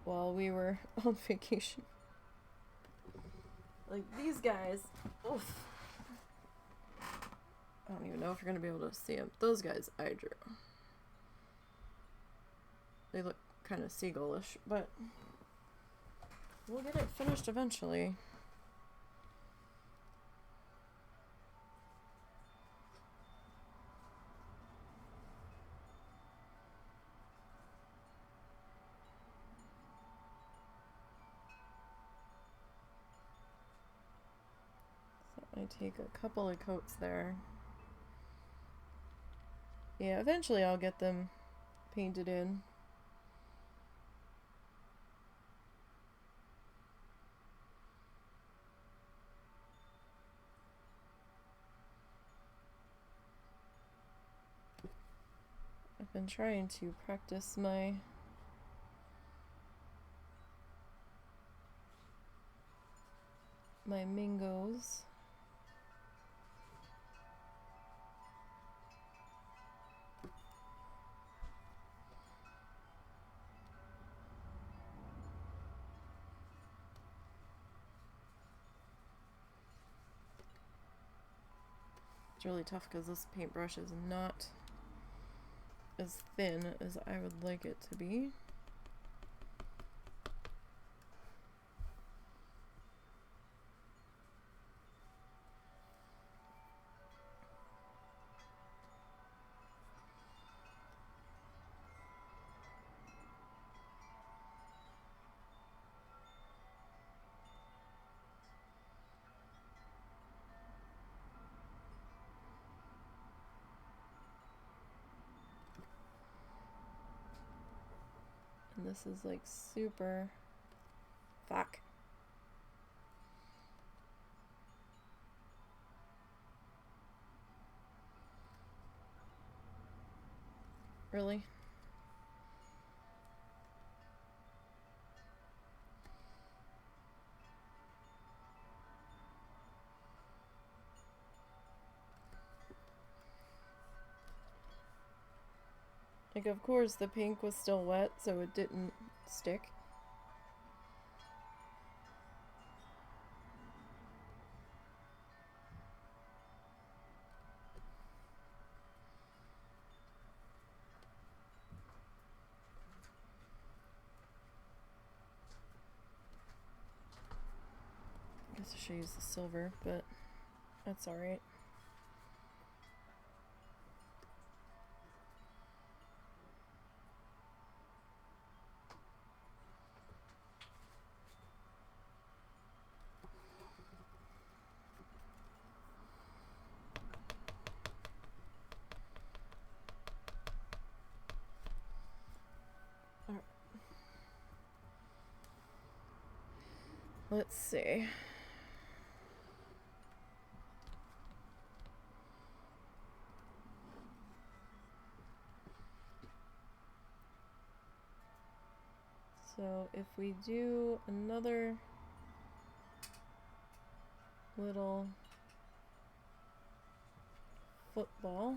while we were on vacation. Like these guys. Oof. I don't even know if you're going to be able to see them. Those guys I drew. They look kind of seagull-ish, but we'll get it finished eventually. So I take a couple of coats there. Yeah, eventually I'll get them painted in. I've been trying to practice my mingos. It's really tough because this paintbrush is not as thin as I would like it to be. And this is like super... Fuck. Really? Like, of course, the pink was still wet, so it didn't stick. I guess I should use the silver, but that's alright. Let's see. So if we do another little football.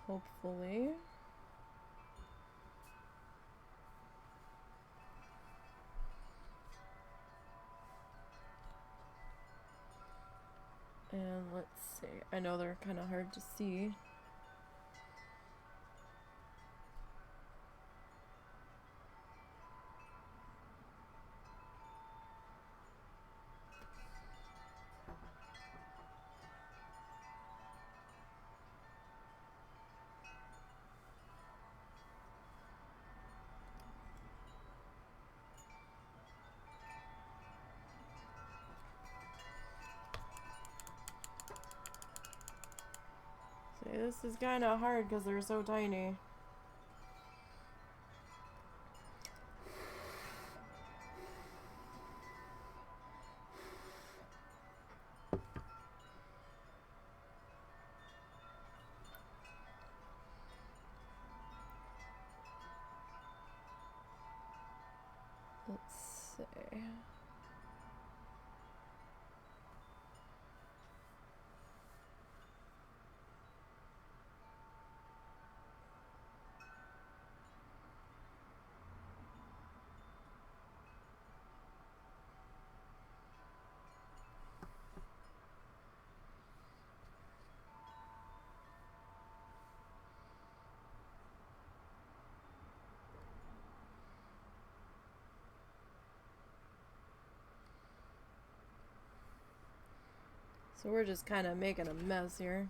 Hopefully. And let's see. I know they're kind of hard to see. See, this is kind of hard because they're so tiny. Let's see. So we're just kind of making a mess here.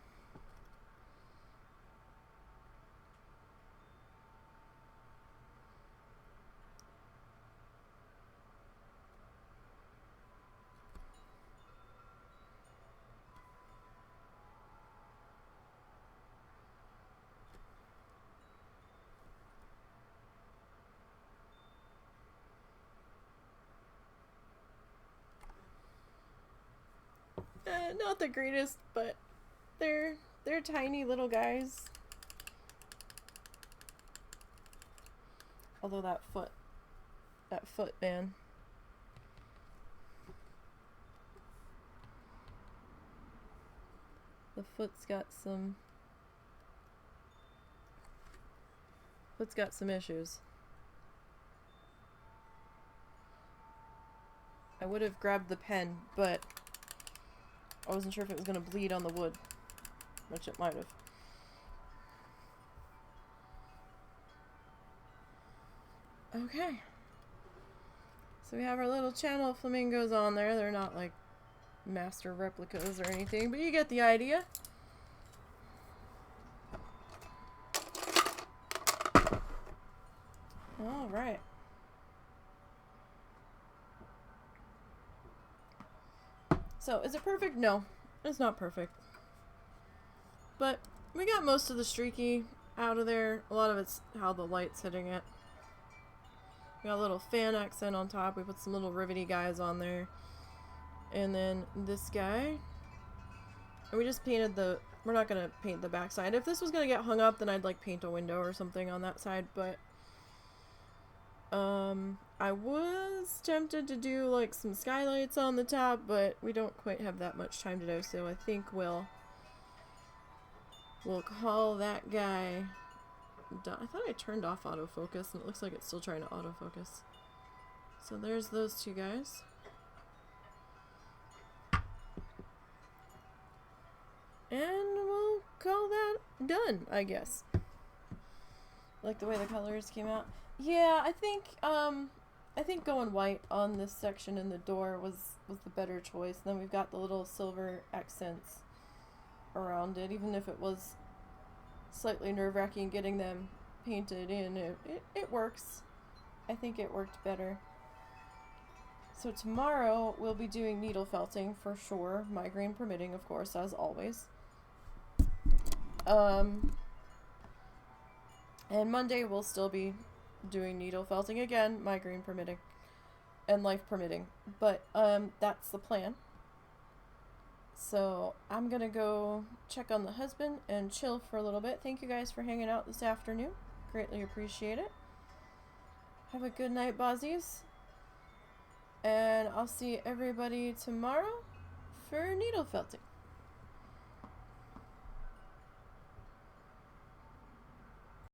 Not the greatest, but they're tiny little guys. Although that foot, man. The foot's got some issues. I would have grabbed the pen, but I wasn't sure if it was going to bleed on the wood, which it might have. Okay. So we have our little channel flamingos on there. They're not like master replicas or anything, but you get the idea. All right. So, is it perfect? No, it's not perfect. But we got most of the streaky out of there. A lot of it's how the light's hitting it. We got a little fan accent on top. We put some little rivety guys on there. And then this guy. And we just painted the... We're not going to paint the back side. If this was going to get hung up, then I'd like paint a window or something on that side. But I was tempted to do like some skylights on the top, but we don't quite have that much time to do, so I think we'll call that guy done. I thought I turned off autofocus, and it looks like it's still trying to autofocus. So there's those two guys. And we'll call that done, I guess. Like the way the colors came out. Yeah, I think going white on this section in the door was the better choice. And then we've got the little silver accents around it, even if it was slightly nerve-wracking getting them painted in, it works. I think it worked better. So tomorrow we'll be doing needle felting for sure, migraine permitting, of course, as always. And Monday we'll still be doing needle felting again, migraine permitting, and life permitting. But that's the plan. So I'm gonna go check on the husband and chill for a little bit. Thank you guys for hanging out this afternoon. Greatly appreciate it. Have a good night, Bozzies. And I'll see everybody tomorrow for needle felting.